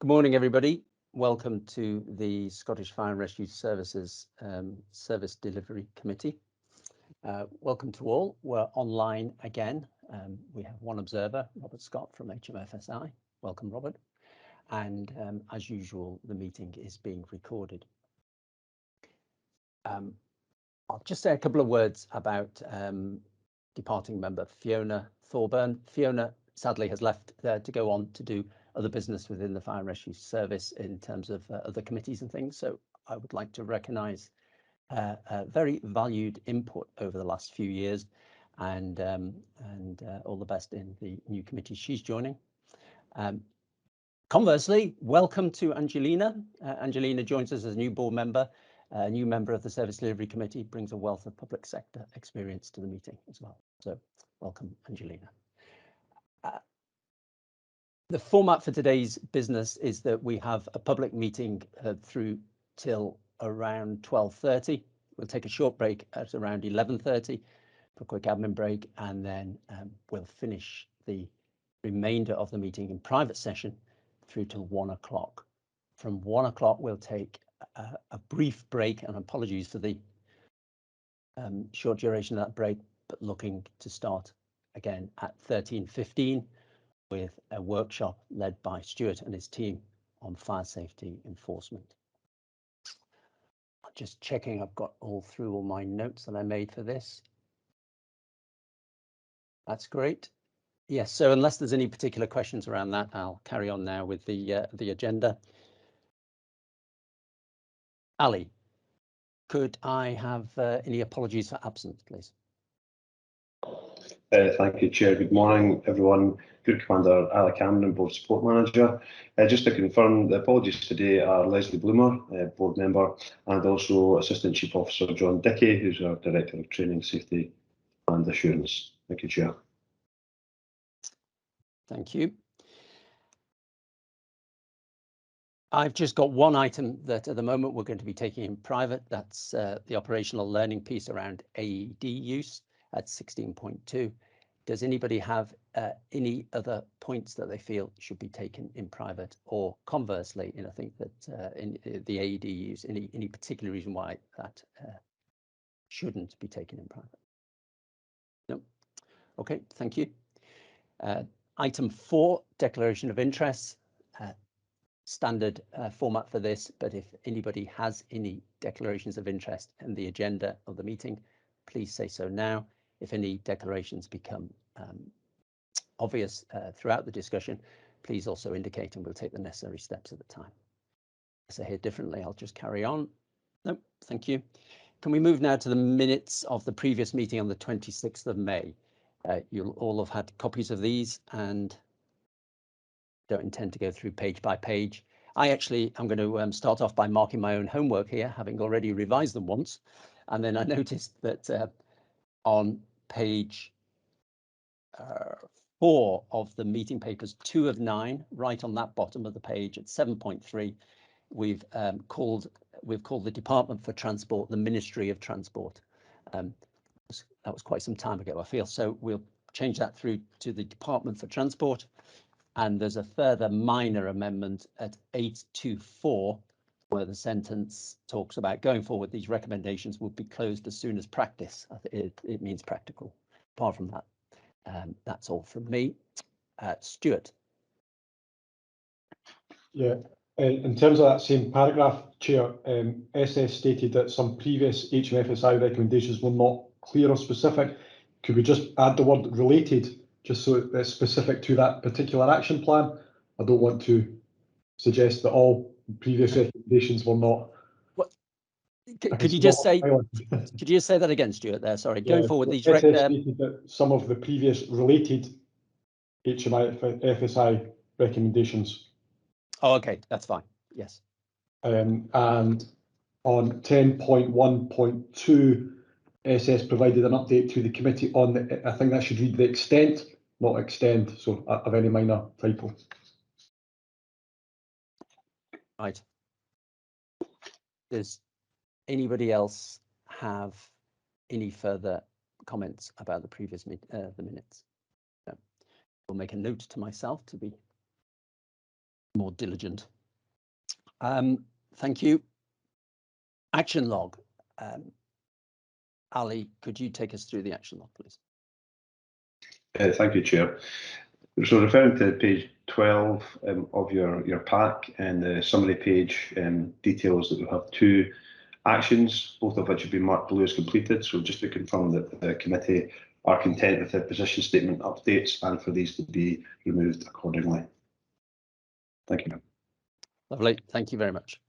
Good morning, everybody. Welcome to the Scottish Fire and Rescue Services Service Delivery Committee. Welcome to all. We're online again. We have one observer, Robert Scott from HMFSI. Welcome, Robert. And as usual, the meeting is being recorded. I'll just say a couple of words about departing member Fiona Thorburn. Fiona sadly has left to go on to do other business within the Fire and Rescue Service in terms of other committees and things. So I would like to recognise very valued input over the last few years, and all the best in the new committee she's joining. Conversely, welcome to Angelina. Angelina joins us as a new board member. A new member of the Service Delivery Committee, brings a wealth of public sector experience to the meeting as well. So welcome, Angelina. The format for today's business is that we have a public meeting through till around 12:30. We'll take a short break at around 11:30 for a quick admin break, and then we'll finish the remainder of the meeting in private session through till 1 o'clock. From 1 o'clock, we'll take a brief break, and apologies for the short duration of that break, but looking to start again at 13:15 with a workshop led by Stuart and his team on fire safety enforcement. I'm just checking I've got all my notes that I made for this. That's great. Yes, so unless there's any particular questions around that, I'll carry on now with the agenda. Ali, could I have any apologies for absence, please? Thank you, Chair. Good morning, everyone. Group Commander Ali Cameron, Board Support Manager. Just to confirm, the apologies today are Leslie Bloomer, Board Member, and also Assistant Chief Officer John Dickey, who's our Director of Training, Safety and Assurance. Thank you, Chair. Thank you. I've just got one item that at the moment we're going to be taking in private. That's the operational learning piece around AED use at 16.2. Does anybody have any other points that they feel should be taken in private, or conversely, I think that in the AED use, any particular reason why that shouldn't be taken in private? No. Okay, thank you. Item 4, declaration of interest. Standard format for this, but if anybody has any declarations of interest in the agenda of the meeting, please say so now. If any declarations become obvious throughout the discussion, please also indicate, and we'll take the necessary steps at the time. As I hear differently, I'll just carry on. No, thank you. Can we move now to the minutes of the previous meeting on the 26th of May? You'll all have had copies of these, and don't intend to go through page by page. I'm going to start off by marking my own homework here, having already revised them once. And then I noticed that on page 4 of the meeting papers, 2 of 9, right on that bottom of the page at 7.3, we've called the Department for Transport the Ministry of Transport. That was quite some time ago, I feel. So we'll change that through to the Department for Transport. And there's a further minor amendment at 8.2.4, where the sentence talks about going forward, these recommendations will be closed as soon as practice. It means practical. Apart from that, that's all from me. Stuart. Yeah, in terms of that same paragraph, Chair, SS stated that some previous HMFSI recommendations were not clear or specific. Could we just add the word related, just so it's specific to that particular action plan? I don't want to suggest that all previous recommendations were not. What? Could you just say that again, Stuart? There, sorry. Going forward, these SS stated that some of the previous related HMFSI recommendations. Oh, okay, that's fine. Yes. And on 10.1.2, SS provided an update to the committee on the, I think that should read the extent, not extend, so of any minor typo. Right. Does anybody else have any further comments about the previous the minutes? No. I'll make a note to myself to be more diligent. Thank you. Action log. Ali, could you take us through the action log, please? Thank you, Chair. So referring to page 12 of your pack, and the summary page details that we have 2 actions, both of which have been marked blue as completed. So just to confirm that the committee are content with the position statement updates and for these to be removed accordingly. Thank you. Lovely, thank you very much.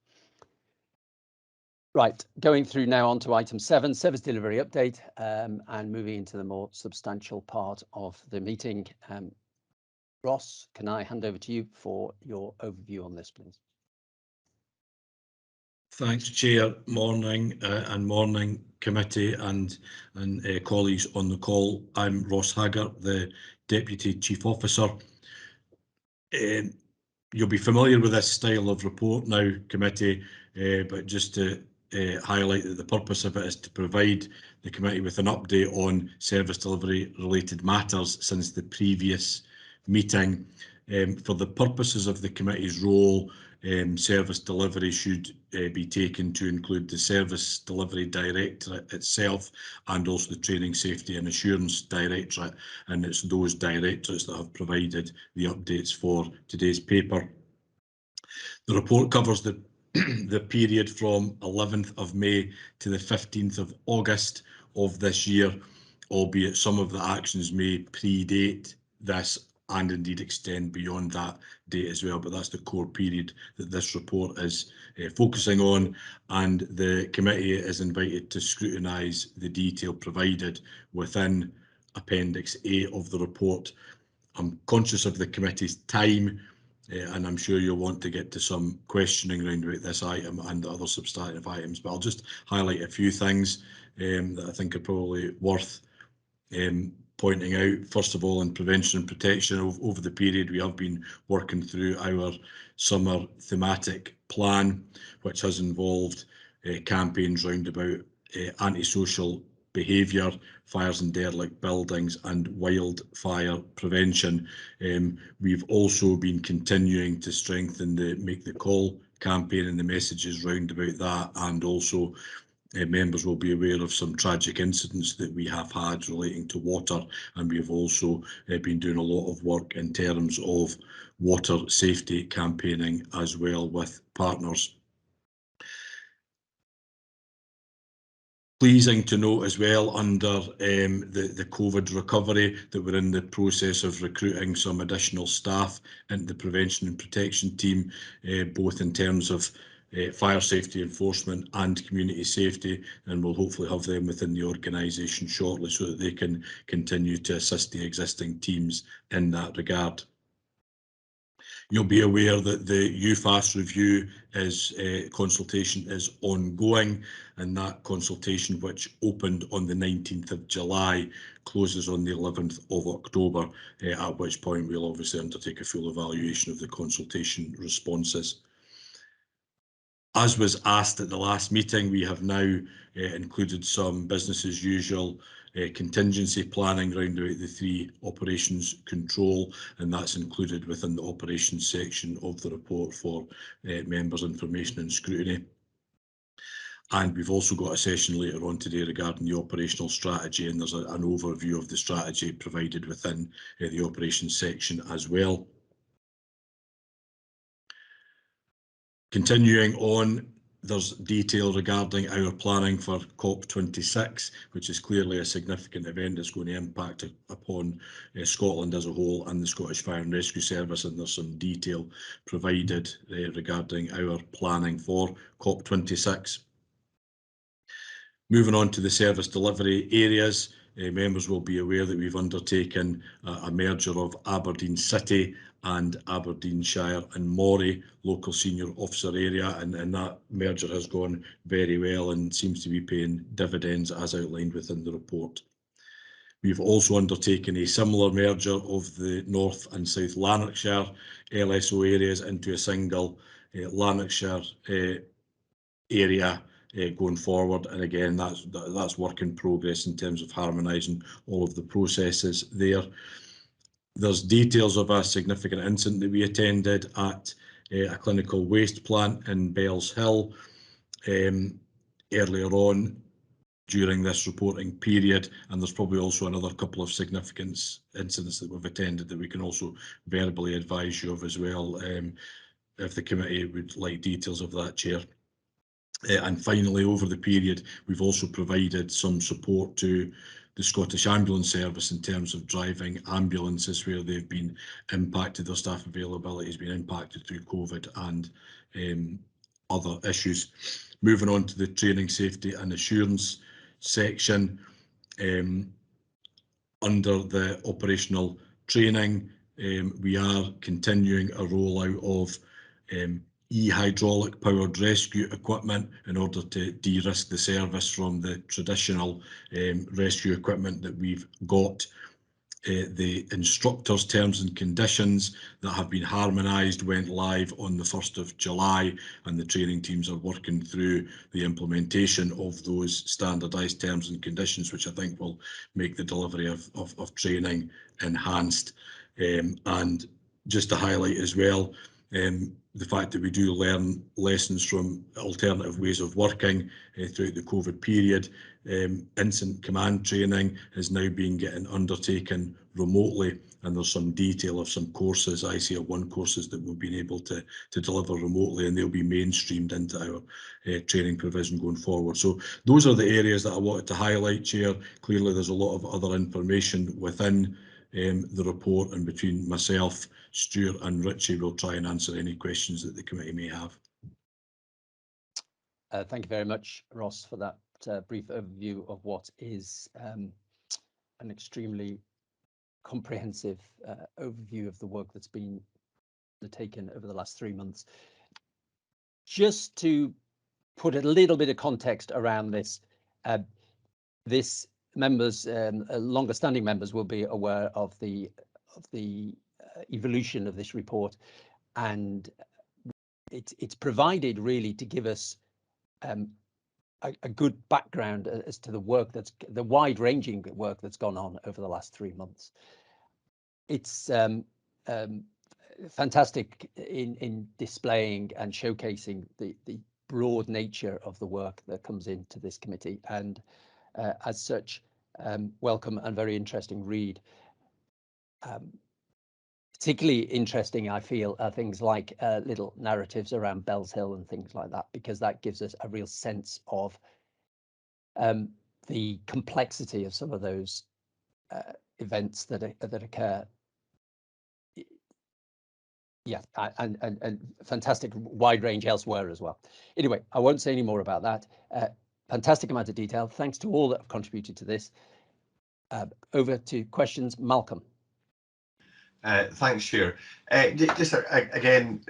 Right, going through now on to item 7, service delivery update, and moving into the more substantial part of the meeting. Ross, can I hand over to you for your overview on this, please? Thanks, Chair. Morning and morning, committee and colleagues on the call. I'm Ross Haggart, the Deputy Chief Officer. You'll be familiar with this style of report now, committee, but just to highlight that the purpose of it is to provide the committee with an update on service delivery related matters since the previous meeting. For the purposes of the committee's role, service delivery should be taken to include the Service Delivery Directorate itself and also the Training, Safety and Assurance Directorate, and it's those directorates that have provided the updates for today's paper. The report covers the period from 11th of May to the 15th of August of this year, albeit some of the actions may predate this and indeed extend beyond that date as well, but that's the core period that this report is focusing on, and the committee is invited to scrutinise the detail provided within Appendix A of the report. I'm conscious of the committee's time, and I'm sure you'll want to get to some questioning around about this item and the other substantive items, but I'll just highlight a few things that I think are probably worth pointing out. First of all, in prevention and protection, over the period we have been working through our summer thematic plan, which has involved campaigns round about antisocial behaviour, fires in derelict buildings and wildfire prevention. We've also been continuing to strengthen the Make the Call campaign and the messages round about that, and also members will be aware of some tragic incidents that we have had relating to water, and we have also been doing a lot of work in terms of water safety campaigning as well with partners. Pleasing to note as well, under the COVID recovery, that we're in the process of recruiting some additional staff into the prevention and protection team, both in terms of fire safety enforcement and community safety, and we'll hopefully have them within the organisation shortly so that they can continue to assist the existing teams in that regard. You'll be aware that the UFAS review consultation is ongoing, and that consultation, which opened on the 19th of July, closes on the 11th of October, at which point we'll obviously undertake a full evaluation of the consultation responses. As was asked at the last meeting, we have now included some business as usual contingency planning around about the 3 operations control, and that's included within the operations section of the report for members' information and scrutiny. And we've also got a session later on today regarding the operational strategy, and there's an overview of the strategy provided within the operations section as well. Continuing on, there's detail regarding our planning for COP26, which is clearly a significant event that's going to impact upon Scotland as a whole and the Scottish Fire and Rescue Service, and there's some detail provided regarding our planning for COP26. Moving on to the service delivery areas, members will be aware that we've undertaken a merger of Aberdeen City and Aberdeenshire and Moray local senior officer area, and that merger has gone very well and seems to be paying dividends as outlined within the report. We've also undertaken a similar merger of the North and South Lanarkshire LSO areas into a single Lanarkshire area going forward, and again that's work in progress in terms of harmonising all of the processes there. There's details of a significant incident that we attended at a clinical waste plant in Bells Hill earlier on during this reporting period, and there's probably also another couple of significant incidents that we've attended that we can also verbally advise you of as well, if the committee would like details of that, Chair. And finally, over the period, we've also provided some support to the Scottish Ambulance Service in terms of driving ambulances where they've been impacted, their staff availability has been impacted through COVID and other issues. Moving on to the training, safety and assurance section, under the operational training, we are continuing a rollout of e-hydraulic powered rescue equipment in order to de-risk the service from the traditional rescue equipment that we've got. The instructors' terms and conditions that have been harmonised went live on the 1st of July, and the training teams are working through the implementation of those standardised terms and conditions, which I think will make the delivery of training enhanced. And just to highlight as well, the fact that we do learn lessons from alternative ways of working throughout the COVID period. Incident command training is now being getting undertaken remotely, and there's some detail of some courses, ICA1 courses, that we've been able to deliver remotely, and they'll be mainstreamed into our training provision going forward. So those are the areas that I wanted to highlight, Chair. Clearly there's a lot of other information within the report, and between myself, Stuart and Richie, we'll try and answer any questions that the committee may have. Thank you very much, Ross, for that brief overview of what is an extremely comprehensive overview of the work that's been undertaken over the last 3 months. Just to put a little bit of context around this, this members, longer standing members, will be aware of the evolution of this report, and it's provided really to give us a good background as to the work the wide-ranging work that's gone on over the last 3 months. It's fantastic in displaying and showcasing the broad nature of the work that comes into this committee, and as such, welcome and very interesting read. Particularly interesting, I feel, are things like little narratives around Bells Hill and things like that, because that gives us a real sense of the complexity of some of those events that occur. Yeah, and fantastic wide range elsewhere as well. Anyway, I won't say any more about that. Fantastic amount of detail. Thanks to all that have contributed to this. Over to questions. Malcolm. Thanks, Chair. Just again,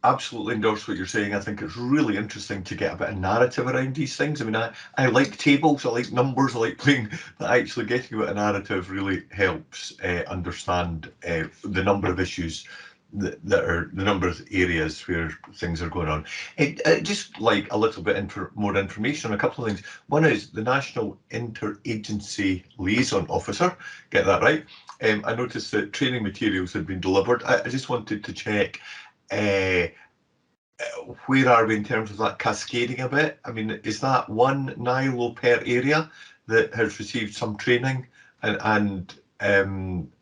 absolutely endorse what you're saying. I think it's really interesting to get a bit of narrative around these things. I mean, I like tables, I like numbers, I like playing, but actually getting a bit of narrative really helps understand the number of issues that are, the number of areas where things are going on. Just like a little bit more information on a couple of things. One is the National Interagency Liaison Officer, get that right. I noticed that training materials had been delivered. I just wanted to check where are we in terms of that cascading a bit? I mean, is that one NILO per area that has received some training, and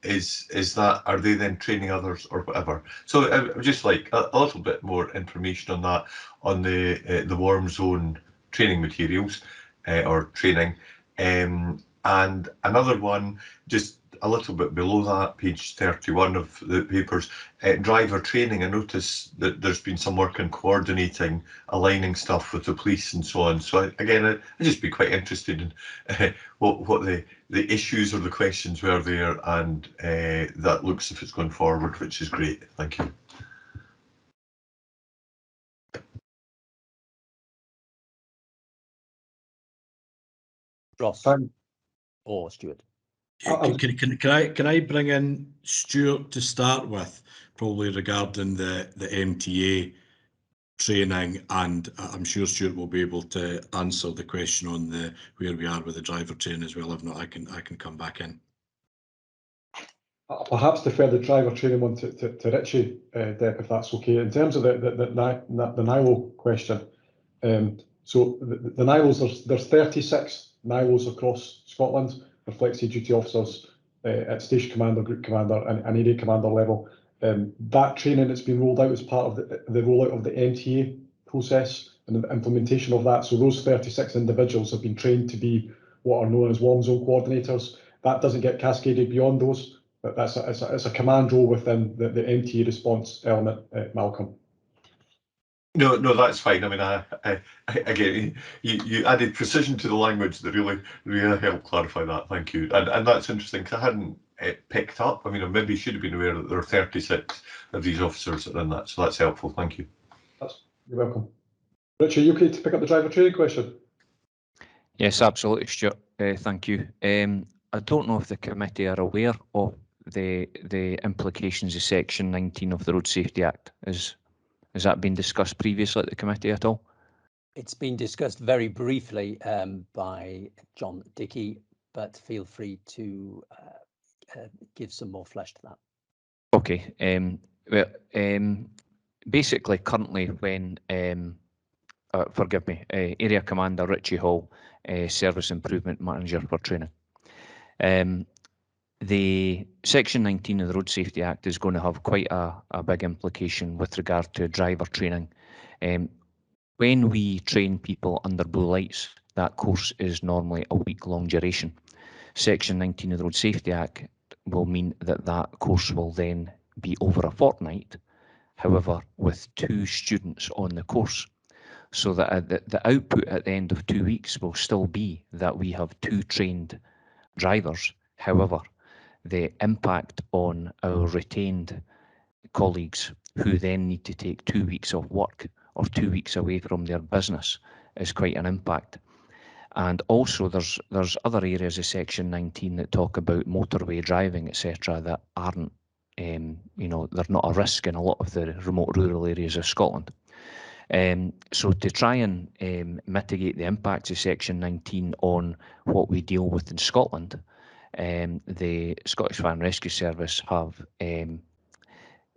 is that, are they then training others or whatever? So I would just like a little bit more information on that, on the warm zone training materials or training. And another one, just a little bit below that, page 31 of the papers, driver training. I noticed that there's been some work on coordinating, aligning stuff with the police and so on. So again, I'd just be quite interested in what the issues or the questions were there, and that looks if it's going forward, which is great. Thank you. Ross or Stuart? Can I bring in Stuart to start with, probably regarding the MTA training, and I'm sure Stuart will be able to answer the question on where we are with the driver training as well. If not, I can come back in. perhaps defer the driver training one to Richie, Deb, if that's okay. In terms of the NILO question, so the NILOs, there's 36 NILOs across Scotland for flexi duty officers at station commander, group commander and area commander level. That training that's been rolled out as part of the rollout of the MTA process and the implementation of that. So those 36 individuals have been trained to be what are known as warm zone coordinators. That doesn't get cascaded beyond those, but it's a command role within the MTA response element, Malcolm. No, that's fine. I mean, again, you added precision to the language that really helped clarify that. Thank you. And that's interesting because I hadn't picked up. I mean, I maybe should have been aware that there are 36 of these officers that are in that. So that's helpful. Thank you. You're welcome. Richard, are you okay to pick up the driver training question? Yes, absolutely, Stuart. Thank you. I don't know if the committee are aware of the implications of Section 19 of the Road Safety Act. Has that been discussed previously at the committee at all? It's been discussed very briefly by John Dickey, but feel free to give some more flesh to that. Okay. Basically, currently, when forgive me, Area Commander Richie Hall, Service Improvement Manager for Training. The Section 19 of the Road Safety Act is going to have quite a big implication with regard to driver training. When we train people under blue lights, that course is normally a week-long duration. Section 19 of the Road Safety Act will mean that that course will then be over a fortnight, however, with 2 students on the course. So that the output at the end of 2 weeks will still be that we have 2 trained drivers. However, the impact on our retained colleagues who then need to take 2 weeks of work or 2 weeks away from their business is quite an impact. And also there's other areas of Section 19 that talk about motorway driving, etc., that aren't, they're not a risk in a lot of the remote rural areas of Scotland. So to try and mitigate the impacts of Section 19 on what we deal with in Scotland, the Scottish Fire and Rescue Service have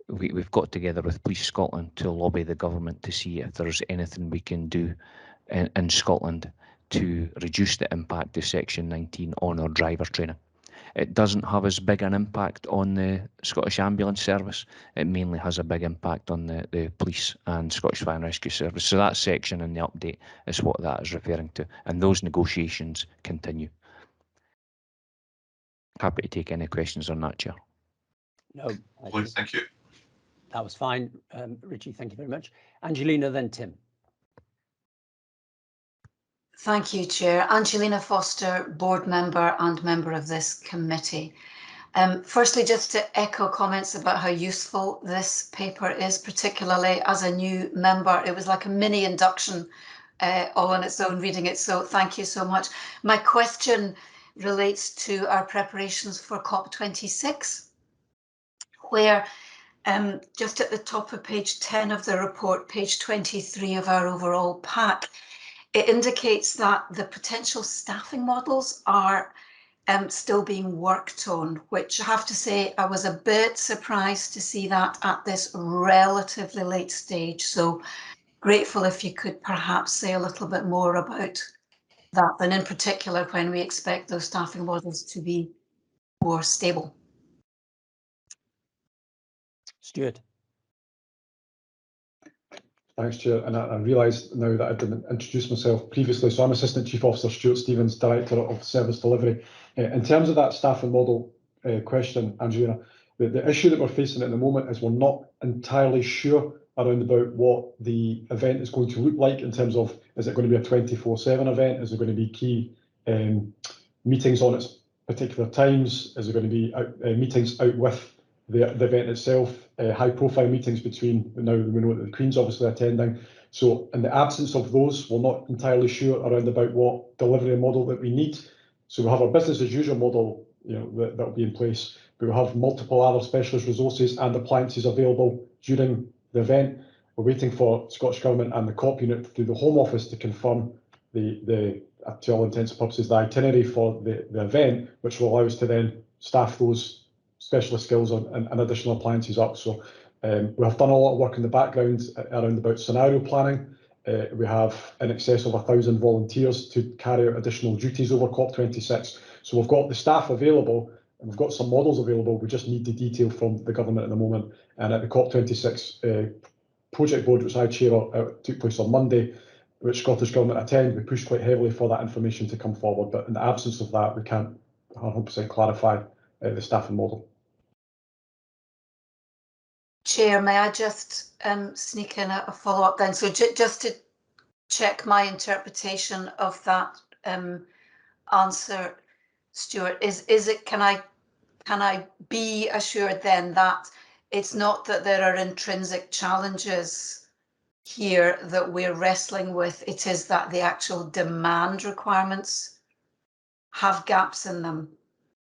we've got together with Police Scotland to lobby the government to see if there's anything we can do in Scotland to reduce the impact of Section 19 on our driver training. It doesn't have as big an impact on the Scottish Ambulance Service. It mainly has a big impact on the Police and Scottish Fire and Rescue Service. So that section in the update is what that is referring to, and those negotiations continue. Happy to take any questions on that, Chair. No, Thank you. That was fine, Richie. Thank you very much. Angelina, then Tim. Thank you, Chair. Angelina Foster, board member and member of this committee. Firstly, just to echo comments about how useful this paper is, particularly as a new member. It was like a mini induction all on its own reading it, so thank you so much. My question relates to our preparations for COP26, where just at the top of page 10 of the report, page 23 of our overall pack, it indicates that the potential staffing models are still being worked on, which I have to say I was a bit surprised to see that at this relatively late stage. So grateful if you could perhaps say a little bit more about that, and in particular when we expect those staffing models to be more stable. Stuart. Thanks, Chair. And I realise now that I didn't introduce myself previously. So I'm Assistant Chief Officer Stuart Stevens, Director of Service Delivery. In terms of that staffing model question, Angelina, the issue that we're facing at the moment is we're not entirely sure around about what the event is going to look like in terms of, is it going to be a 24/7 event? Is there going to be key meetings on its particular times? Is there going to be meetings out with the event itself, high profile meetings between, now we know that the Queen's obviously attending. So in the absence of those, we're not entirely sure around about what delivery model that we need. So we have our business as usual model, that will be in place, but we have multiple other specialist resources and appliances available during the event. We're waiting for Scottish Government and the COP unit through the Home Office to confirm the to all intents and purposes, the itinerary for the event, which will allow us to then staff those specialist skills and additional appliances up. So we have done a lot of work in the background around about scenario planning. We have in excess of 1,000 volunteers to carry out additional duties over COP26. So we've got the staff available and we've got some models available. We just need the detail from the government at the moment. And at the COP26 project board, which I chair, took place on Monday, which Scottish Government attend, we pushed quite heavily for that information to come forward. But in the absence of that, we can't 100% clarify the staffing model. Chair, may I just sneak in a follow-up then? So just to check my interpretation of that answer, Stuart, is it, can I be assured then that it's not that there are intrinsic challenges here that we're wrestling with, it is that the actual demand requirements have gaps in them?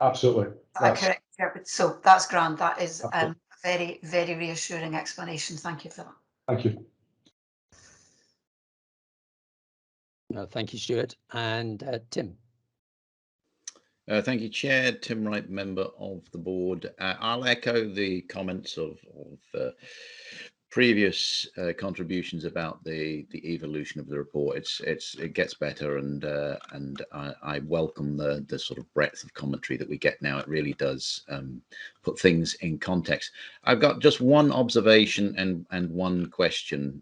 Absolutely. That's correct. So that's grand. That is absolutely. very, very reassuring explanation. Thank you for that. Thank you. No, thank you, Stuart. And Tim. Thank you, Chair. Tim Wright, member of the board. I'll echo the comments of previous contributions about the evolution of the report. It gets better, and I welcome the sort of breadth of commentary that we get now. It really does put things in context. I've got just one observation and one question,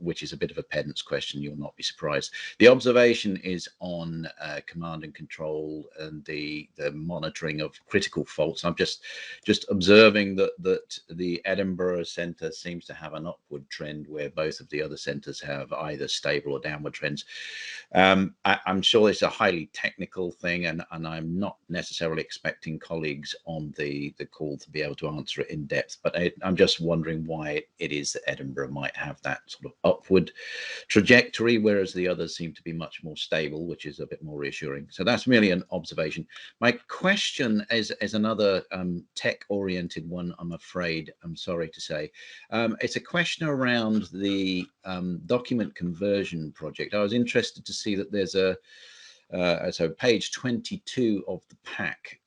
which is a bit of a pedant's question. You'll not be surprised. The observation is on command and control and the monitoring of critical faults. I'm just observing that the Edinburgh Centre seems to have an upward trend, where both of the other centres have either stable or downward trends. I'm sure it's a highly technical thing, and I'm not necessarily expecting colleagues on the call to be able to answer it in depth, but I'm just wondering why it is that Edinburgh might have that sort of upward trajectory, whereas the others seem to be much more stable, which is a bit more reassuring. So that's merely an observation. My question is another tech-oriented one, I'm afraid, I'm sorry to say. It's a question around the document conversion project. I was interested to see that there's so page 22 of the pack,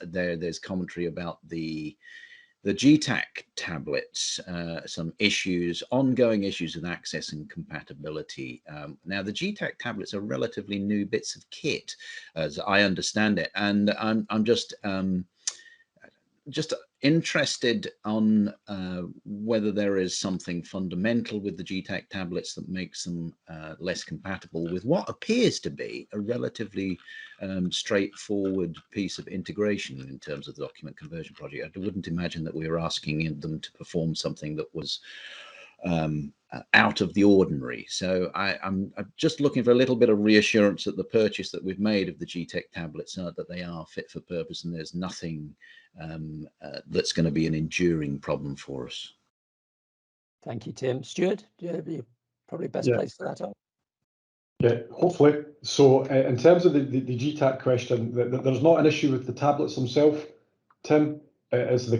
there's commentary about the GTAC tablets, some issues, ongoing issues with access and compatibility. Now, the GTAC tablets are relatively new bits of kit, as I understand it, and I'm just interested on whether there is something fundamental with the GTAC tablets that makes them less compatible with what appears to be a relatively straightforward piece of integration in terms of the document conversion project. I wouldn't imagine that we were asking them to perform something that was out of the ordinary. So I'm just looking for a little bit of reassurance that the purchase that we've made of the GTAC tablets that they are fit for purpose, and there's nothing that's going to be an enduring problem for us. Thank you, Tim. Stuart, you're probably best placed for that. Yeah, hopefully. So in terms of the GTAC question, there's not an issue with the tablets themselves, Tim. As the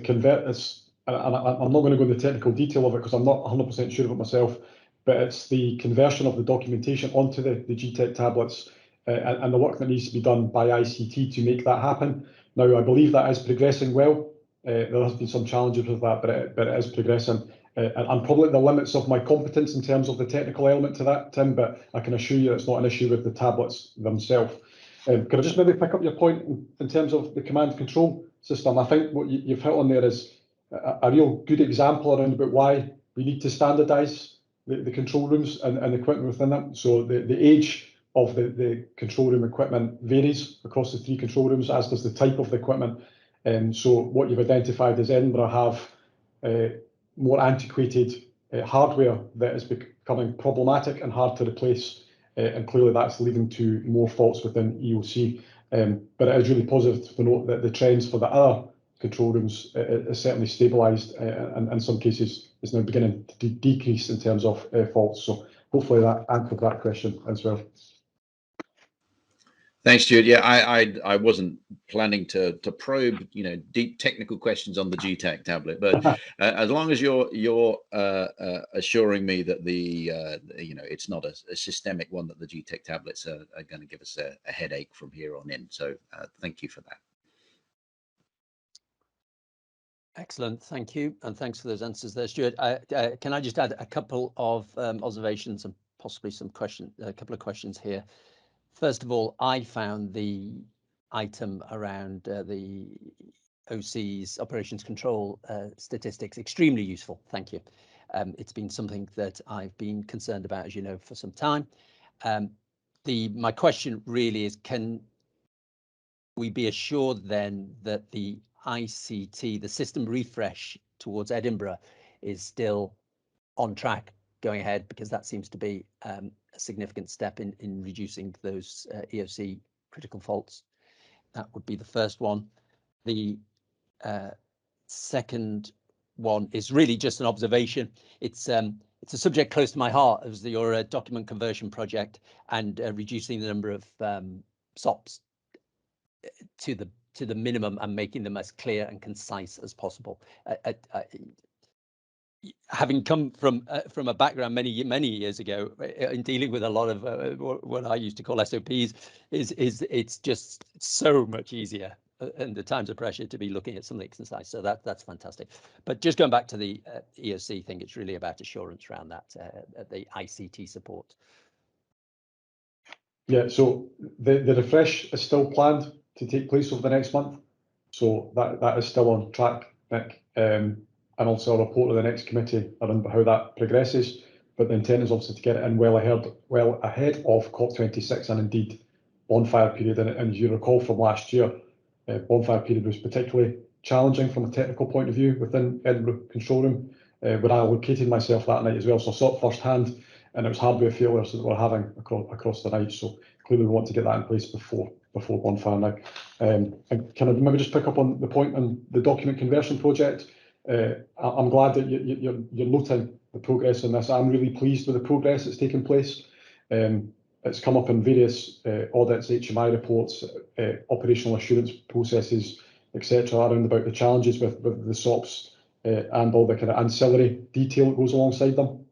and I'm not going to go into the technical detail of it because I'm not 100% sure of it myself, but it's the conversion of the documentation onto the GTAC tablets and the work that needs to be done by ICT to make that happen. Now, I believe that is progressing well. There has been some challenges with that, but it is progressing. I'm probably at the limits of my competence in terms of the technical element to that, Tim, but I can assure you it's not an issue with the tablets themselves. Could I just maybe pick up your point in terms of the command control system? I think what you've hit on there is a real good example around about why we need to standardise the control rooms and equipment within them. So the age of the control room equipment varies across the 3 control rooms, as does the type of the equipment. So what you've identified is Edinburgh have more antiquated hardware that is becoming problematic and hard to replace, and clearly that's leading to more faults within EOC. But it is really positive to note that the trends for the other control rooms is certainly stabilised, and in some cases is now beginning to decrease in terms of faults. So hopefully that answered that question as well. Thanks, Stuart. Yeah, I wasn't planning to probe, deep technical questions on the GTAC tablet, but as long as you're assuring me that it's not a systemic one, that the GTAC tablets are going to give us a headache from here on in. So thank you for that. Excellent, thank you, and thanks for those answers there, Stuart. Can I just add a couple of observations and possibly some a couple of questions here. First of all, I found the item around the OC's operations control statistics extremely useful. Thank you. It's been something that I've been concerned about, as you know, for some time. My question really is, can we be assured then that the ICT, the system refresh towards Edinburgh, is still on track going ahead, because that seems to be a significant step in reducing those EOC critical faults? That would be the first one. The second one is really just an observation. It's a subject close to my heart, as your document conversion project, and reducing the number of SOPs to the minimum and making them as clear and concise as possible. Having come from a background many years ago in dealing with a lot of what I used to call SOPs, it's just so much easier in the times of pressure to be looking at something concise. So that's fantastic. But just going back to the EOC thing, it's really about assurance around that, the ICT support. Yeah, so the refresh is still planned to take place over the next month. So that is still on track, Nick. And also I'll report to the next committee around how that progresses. But the intent is obviously to get it in well ahead of COP26 and indeed bonfire period. And as you recall from last year, bonfire period was particularly challenging from a technical point of view within Edinburgh Control Room, where I located myself that night as well. So I saw it firsthand, and it was hardware failures that we're having across the night. So clearly we want to get that in place before bonfire now. And can I maybe just pick up on the point on the document conversion project? I'm glad that you're noting the progress in this. I'm really pleased with the progress that's taken place. It's come up in various audits, HMI reports, operational assurance processes, etc., around about the challenges with the SOPs and all the kind of ancillary detail that goes alongside them.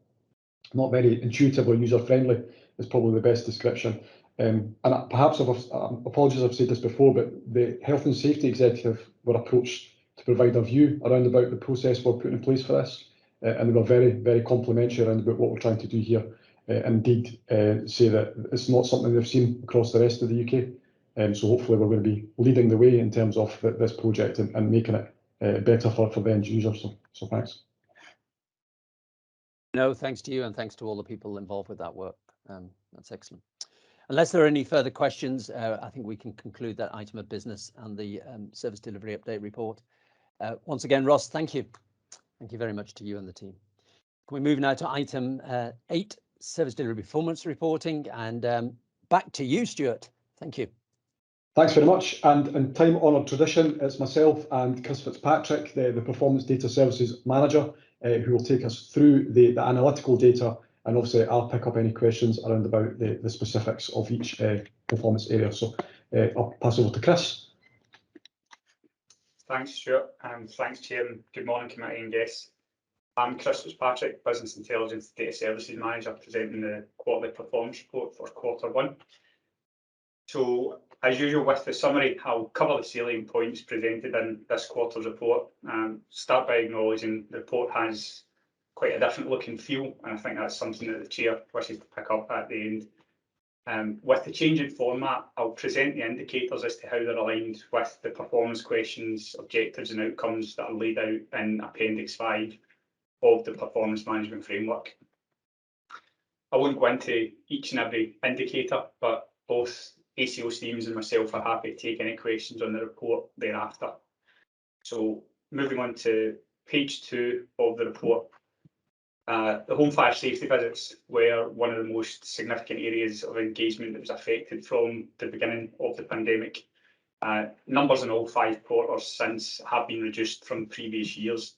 Not very intuitive or user-friendly is probably the best description. And perhaps, apologies, I've said this before, but the Health and Safety Executive were approached to provide a view around about the process we're putting in place for this. And they were very, very complimentary around about what we're trying to do here. Indeed, say that it's not something they've seen across the rest of the UK. So hopefully we're going to be leading the way in terms of this project and making it better for the end user. So thanks. No, thanks to you, and thanks to all the people involved with that work. That's excellent. Unless there are any further questions, I think we can conclude that item of business and the service delivery update report. Once again, Ross, thank you. Thank you very much to you and the team. Can we move now to item 8, service delivery performance reporting, and back to you, Stuart. Thank you. Thanks very much. And in time-honoured tradition, it's myself and Chris Fitzpatrick, the Performance Data Services Manager, who will take us through the analytical data, and obviously I'll pick up any questions around about the specifics of each performance area. So I'll pass over to Chris. Thanks, Stuart, and thanks, Chair. Good morning, committee and guests. I'm Chris Fitzpatrick, Business Intelligence Data Services Manager, presenting the quarterly performance report for Q1. So, as usual with the summary, I'll cover the salient points presented in this quarter's report. Start by acknowledging the report has quite a different look and feel, and I think that's something that the Chair wishes to pick up at the end. With the change in format, I'll present the indicators as to how they're aligned with the performance questions, objectives and outcomes that are laid out in Appendix 5 of the Performance Management Framework. I won't go into each and every indicator, but both ACO Steams and myself are happy to take any questions on the report thereafter. So moving on to page 2 of the report. The home fire safety visits were one of the most significant areas of engagement that was affected from the beginning of the pandemic. Numbers in all 5 quarters since have been reduced from previous years.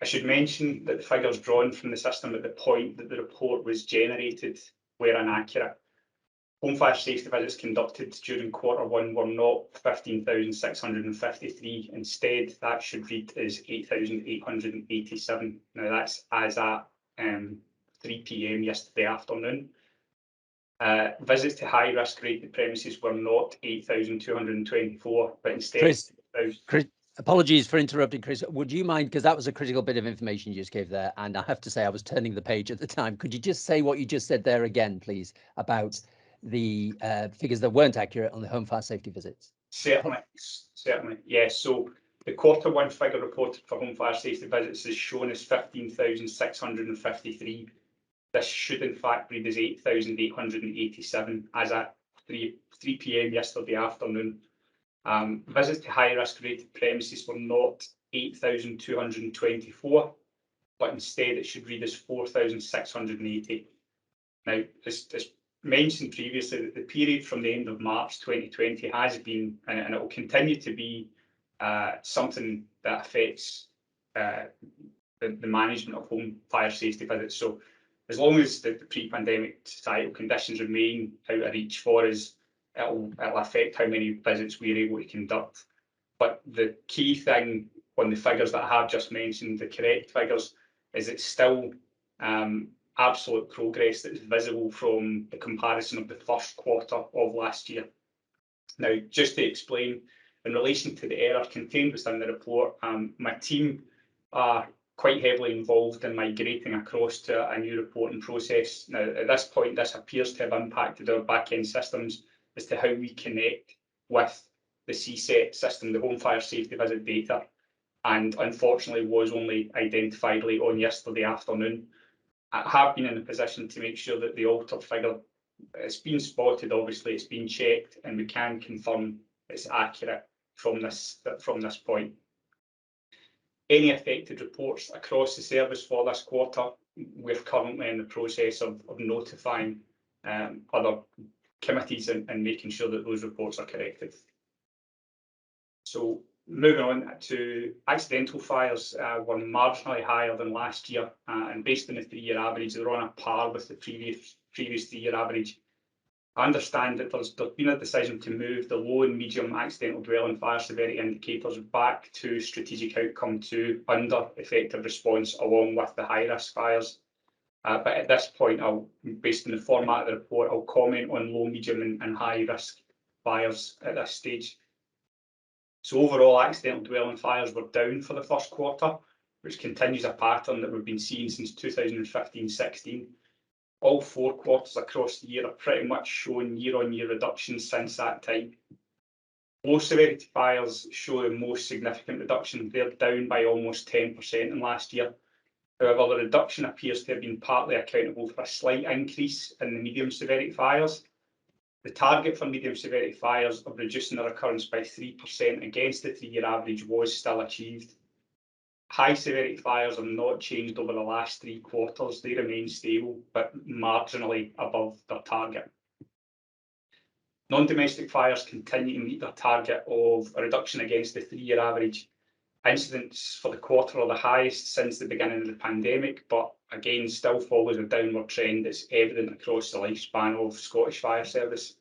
I should mention that the figures drawn from the system at the point that the report was generated were inaccurate. Home fire safety visits conducted during Q1 were not 15,653. Instead, that should read as 8,887. Now that's as at 3 PM yesterday afternoon. Visits to high-risk rated premises were not 8,224, but instead... Apologies for interrupting, Chris. Would you mind, because that was a critical bit of information you just gave there, and I have to say I was turning the page at the time. Could you just say what you just said there again, please, about the figures that weren't accurate on the home fire safety visits? Certainly, certainly. Yes, so the Q1 figure reported for home fire safety visits is shown as 15,653. This should in fact read as 8,887 as at 3 p.m. yesterday afternoon. Visits to high-risk rated premises were not 8,224, but instead it should read as 4,680. Now, as mentioned previously, that the period from the end of March 2020 has been, and it will continue to be, something that affects the management of home fire safety visits. So as long as the pre-pandemic societal conditions remain out of reach for us, it'll affect how many visits we're able to conduct. But the key thing on the figures that I have just mentioned, the correct figures, is it's still absolute progress that is visible from the comparison of the first quarter of last year. Now, just to explain, in relation to the error contained within the report, my team are quite heavily involved in migrating across to a new reporting process. Now, at this point, this appears to have impacted our back-end systems as to how we connect with the CSET system, the home fire safety visit data, and unfortunately was only identified late on yesterday afternoon. I have been in a position to make sure that the altered figure, it's been spotted, obviously, it's been checked, and we can confirm it's accurate from this point. Any affected reports across the service for this quarter, we're currently in the process of notifying other committees and making sure that those reports are corrected. So moving on to accidental fires, were marginally higher than last year, and based on the 3-year average, they're on a par with the previous 3-year average. I understand that there's been a decision to move the low and medium accidental dwelling fire severity indicators back to strategic outcome 2 under effective response along with the high risk fires. But at this point, based on the format of the report, I'll comment on low, medium and high risk fires at this stage. So overall, accidental dwelling fires were down for the first quarter, which continues a pattern that we've been seeing since 2015-16. All 4 quarters across the year are pretty much showing year-on-year reductions since that time. Low severity fires show the most significant reduction. They're down by almost 10% in last year. However, the reduction appears to have been partly accountable for a slight increase in the medium severity fires. The target for medium severity fires of reducing their occurrence by 3% against the 3-year average was still achieved. High severity fires have not changed over the last 3 quarters. They remain stable, but marginally above their target. Non-domestic fires continue to meet their target of a reduction against the 3-year average. Incidents for the quarter are the highest since the beginning of the pandemic, but again, still follows a downward trend that's evident across the lifespan of Scottish Fire Service.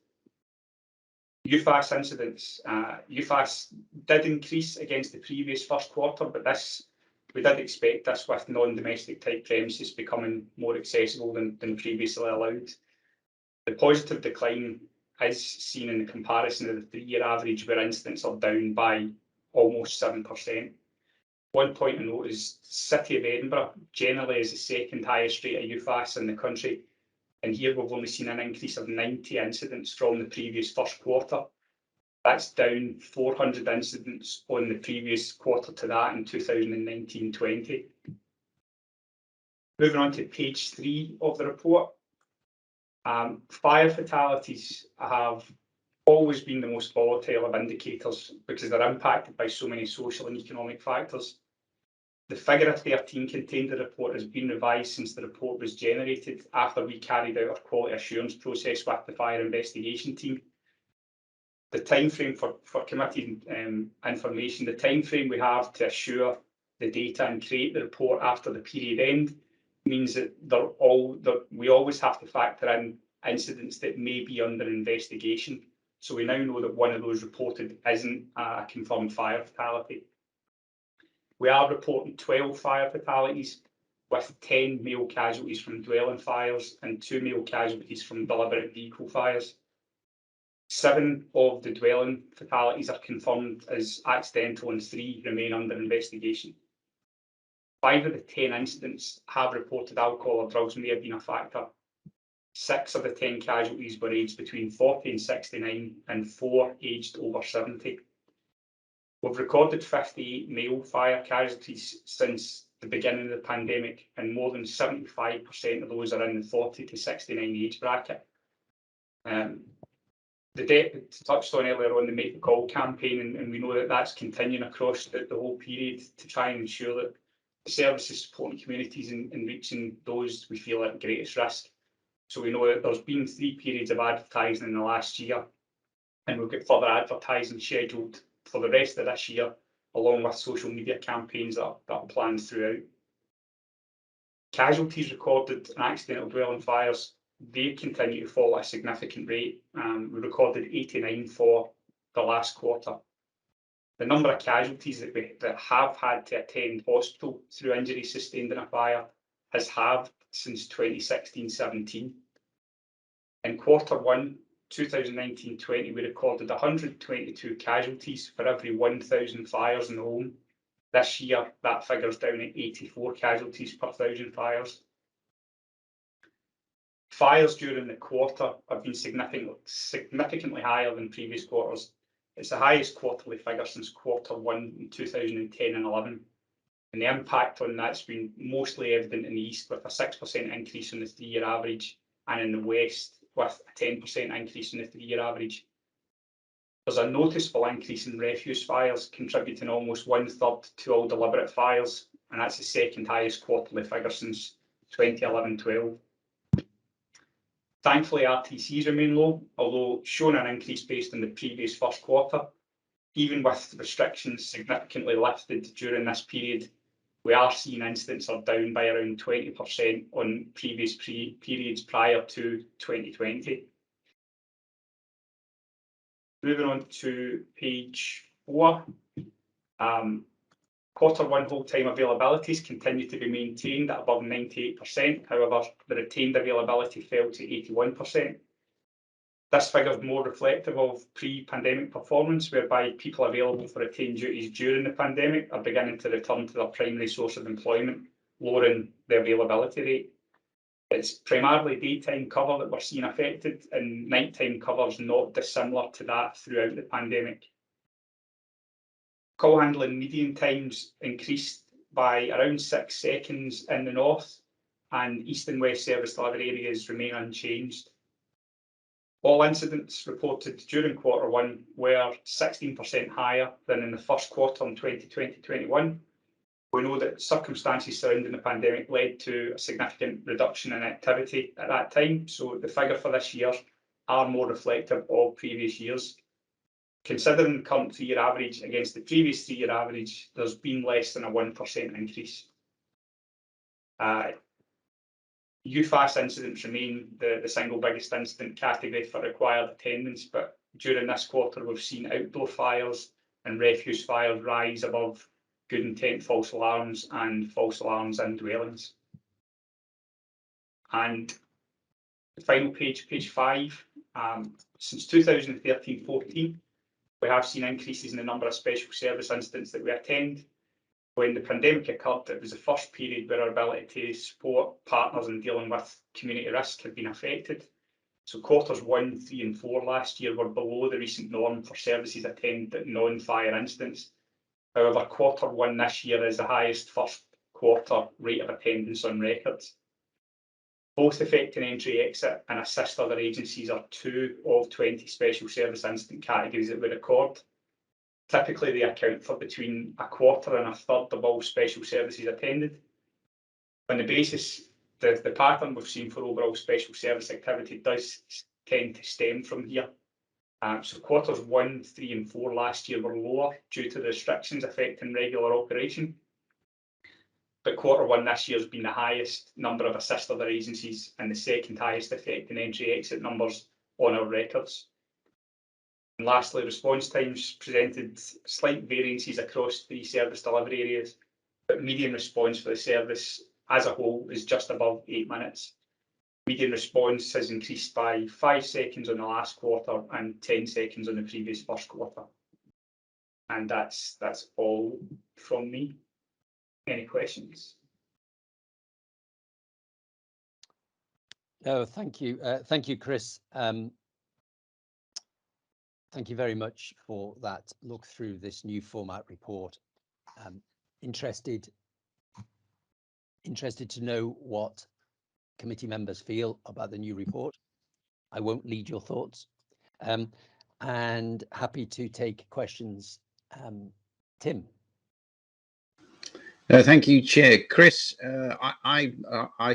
UFAS incidents. UFAS did increase against the previous first quarter, but we did expect this with non-domestic type premises becoming more accessible than previously allowed. The positive decline is seen in the comparison of the 3-year average, where incidents are down by almost 7%. One point to note is the City of Edinburgh generally is the second highest rate of UFAS in the country, and here we've only seen an increase of 90 incidents from the previous first quarter. That's down 400 incidents on the previous quarter to that in 2019-20. Moving on to page 3 of the report. Fire fatalities have always been the most volatile of indicators because they're impacted by so many social and economic factors. The figure of 13 contained in the report has been revised since the report was generated after we carried out our quality assurance process with the fire investigation team. The time frame for committee information, the time frame we have to assure the data and create the report after the period end means that we always have to factor in incidents that may be under investigation. So we now know that one of those reported isn't a confirmed fire fatality. We are reporting 12 fire fatalities, with 10 male casualties from dwelling fires and 2 male casualties from deliberate vehicle fires. 7 of the dwelling fatalities are confirmed as accidental and 3 remain under investigation. 5 of the 10 incidents have reported alcohol or drugs may have been a factor. 6 of the 10 casualties were aged between 40 and 69 and 4 aged over 70. We've recorded 58 male fire casualties since the beginning of the pandemic, and more than 75% of those are in the 40 to 69 age bracket. The Deputy touched on earlier on the Make the Call campaign, and we know that that's continuing across the whole period to try and ensure that the service is supporting communities and reaching those we feel are at greatest risk. So we know that there's been 3 periods of advertising in the last year, and we've got further advertising scheduled for the rest of this year, along with social media campaigns that are planned throughout. Casualties recorded in accidental dwelling fires, they continue to fall at a significant rate. We recorded 89 for the last quarter. The number of casualties that have had to attend hospital through injuries sustained in a fire has halved since 2016-17. In Q1 2019-20, we recorded 122 casualties for every 1,000 fires in the home. This year, that figure's down at 84 casualties per 1,000 fires. Fires during the quarter have been significantly higher than previous quarters. It's the highest quarterly figure since Q1 in 2010 and 11. And the impact on that's been mostly evident in the east, with a 6% increase in the 3-year average, and in the west with a 10% increase in the 3-year average. There's a noticeable increase in refuse fires, contributing almost 1/3 to all deliberate fires, and that's the second highest quarterly figure since 2011-12. Thankfully, RTCs remain low, although showing an increase based on the previous first quarter. Even with restrictions significantly lifted during this period, we are seeing incidents are down by around 20% on previous periods prior to 2020. Moving on to page 4. Q1 hold time availabilities continue to be maintained at above 98%. However, the retained availability fell to 81%. This figure is more reflective of pre-pandemic performance, whereby people available for retained duties during the pandemic are beginning to return to their primary source of employment, lowering the availability rate. It's primarily daytime cover that we're seeing affected, and nighttime cover is not dissimilar to that throughout the pandemic. Call handling median times increased by around 6 seconds in the north, and east and west service delivery areas remain unchanged. All incidents reported during Q1 were 16% higher than in the first quarter in 2020-21. We know that circumstances surrounding the pandemic led to a significant reduction in activity at that time, so the figure for this year are more reflective of previous years. Considering the current 3-year average against the previous 3-year average, there's been less than a 1% increase. UFAS incidents remain the single biggest incident category for required attendance, but during this quarter we've seen outdoor fires and refuse fires rise above good intent false alarms and false alarms in dwellings. And the final page, page 5, since 2013-14, we have seen increases in the number of special service incidents that we attend. When the pandemic occurred, it was the first period where our ability to support partners in dealing with community risk had been affected. So quarters 1, 3 and 4 last year were below the recent norm for services attended at non-fire incidents. However, Q1 this year is the highest first quarter rate of attendance on record. Both affecting entry, exit and assist other agencies are 2 of 20 special service incident categories that we record. Typically, they account for between 1/4 and 1/3 of all special services attended. On the basis, the pattern we've seen for overall special service activity does tend to stem from here. So quarters 1, 3 and 4 last year were lower due to the restrictions affecting regular operation. But Q1 this year has been the highest number of assist other agencies and the second highest affecting entry-exit numbers on our records. And lastly, response times presented slight variances across the service delivery areas, but median response for the service as a whole is just above 8 minutes. median response has increased by 5 seconds on the last quarter and 10 seconds on the previous first quarter. And that's all from me. Any questions? No, thank you. Thank you, Chris. Thank you very much for that look through this new format report. Interested to know what committee members feel about the new report. I won't lead your thoughts. And happy to take questions. Tim. Thank you, Chair. Chris, I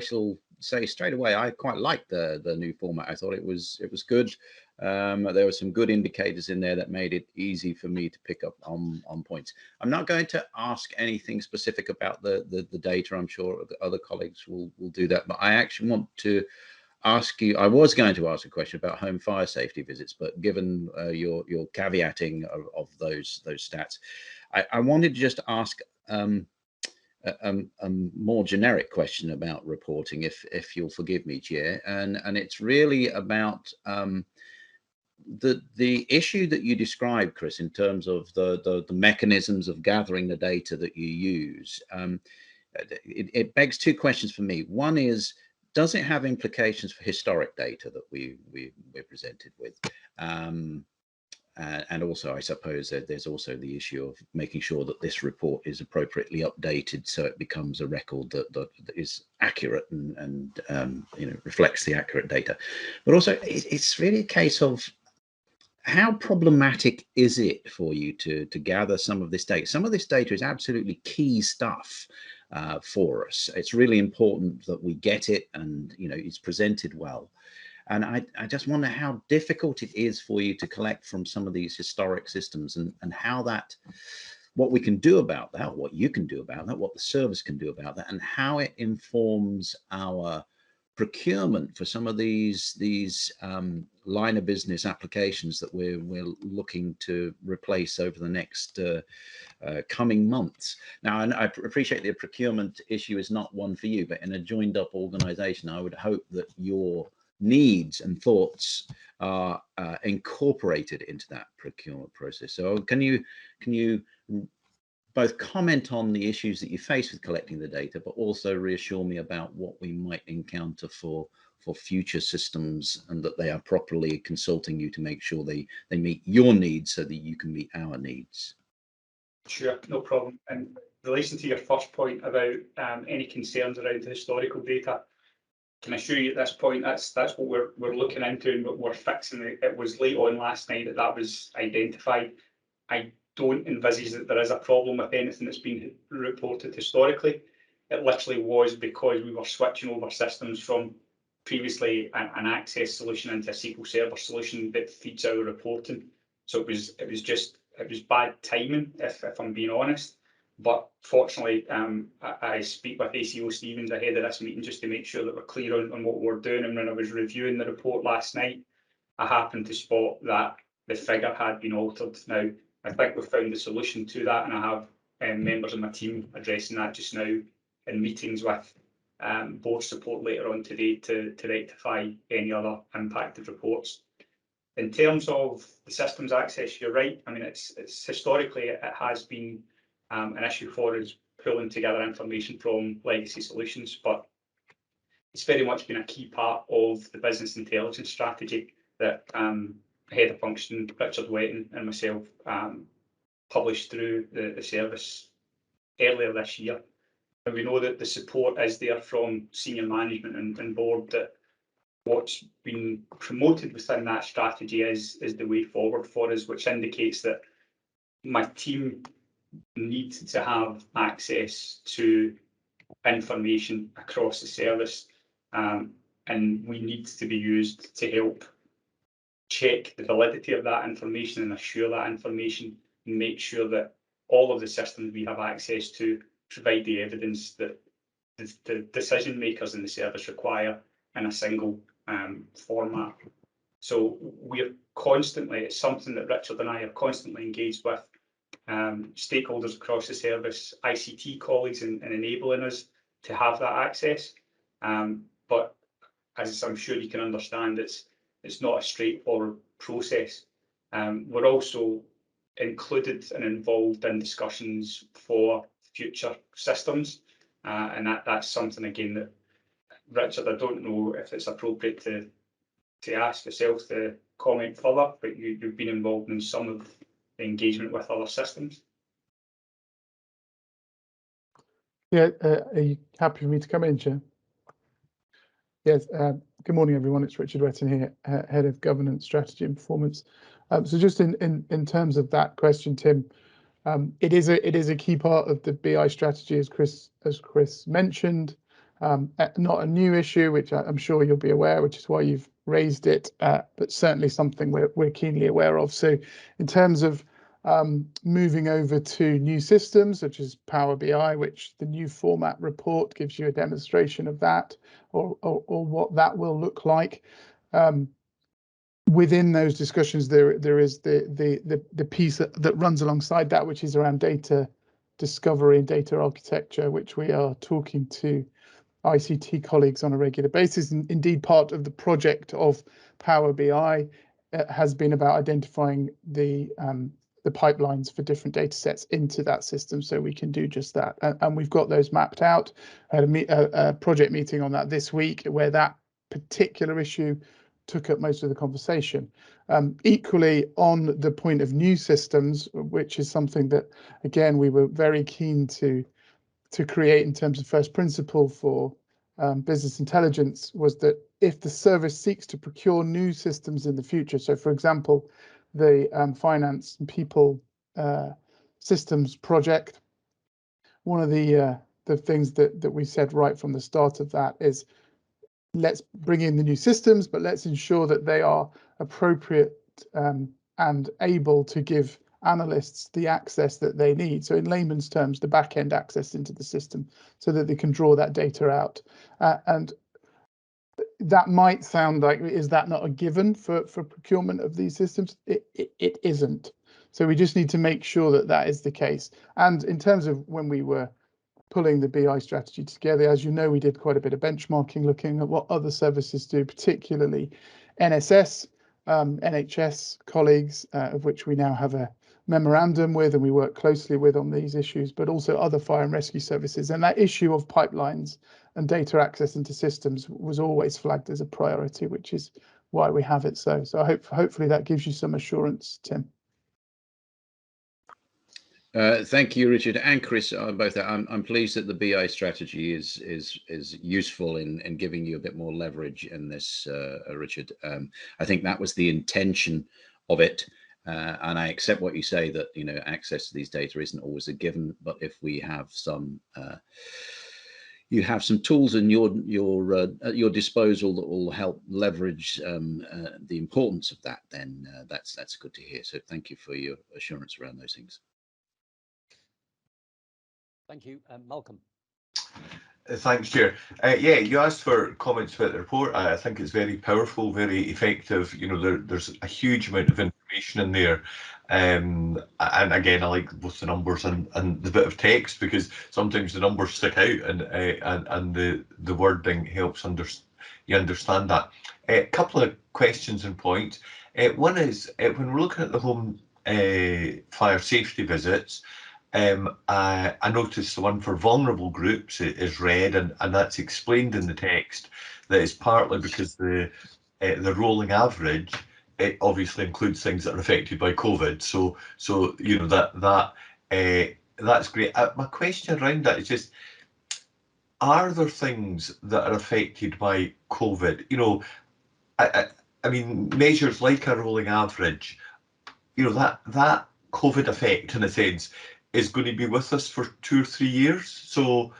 shall say straight away, I quite liked the new format. I thought it was good. There were some good indicators in there that made it easy for me to pick up on points. I'm not going to ask anything specific about the data. I'm sure the other colleagues will do that, but I actually want to ask you. I was going to ask a question about home fire safety visits, but given your caveating of those stats, I wanted to just ask a more generic question about reporting, if you'll forgive me, Chair, and it's really about the issue that you described, Chris, in terms of the mechanisms of gathering the data that you use. It begs two questions for me. One is, does it have implications for historic data that we're presented with? And also, I suppose that there's also the issue of making sure that this report is appropriately updated so it becomes a record that is accurate and reflects the accurate data. But also, it's really a case of how problematic is it for you to gather some of this data? Some of this data is absolutely key stuff for us. It's really important that we get it and it's presented well. And I just wonder how difficult it is for you to collect from some of these historic systems and how what we can do about that, what you can do about that, what the service can do about that, and how it informs our procurement for some of these line of business applications that we're looking to replace over the next coming months. Now, and I appreciate the procurement issue is not one for you, but in a joined up organization, I would hope that your needs and thoughts are incorporated into that procurement process. So can you both comment on the issues that you face with collecting the data, but also reassure me about what we might encounter for future systems, and that they are properly consulting you to make sure they meet your needs so that you can meet our needs? Sure, no problem. In relation to your first point about any concerns around the historical data, can I assure you at this point that's what we're looking into and what we're fixing. It was late on last night that was identified. I don't envisage that there is a problem with anything that's been reported historically. It literally was because we were switching over systems from previously an Access solution into a SQL Server solution that feeds our reporting. So it was bad timing, if I'm being honest. But fortunately, I speak with ACO Stevens ahead of this meeting just to make sure that we're clear on what we're doing. And when I was reviewing the report last night, I happened to spot that the figure had been altered. Now, I think we've found the solution to that, and I have members of my team addressing that just now in meetings with board support later on today to rectify any other impacted reports. In terms of the systems access, you're right. I mean, it's historically it has been an issue for us pulling together information from legacy solutions, but it's very much been a key part of the business intelligence strategy that Head of Function Richard Wetton and myself published through the service earlier this year. And we know that the support is there from senior management and board, that what's been promoted within that strategy is the way forward for us, which indicates that my team need to have access to information across the service, and we need to be used to help check the validity of that information and assure that information and make sure that all of the systems we have access to provide the evidence that the decision makers in the service require in a single format. So we're constantly, it's something that Richard and I are constantly engaged with stakeholders across the service, ICT colleagues, and enabling us to have that access. But as I'm sure you can understand, it's not a straightforward process. We're also included and involved in discussions for future systems, and that's something again that, Richard, I don't know if it's appropriate to ask yourself to comment further, but you've been involved in some of the engagement with other systems. Yeah, are you happy for me to come in, Chair? Yes, good morning, everyone. It's Richard Wetton here, Head of Governance, Strategy and Performance. So just in terms of that question, Tim, it is a key part of the BI strategy, as Chris mentioned. Not a new issue, which I'm sure you'll be aware, which is why you've raised it, but certainly something we're keenly aware of. So in terms of moving over to new systems such as Power BI, which the new format report gives you a demonstration of that, or what that will look like. Within those discussions, there is the piece that runs alongside that, which is around data discovery and data architecture, which we are talking to ICT colleagues on a regular basis. And indeed, part of the project of Power BI has been about identifying the pipelines for different data sets into that system, so we can do just that. And we've got those mapped out. I had a project meeting on that this week, where that particular issue took up most of the conversation. Equally, on the point of new systems, which is something that, again, we were very keen to create in terms of first principle for business intelligence, was that if the service seeks to procure new systems in the future, so for example, the finance and people systems project, one of the things that we said right from the start of that is, let's bring in the new systems, but let's ensure that they are appropriate and able to give analysts the access that they need. So in layman's terms, the back-end access into the system so that they can draw that data out. And that might sound like, is that not a given for procurement of these systems? It isn't. So we just need to make sure that that is the case. And in terms of when we were pulling the BI strategy together, as you know, we did quite a bit of benchmarking, looking at what other services do, particularly NSS, NHS colleagues, of which we now have a memorandum with, and we work closely with on these issues, but also other fire and rescue services. And that issue of pipelines and data access into systems was always flagged as a priority, which is why we have it so. So hopefully that gives you some assurance, Tim. Thank you, Richard and Chris. Both. I'm pleased that the BI strategy is useful in giving you a bit more leverage in this, Richard. I think that was the intention of it, and I accept what you say, that access to these data isn't always a given. But if we have some, you have some tools in at your disposal that will help leverage the importance of that, then that's good to hear. So thank you for your assurance around those things. Thank you. Malcolm. Thanks, Chair. Yeah, you asked for comments about the report. I think it's very powerful, very effective. There's a huge amount of information in there. And again, I like both the numbers and the bit of text, because sometimes the numbers stick out and the wording helps you understand that. A couple of questions and points. One is, when we're looking at the home fire safety visits, I noticed the one for vulnerable groups is red, and that's explained in the text that it's partly because the rolling average, it obviously includes things that are affected by COVID. So that's great. My question around that is just, are there things that are affected by COVID? I mean, measures like a rolling average, that COVID effect, in a sense, is going to be with us for 2 or 3 years. So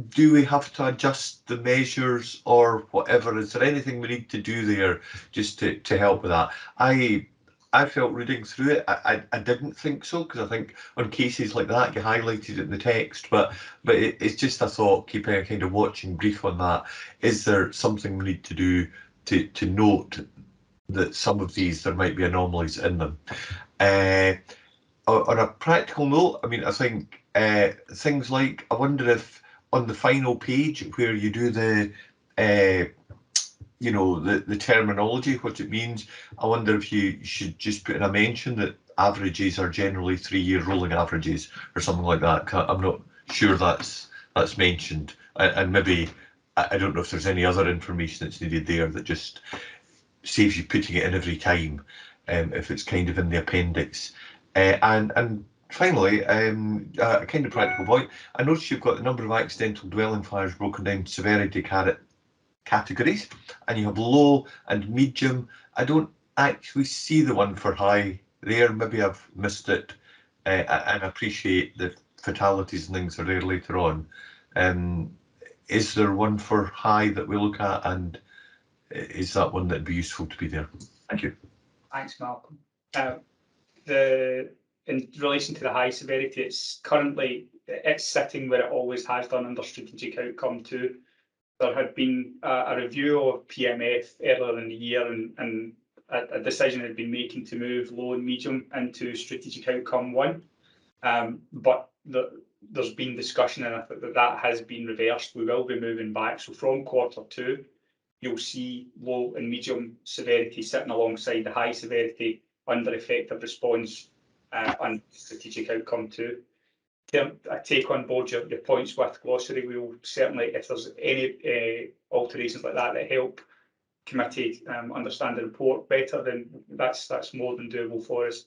do we have to adjust the measures or whatever? Is there anything we need to do there just to help with that? I felt reading through it, I didn't think so, because I think on cases like that you highlighted it in the text, but it's just a thought, keeping a kind of watching brief on that. Is there something we need to do to note that some of these, there might be anomalies in them? On a practical note, I mean, I think things like, I wonder if on the final page where you do the you know, the terminology, what it means. I wonder if you should just put in a mention that averages are generally 3-year rolling averages or something like that. I'm not sure that's mentioned, and maybe I don't know if there's any other information that's needed there that just saves you putting it in every time, if it's kind of in the appendix. And finally, a kind of practical point. I noticed you've got the number of accidental dwelling fires broken down severity categories, and you have low and medium. I don't actually see the one for high there. Maybe I've missed it, and I appreciate the fatalities and things are there later on. Is there one for high that we look at, and is that one that'd be useful to be there? Thank you. Thanks, Malcolm. In relation to the high severity, it's sitting where it always has done under strategic outcome 2. There had been a review of PMF earlier in the year, and a decision had been making to move low and medium into strategic outcome 1. But there's been discussion, and I think that has been reversed. We will be moving back. So from Q2, you'll see low and medium severity sitting alongside the high severity under effective response and strategic outcome 2. I take on board your points with glossary. We will certainly, if there's any alterations like that help committee understand the report better, then that's more than doable for us.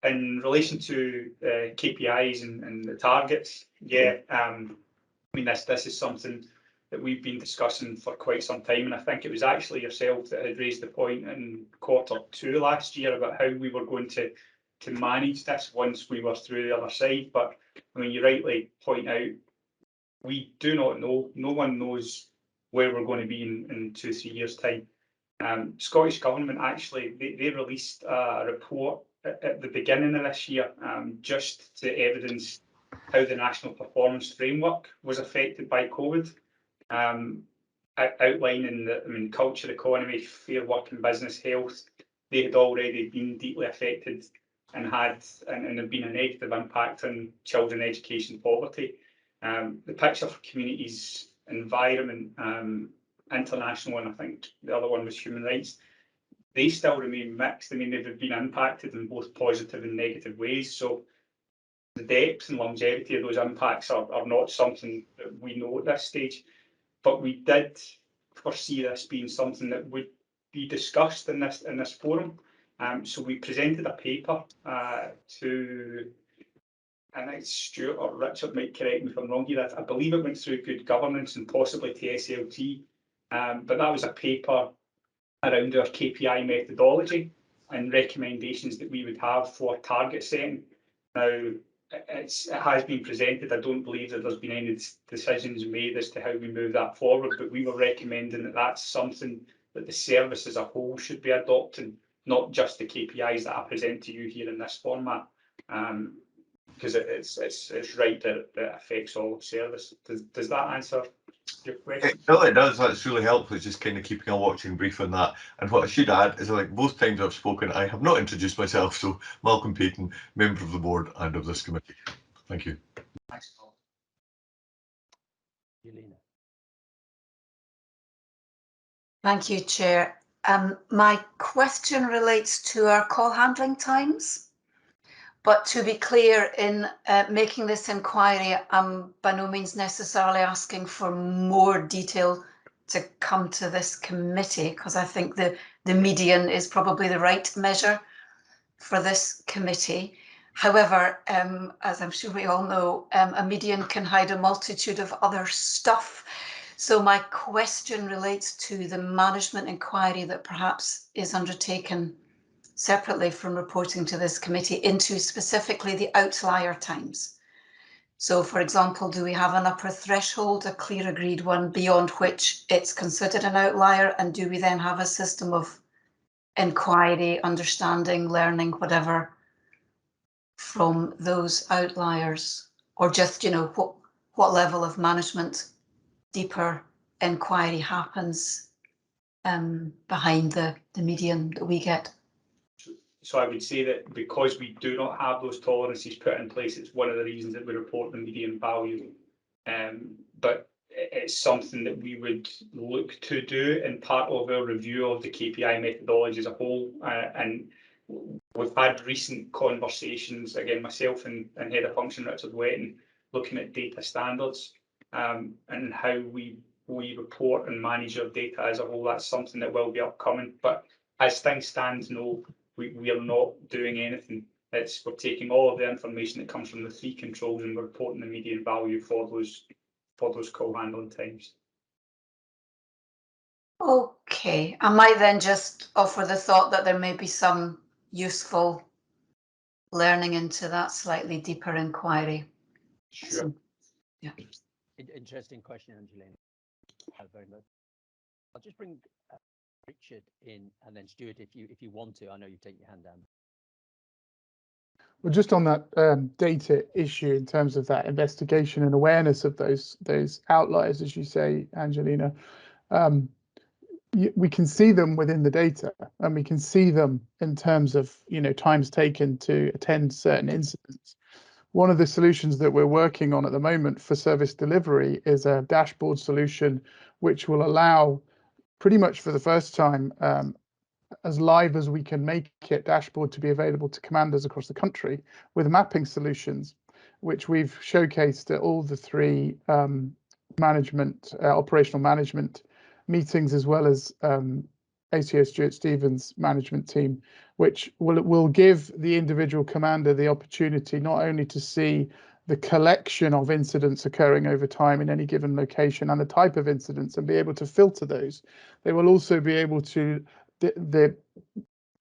In relation to KPIs and the targets, yeah, I mean, this is something that we've been discussing for quite some time, and I think it was actually yourself that had raised the point in Q2 last year about how we were going to manage this once we were through the other side. But I mean, you rightly point out, we do not know. No one knows where we're going to be in 2-3 years' time. Scottish Government actually, they released a report at the beginning of this year, just to evidence how the National Performance Framework was affected by COVID, outlining that, I mean, culture, economy, fair work and business health, they had already been deeply affected and have been a negative impact on children education poverty. The picture for communities, environment, international, and I think the other one was human rights, they still remain mixed. I mean, they've been impacted in both positive and negative ways. So the depth and longevity of those impacts are not something that we know at this stage, but we did foresee this being something that would be discussed in this forum. So we presented a paper to, and it's Stuart or Richard might correct me if I'm wrong here, I believe it went through Good Governance and possibly to SLT, but that was a paper around our KPI methodology and recommendations that we would have for target setting. Now, it has been presented. I don't believe that there's been any decisions made as to how we move that forward, but we were recommending that that's something that the service as a whole should be adopting, not just the KPIs that I present to you here in this format, because it's right that it affects all service. Does that answer your question? No, it does. That's really helpful. It's just kind of keeping a watching brief on that. And what I should add is, like both times I've spoken, I have not introduced myself. So Malcolm Payton, member of the board and of this committee. Thank you. Thanks, Paul. Thank you, Chair. My question relates to our call handling times. But to be clear, in making this inquiry, I'm by no means necessarily asking for more detail to come to this committee, because I think the median is probably the right measure for this committee. However, as I'm sure we all know, a median can hide a multitude of other stuff. So my question relates to the management inquiry that perhaps is undertaken separately from reporting to this committee into specifically the outlier times. So, for example, do we have an upper threshold, a clear agreed one beyond which it's considered an outlier? And do we then have a system of inquiry, understanding, learning, whatever, from those outliers? Or just, you know, what level of management deeper inquiry happens behind the median that we get? So I would say that because we do not have those tolerances put in place, it's one of the reasons that we report the median value. But it's something that we would look to do in part of our review of the KPI methodology as a whole. And we've had recent conversations, again, myself and Head of Function Richard Wetton, looking at data standards and how we report and manage our data as a whole. That's something that will be upcoming. But as things stand, no, we are not doing anything. We're taking all of the information that comes from the 3 controls and we're reporting the median value for those call handling times. Okay, I might then just offer the thought that there may be some useful learning into that slightly deeper inquiry. Sure. Yeah. Interesting question, Angelina. Very much. I'll just bring Richard in, and then Stuart, if you want to. I know you've taken your hand down. Well, just on that data issue in terms of that investigation and awareness of those outliers, as you say, Angelina, we can see them within the data, and we can see them in terms of times taken to attend certain incidents. One of the solutions that we're working on at the moment for service delivery is a dashboard solution, which will allow, pretty much for the first time, as live as we can make it, dashboard to be available to commanders across the country with mapping solutions, which we've showcased at all the 3 operational management meetings, as well as ACO Stuart Stevens' management team, which will give the individual commander the opportunity not only to see the collection of incidents occurring over time in any given location and the type of incidents and be able to filter those. They will also be able to, the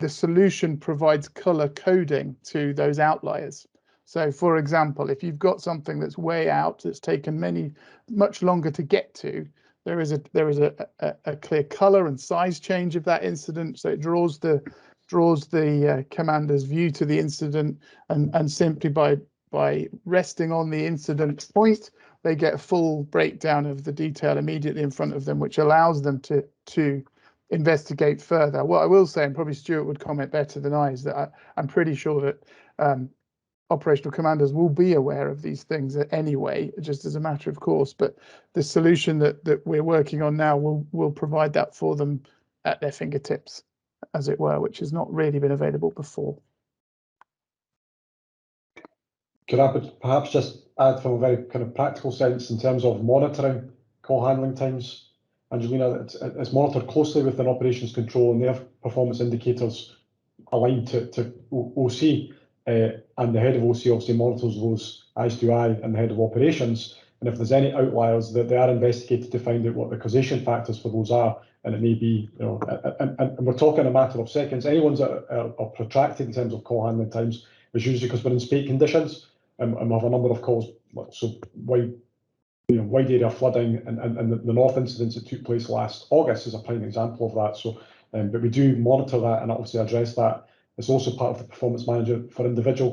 solution provides color coding to those outliers. So, for example, if you've got something that's way out, that's taken much longer to get to, there is a clear color and size change of that incident. So it draws the commander's view to the incident, and simply by resting on the incident point, they get a full breakdown of the detail immediately in front of them, which allows them to investigate further. What I will say, and probably Stuart would comment better than I, is that I'm pretty sure that operational commanders will be aware of these things anyway, just as a matter of course. But the solution that we're working on now will provide that for them at their fingertips, as it were, which has not really been available before. Could I perhaps just add from a very kind of practical sense in terms of monitoring call handling times? Angelina, it's monitored closely with an operations control and their performance indicators aligned to OC, and the head of OC obviously monitors those eyes to eye, and the head of operations. And if there's any outliers, that they are investigated to find out what the causation factors for those are. And it may be, and we're talking a matter of seconds. Any ones that are protracted in terms of call handling times is usually because we're in spate conditions, and we have a number of calls. So wide area flooding and the North incidents that took place last August is a prime example of that. So, but we do monitor that and obviously address that. It's also part of the performance manager for individual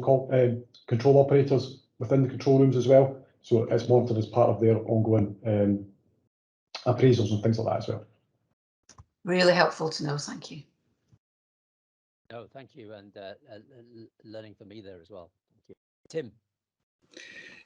control operators within the control rooms as well. So it's monitored as part of their ongoing appraisals and things like that as well. Really helpful to know. Thank you. No, thank you, and learning for me there as well. Thank you. Tim.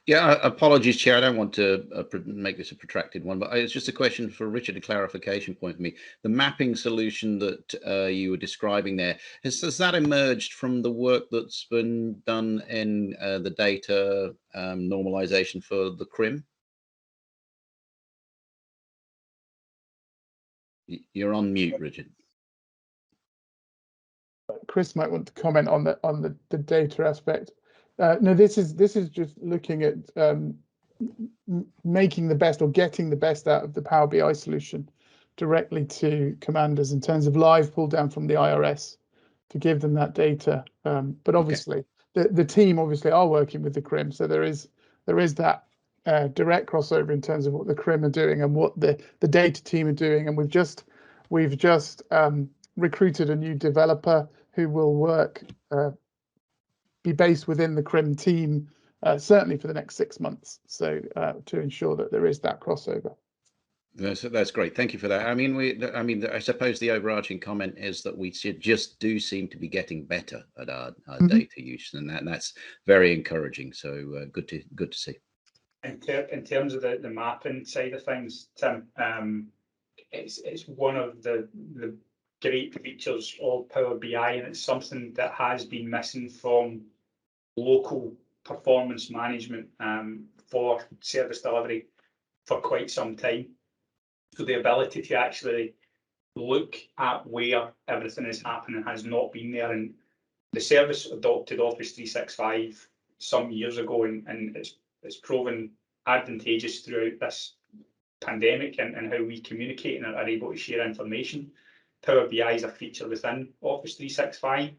Yeah, apologies, Chair. I don't want to make this a protracted one, but it's just a question for Richard, a clarification point for me. The mapping solution that you were describing there, has that emerged from the work that's been done in the data normalization for the CRIM? You're on mute, Richard. Chris might want to comment on the data aspect. No, this is just looking at making the best or getting the best out of the Power BI solution directly to commanders in terms of live pull down from the IRS to give them that data. But obviously, the team obviously are working with the CRIM, so there is that direct crossover in terms of what the CRIM are doing and what the data team are doing. And we've just recruited a new developer who will be based within the CRIM team, certainly for the next 6 months. So to ensure that there is that crossover. That's great. Thank you for that. I mean, I suppose the overarching comment is that we just do seem to be getting better at our data use, and that's very encouraging. So good to see. In terms of the mapping side of things, Tim, it's one of the great features of Power BI, and it's something that has been missing from local performance management for service delivery for quite some time. So the ability to actually look at where everything is happening has not been there, and the service adopted Office 365 some years ago, and it's proven advantageous throughout this pandemic and how we communicate and are able to share information. Power BI is a feature within Office 365,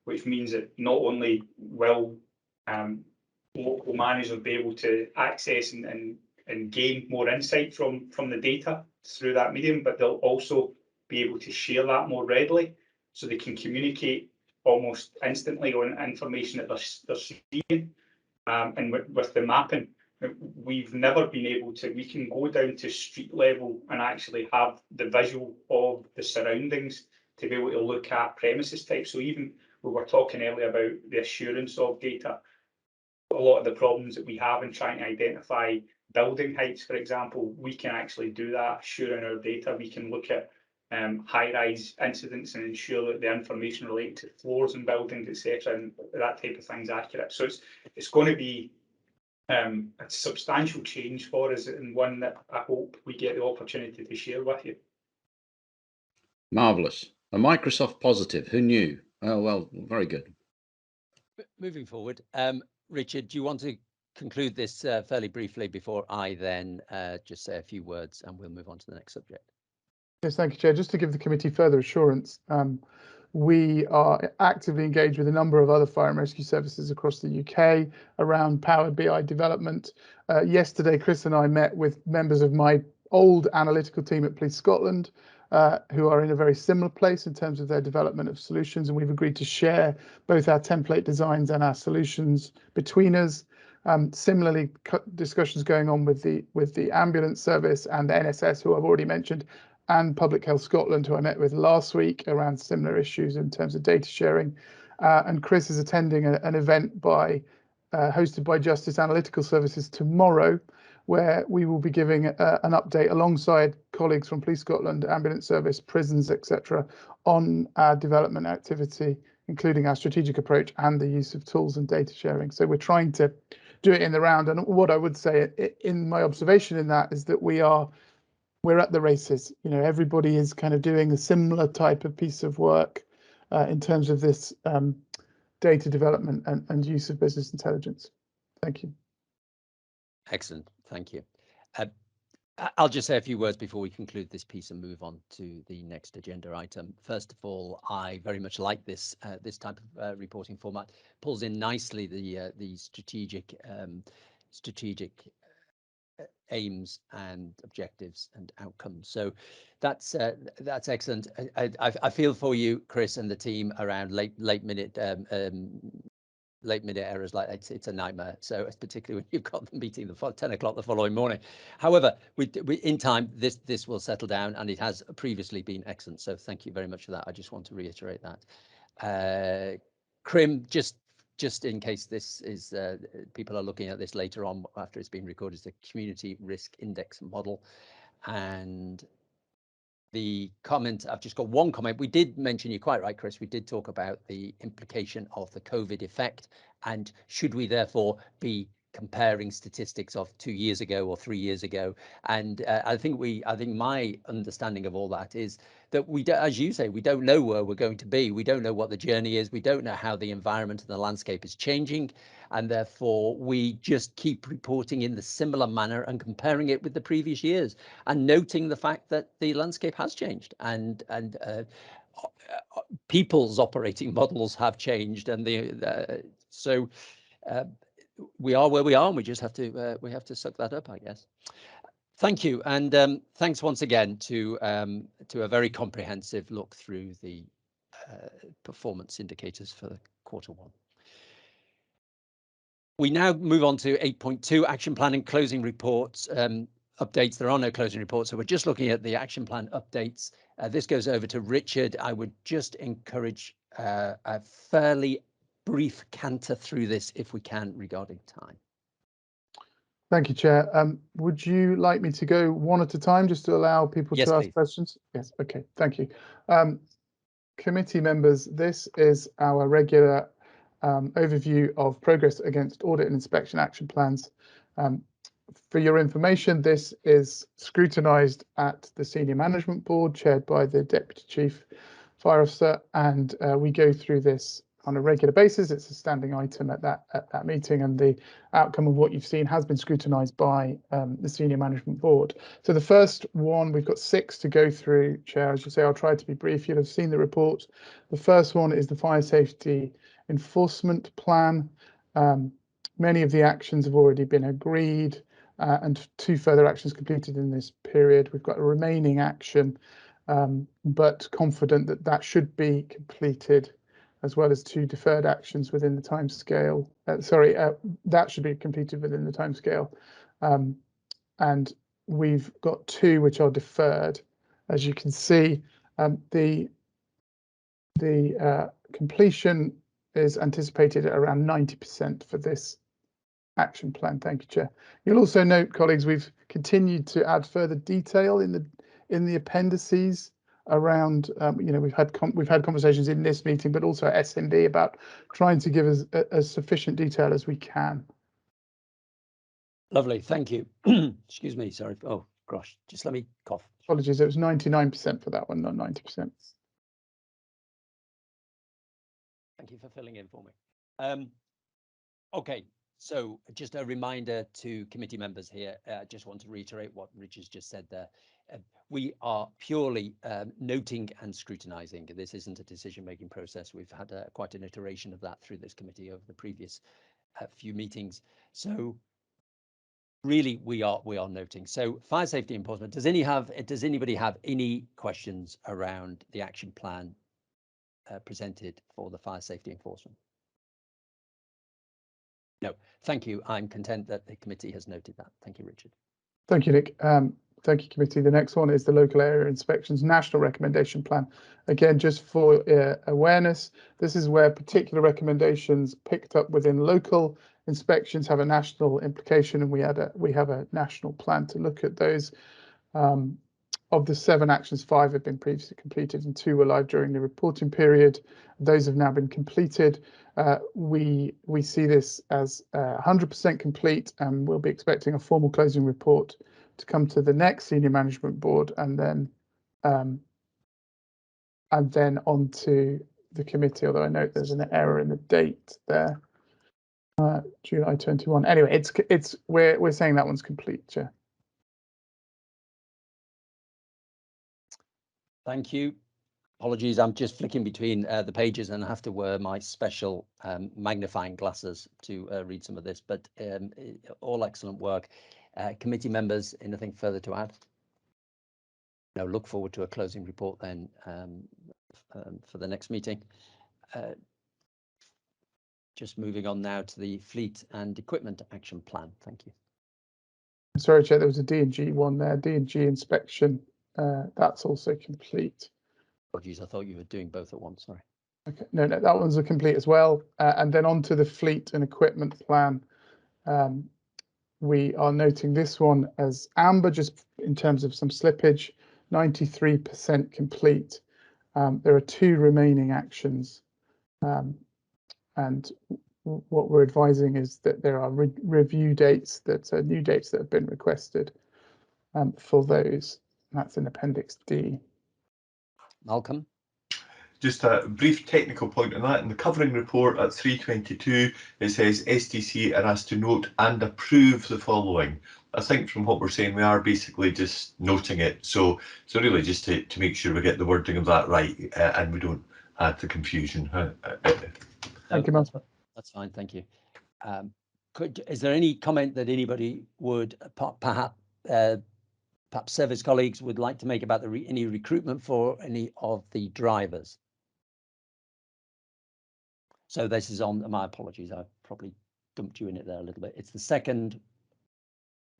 which means that not only will local managers be able to access and gain more insight from the data through that medium, but they'll also be able to share that more readily, so they can communicate almost instantly on information that they're seeing. And with the mapping, we've never been able to, we can go down to street level and actually have the visual of the surroundings to be able to look at premises type. So even we were talking earlier about the assurance of data, a lot of the problems that we have in trying to identify building heights, for example, we can actually do that, assuring our data. We can look at high-rise incidents and ensure that the information related to floors and buildings, etc., and that type of thing is accurate. So it's going to be a substantial change for us, and one that I hope we get the opportunity to share with you. Marvellous. A Microsoft positive. Who knew? Oh, well, very good. Moving forward, Richard, do you want to conclude this fairly briefly before I then just say a few words, and we'll move on to the next subject? Yes, thank you, Chair. Just to give the committee further assurance, we are actively engaged with a number of other fire and rescue services across the UK around Power BI development. Yesterday, Chris and I met with members of my old analytical team at Police Scotland, who are in a very similar place in terms of their development of solutions, and we've agreed to share both our template designs and our solutions between us. Similarly, discussions going on with the ambulance service and the NSS, who I've already mentioned, and Public Health Scotland, who I met with last week around similar issues in terms of data sharing. And Chris is attending an event hosted by Justice Analytical Services tomorrow, where we will be giving an update alongside colleagues from Police Scotland, Ambulance Service, prisons, etc., on our development activity, including our strategic approach and the use of tools and data sharing. So we're trying to do it in the round. And what I would say in my observation in that is that we're at the races. You know, everybody is kind of doing a similar type of piece of work in terms of this data development and use of business intelligence. Thank you. Excellent, thank you. I'll just say a few words before we conclude this piece and move on to the next agenda item. First of all, I very much like this type of reporting format. Pulls in nicely the strategic aims and objectives and outcomes. So that's excellent. I feel for you, Chris, and the team around late minute errors. Like it's a nightmare. So it's particularly when you've got the meeting 10 o'clock the following morning. However, we in time this will settle down, and it has previously been excellent. So thank you very much for that. I just want to reiterate that. Crim, just in case this is people are looking at this later on after it's been recorded, is the Community Risk Index model. And the comment, I've just got one comment. We did mention, you're quite right, Chris, we did talk about the implication of the COVID effect, and should we therefore be comparing statistics of 2 years ago or 3 years ago. And I think my understanding of all that is that as you say, we don't know where we're going to be. We don't know what the journey is. We don't know how the environment and the landscape is changing. And therefore, we just keep reporting in the similar manner and comparing it with the previous years and noting the fact that the landscape has changed and people's operating models have changed. And so we are where we are, and we just have to suck that up, I guess. Thank you, and thanks once again to a very comprehensive look through the performance indicators for Q1. We now move on to 8.2 action plan and closing reports updates. There are no closing reports, so we're just looking at the action plan updates. This goes over to Richard. I would just encourage a fairly brief canter through this if we can regarding time. Thank you, Chair. Would you like me to go one at a time just to allow people Yes, to ask please. questions? Yes, okay, thank you. Committee members, this is our regular overview of progress against audit and inspection action plans. For your information, this is scrutinised at the Senior Management Board, chaired by the Deputy Chief Fire Officer, and we go through this on a regular basis. It's a standing item at that meeting, and the outcome of what you've seen has been scrutinised by the Senior Management Board. So the first one, we've got 6 to go through, Chair. As you say, I'll try to be brief. You'll have seen the report. The first one is the Fire Safety Enforcement Plan. Many of the actions have already been agreed, and 2 further actions completed in this period. We've got a remaining action, but confident that that should be completed, as well as 2 deferred actions within the timescale. That should be completed within the timescale. And we've got 2 which are deferred. As you can see, the completion is anticipated at around 90% for this action plan. Thank you, Chair. You'll also note, colleagues, we've continued to add further detail in the appendices around, we've had conversations in this meeting, but also at SMB about trying to give us as sufficient detail as we can. Lovely, thank you. Excuse me, sorry. Oh gosh, just let me cough. Apologies, it was 99% for that one, not 90%. Thank you for filling in for me. Okay, so just a reminder to committee members here. I just want to reiterate what Richard's just said there. We are purely noting and scrutinising. This isn't a decision-making process. We've had quite an iteration of that through this committee over the previous few meetings. So really, we are noting. So fire safety enforcement. Does anybody have any questions around the action plan presented for the fire safety enforcement? No, thank you. I'm content that the committee has noted that. Thank you, Richard. Thank you, Nick. Thank you, committee. The next one is the Local Area Inspections National Recommendation Plan. Again, just for awareness, this is where particular recommendations picked up within local inspections have a national implication, and we have a national plan to look at those. Of the 7 actions, 5 have been previously completed and 2 were live during the reporting period. Those have now been completed. We see this as 100% complete, and we'll be expecting a formal closing report to come to the next Senior Management Board, and then on to the committee, although I note there's an error in the date there. July 21. Anyway, we're saying that one's complete, Chair. Thank you. Apologies, I'm just flicking between the pages and I have to wear my special magnifying glasses to read some of this, but all excellent work. Committee members, anything further to add? No, look forward to a closing report then for the next meeting. Just moving on now to the Fleet and Equipment Action Plan. Thank you. Sorry, Chair, there was a D&G one there, D&G inspection. That's also complete. Apologies, I thought you were doing both at once, sorry. Okay, no, that one's complete as well. And then on to the Fleet and Equipment Plan. We are noting this one as amber, just in terms of some slippage, 93% complete. There are 2 remaining actions, and what we're advising is that there are review dates, new dates that have been requested for those. That's in Appendix D. Malcolm? Just a brief technical point on that. In the covering report at 322, it says STC are asked to note and approve the following. I think from what we're saying, we are basically just noting it. So really just to make sure we get the wording of that right and we don't add to confusion. Thank you, Malcolm. That's fine, thank you. Is there any comment that anybody would perhaps service colleagues would like to make about any recruitment for any of the drivers? So this is on, my apologies, I probably dumped you in it there a little bit. It's the second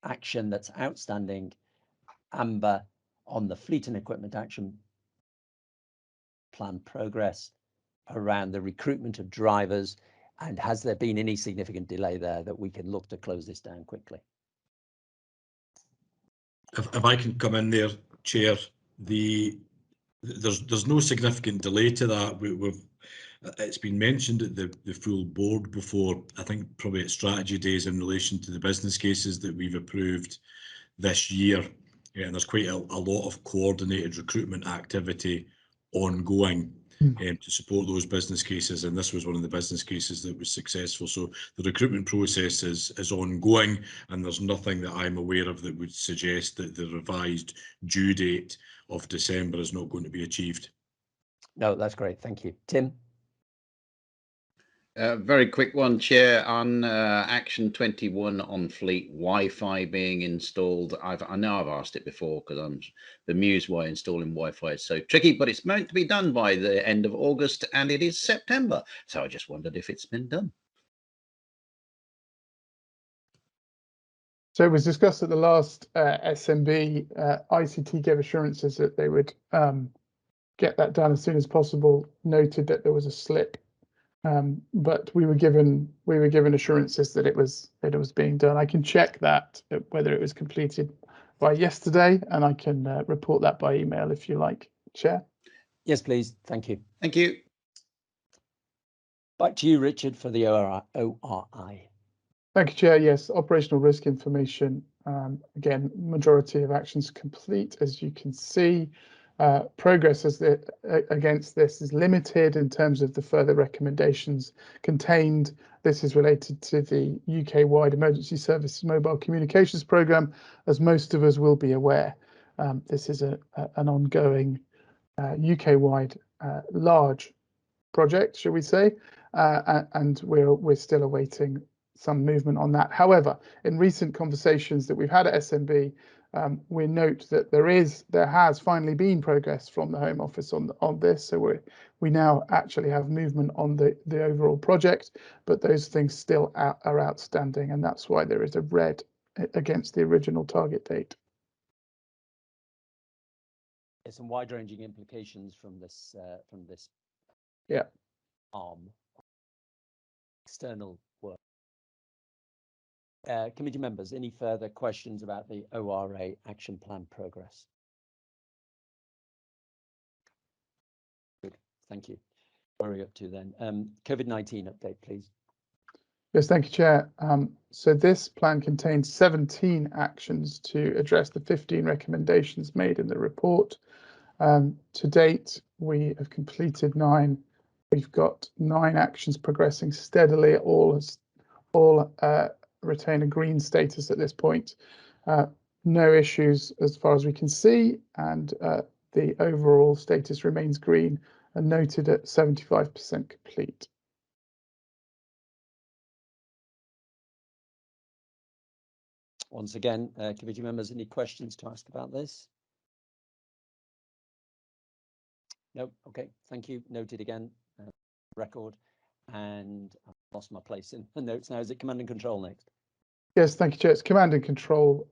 action that's outstanding, amber, on the Fleet and Equipment Action Plan progress around the recruitment of drivers, and has there been any significant delay there that we can look to close this down quickly? if I can come in there, Chair, there's no significant delay to that. It's been mentioned at the full board before, I think probably at strategy days, in relation to the business cases that we've approved this year. And there's quite a lot of coordinated recruitment activity ongoing to support those business cases, and this was one of the business cases that was successful. So the recruitment process is ongoing, and there's nothing that I'm aware of that would suggest that the revised due date of December is not going to be achieved. No, that's great. Thank you. Tim? Very quick one, Chair, on Action 21 on fleet Wi-Fi being installed. I know I've asked it before because I'm bemused why installing Wi-Fi is so tricky, but it's meant to be done by the end of August and it is September. So I just wondered if it's been done. So it was discussed at the last SMB. ICT gave assurances that they would get that done as soon as possible, noted that there was a slip. But we were given assurances that it was being done. I can check that whether it was completed by yesterday, and I can report that by email if you like, Chair. Yes, please. Thank you. Thank you. Back to you, Richard, for the ORI. Thank you, Chair. Yes, operational risk information. Again, majority of actions complete, as you can see. Progress against this is limited in terms of the further recommendations contained. This is related to the UK-wide Emergency Services Mobile Communications Programme, as most of us will be aware. This is an ongoing UK-wide large project, shall we say, and we're still awaiting some movement on that. However, in recent conversations that we've had at SMB, we note that there has finally been progress from the Home Office on this. So we now actually have movement on the overall project, but those things still are outstanding, and that's why there is a red against the original target date. There's some wide-ranging implications from this Yeah. External work. Committee members, any further questions about the ORA action plan progress? Good, thank you. Where are we up to then? COVID-19 update, please. Yes, thank you, Chair. So this plan contains 17 actions to address the 15 recommendations made in the report. To date, we have completed 9. We've got 9 actions progressing steadily, all retain a green status at this point. No issues as far as we can see, and the overall status remains green and noted at 75% complete. Once again, committee members, any questions to ask about this? No, okay, thank you. Noted again, record, and I've lost my place in the notes now. Is it Command and Control next? Yes, thank you, Chair. It's Command and Control.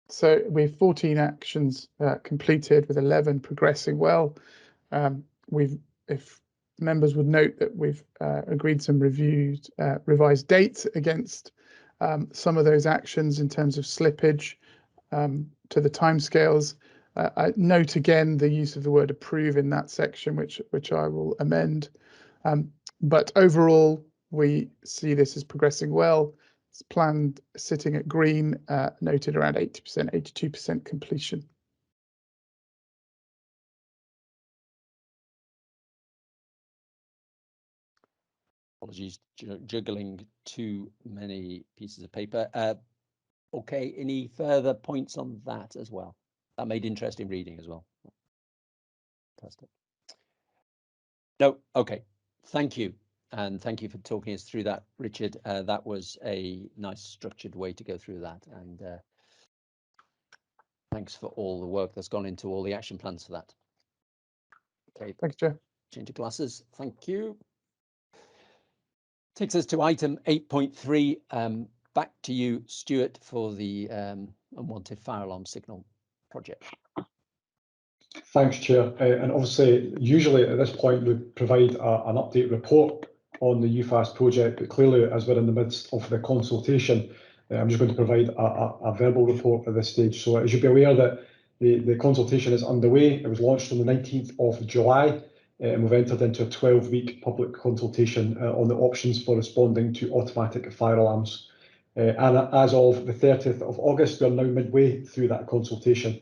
So we have 14 actions completed, with 11 progressing well. If members would note that we've agreed some revised dates against some of those actions in terms of slippage to the timescales. I note again the use of the word approve in that section, which I will amend. But overall, we see this as progressing well. It's planned sitting at green, noted around 80%, 82% completion. Apologies, juggling too many pieces of paper. Okay, any further points on that as well? That made interesting reading as well. Fantastic. No, okay, thank you. And thank you for talking us through that, Richard. That was a nice structured way to go through that. And thanks for all the work that's gone into all the action plans for that. Okay, thanks, Chair. Change of glasses. Thank you. Takes us to item 8.3. Back to you, Stuart, for the unwanted fire alarm signal project. Thanks, Chair. And obviously, usually at this point, we provide an update report on the UFAS project, but clearly, as we're in the midst of the consultation, I'm just going to provide a verbal report at this stage. So as you'll be aware that the consultation is underway. It was launched on the 19th of July, and we've entered into a 12-week public consultation on the options for responding to automatic fire alarms. And as of the 30th of August, we are now midway through that consultation.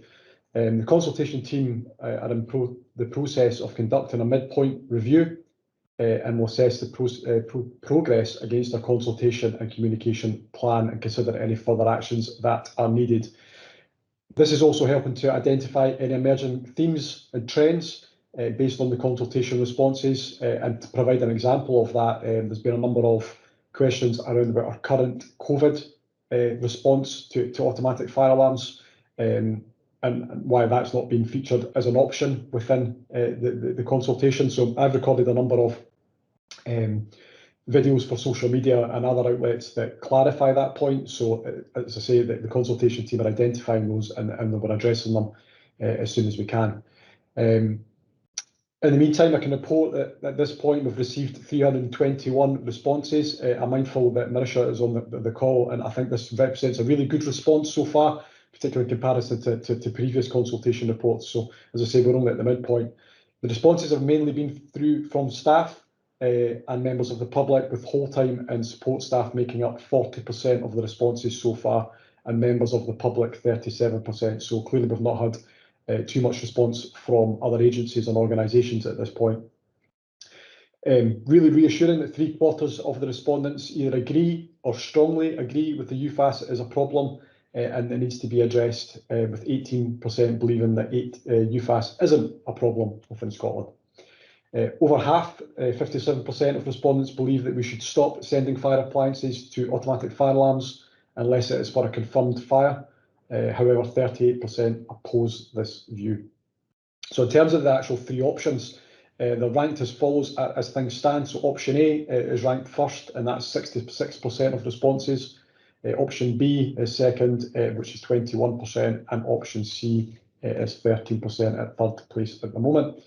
The consultation team are in the process of conducting a midpoint review and will assess the progress against our consultation and communication plan and consider any further actions that are needed. This is also helping to identify any emerging themes and trends based on the consultation responses, and to provide an example of that, there's been a number of questions around about our current COVID response to automatic fire alarms, and why that's not been featured as an option within the consultation. So I've recorded a number of videos for social media and other outlets that clarify that point. So as I say, the consultation team are identifying those and we're addressing them as soon as we can. In the meantime, I can report that at this point we've received 321 responses. I'm mindful that Marisha is on the call, and I think this represents a really good response so far, particularly in comparison to previous consultation reports. So as I say, we're only at the midpoint. The responses have mainly been through from staff and members of the public, with whole time and support staff making up 40% of the responses so far, and members of the public 37%. So clearly we've not had too much response from other agencies and organisations at this point. Really reassuring that 3/4 of the respondents either agree or strongly agree with the UFAS as a problem and it needs to be addressed, with 18% believing that UFAS isn't a problem within Scotland. Over half, 57% of respondents believe that we should stop sending fire appliances to automatic fire alarms unless it is for a confirmed fire. However, 38% oppose this view. So in terms of the actual three options, they're ranked as follows as things stand. So option A is ranked first, and that's 66% of responses. Option B is second, which is 21%, and option C is 13% at third place at the moment.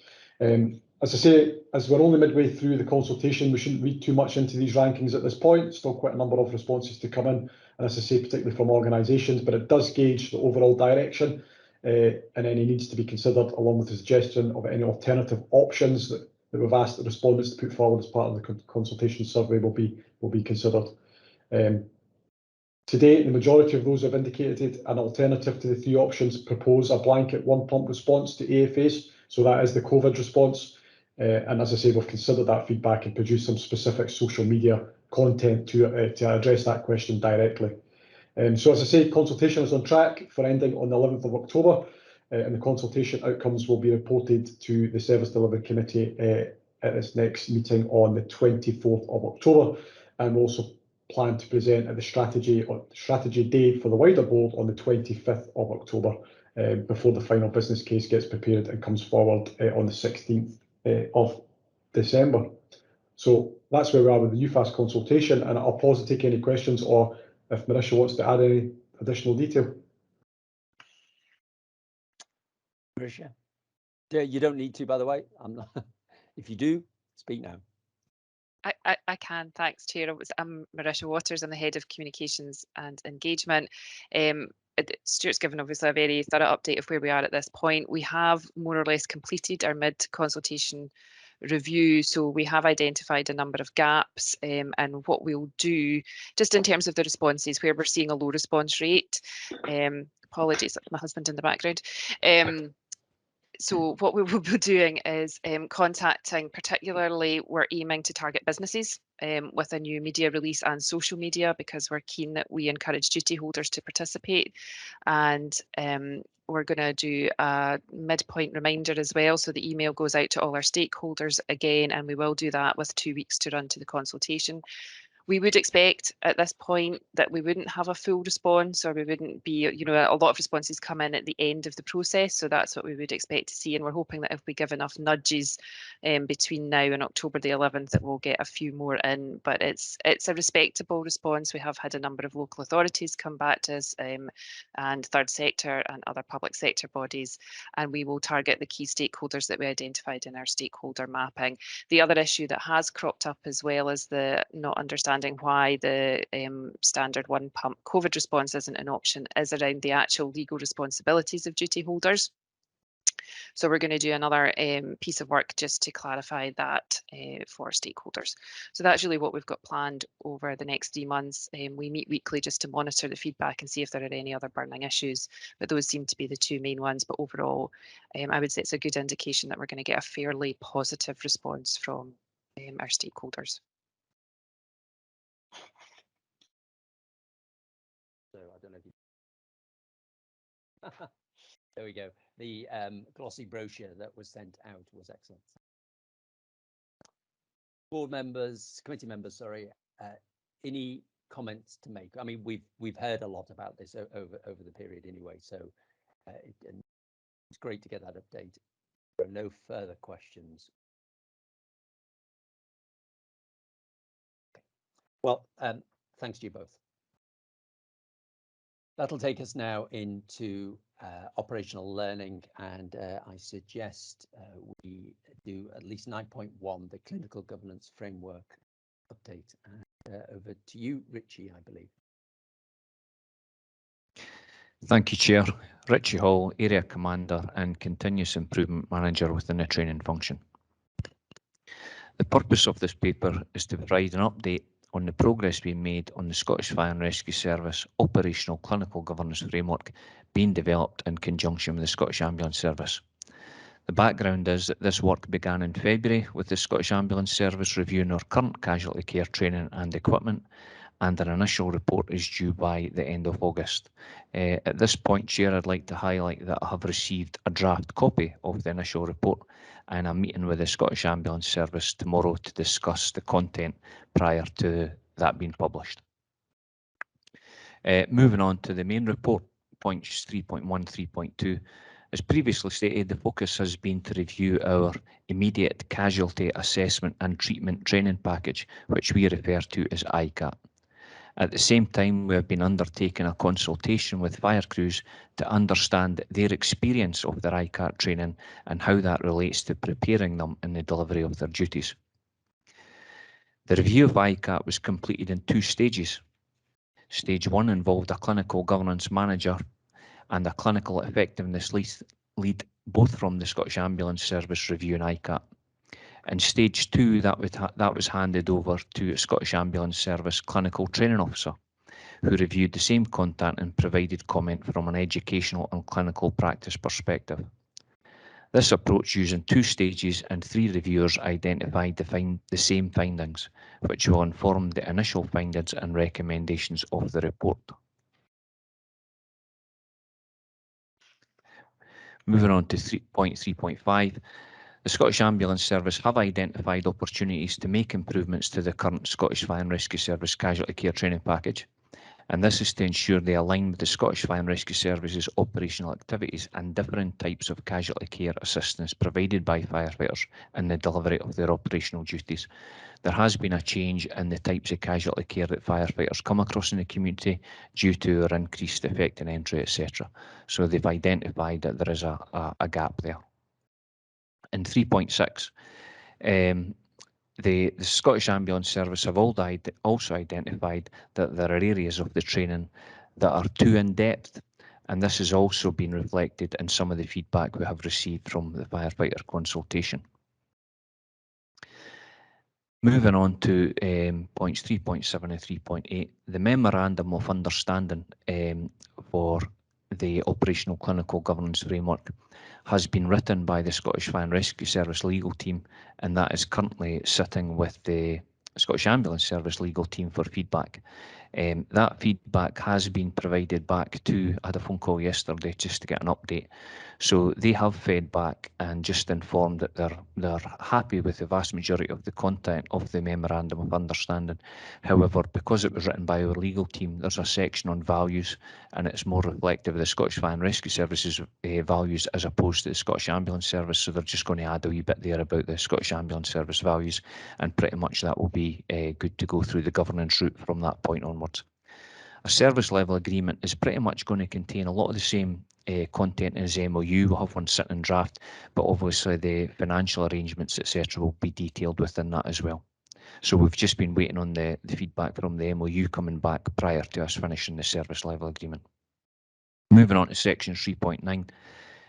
As I say, as we're only midway through the consultation, we shouldn't read too much into these rankings at this point. Still quite a number of responses to come in, and as I say, particularly from organisations, but it does gauge the overall direction, and any needs to be considered, along with the suggestion of any alternative options that we've asked the respondents to put forward as part of the consultation survey will be considered. To date, the majority of those have indicated an alternative to the three options propose a blanket one pump response to AFAs. So that is the COVID response. And as I say, we've considered that feedback and produced some specific social media content to address that question directly. So as I say, consultation is on track for ending on the 11th of October, and the consultation outcomes will be reported to the Service Delivery Committee at its next meeting on the 24th of October, and we'll also plan to present at the strategy day for the wider board on the 25th of October, before the final business case gets prepared and comes forward on the 16th of December. So that's where we are with the UFAS consultation, and I'll pause to take any questions, or if Marisha wants to add any additional detail. Marisha? You don't need to, by the way. I'm not. If you do, speak now. I can, thanks, Chair. I'm Marisha Waters, I'm the Head of Communications and Engagement. Stuart's given obviously a very thorough update of where we are at this point. We have more or less completed our mid-consultation review, so we have identified a number of gaps, and what we'll do, just in terms of the responses where we're seeing a low response rate, apologies, my husband in the background. So what we will be doing is contacting, particularly we're aiming to target businesses with a new media release and social media, because we're keen that we encourage duty holders to participate. And we're going to do a midpoint reminder as well. So the email goes out to all our stakeholders again, and we will do that with 2 weeks to run to the consultation. We would expect at this point that we wouldn't have a full response, or we wouldn't be, you know, a lot of responses come in at the end of the process. So that's what we would expect to see. And we're hoping that if we give enough nudges between now and October the 11th, that we'll get a few more in. But it's a respectable response. We have had a number of local authorities come back to us, and third sector and other public sector bodies. And we will target the key stakeholders that we identified in our stakeholder mapping. The other issue that has cropped up as well is the not understanding understanding why the standard one pump COVID response isn't an option is around the actual legal responsibilities of duty holders. So we're going to do another piece of work just to clarify that for stakeholders. So that's really what we've got planned over the next 3 months. We meet weekly just to monitor the feedback and see if there are any other burning issues, but those seem to be the 2 main ones. But overall, I would say it's a good indication that we're going to get a fairly positive response from our stakeholders. So I don't know if you... There we go. The glossy brochure that was sent out was excellent. Board members, committee members, sorry, any comments to make? I mean, we've heard a lot about this over the period anyway, so it's great to get that update. There are no further questions. Well, thanks to you both. That'll take us now into operational learning, and I suggest we do at least 9.1, the clinical governance framework update. Over to you, Richie, I believe. Thank you, Chair. Richie Hall, Area Commander and Continuous Improvement Manager within the training function. The purpose of this paper is to provide an update on the progress being made on the Scottish Fire and Rescue Service operational clinical governance framework being developed in conjunction with the Scottish Ambulance Service. The background is that this work began in February with the Scottish Ambulance Service reviewing our current casualty care training and equipment, and an initial report is due by the end of August. At this point, Chair, I'd like to highlight that I have received a draft copy of the initial report, and I'm meeting with the Scottish Ambulance Service tomorrow to discuss the content prior to that being published. Moving on to the main report, points 3.1, 3.2. As previously stated, the focus has been to review our immediate casualty assessment and treatment training package, which we refer to as ICAT. At the same time, we have been undertaking a consultation with fire crews to understand their experience of their ICAT training and how that relates to preparing them in the delivery of their duties. The review of ICAT was completed in 2 stages. Stage 1 involved a clinical governance manager and a clinical effectiveness lead, both from the Scottish Ambulance Service reviewing ICAT. In stage 2, that was handed over to a Scottish Ambulance Service clinical training officer, who reviewed the same content and provided comment from an educational and clinical practice perspective. This approach, using 2 stages and 3 reviewers, identified the same findings, which will inform the initial findings and recommendations of the report. Moving on to 3.5. The Scottish Ambulance Service have identified opportunities to make improvements to the current Scottish Fire and Rescue Service casualty care training package, and this is to ensure they align with the Scottish Fire and Rescue Service's operational activities and different types of casualty care assistance provided by firefighters in the delivery of their operational duties. There has been a change in the types of casualty care that firefighters come across in the community due to our increased effect in entry, etc. So they've identified that there is a gap there. In 3.6, the Scottish Ambulance Service have also identified that there are areas of the training that are too in-depth, and this has also been reflected in some of the feedback we have received from the firefighter consultation. Moving on to points 3.7 and 3.8, the Memorandum of Understanding for the Operational Clinical Governance Framework has been written by the Scottish Fire and Rescue Service legal team, and that is currently sitting with the Scottish Ambulance Service legal team for feedback. That feedback has been provided back to, I had a phone call yesterday just to get an update. So they have fed back and just informed that they're happy with the vast majority of the content of the Memorandum of Understanding. However, because it was written by our legal team, there's a section on values, and it's more reflective of the Scottish Fire and Rescue Service's values as opposed to the Scottish Ambulance Service. So they're just going to add a wee bit there about the Scottish Ambulance Service values, and pretty much that will be good to go through the governance route from that point onwards. A service level agreement is pretty much going to contain a lot of the same content as MOU. We'll have one sitting in draft, but obviously the financial arrangements, etc., will be detailed within that as well. So we've just been waiting on the feedback from the MOU coming back prior to us finishing the service level agreement. Moving on to section 3.9,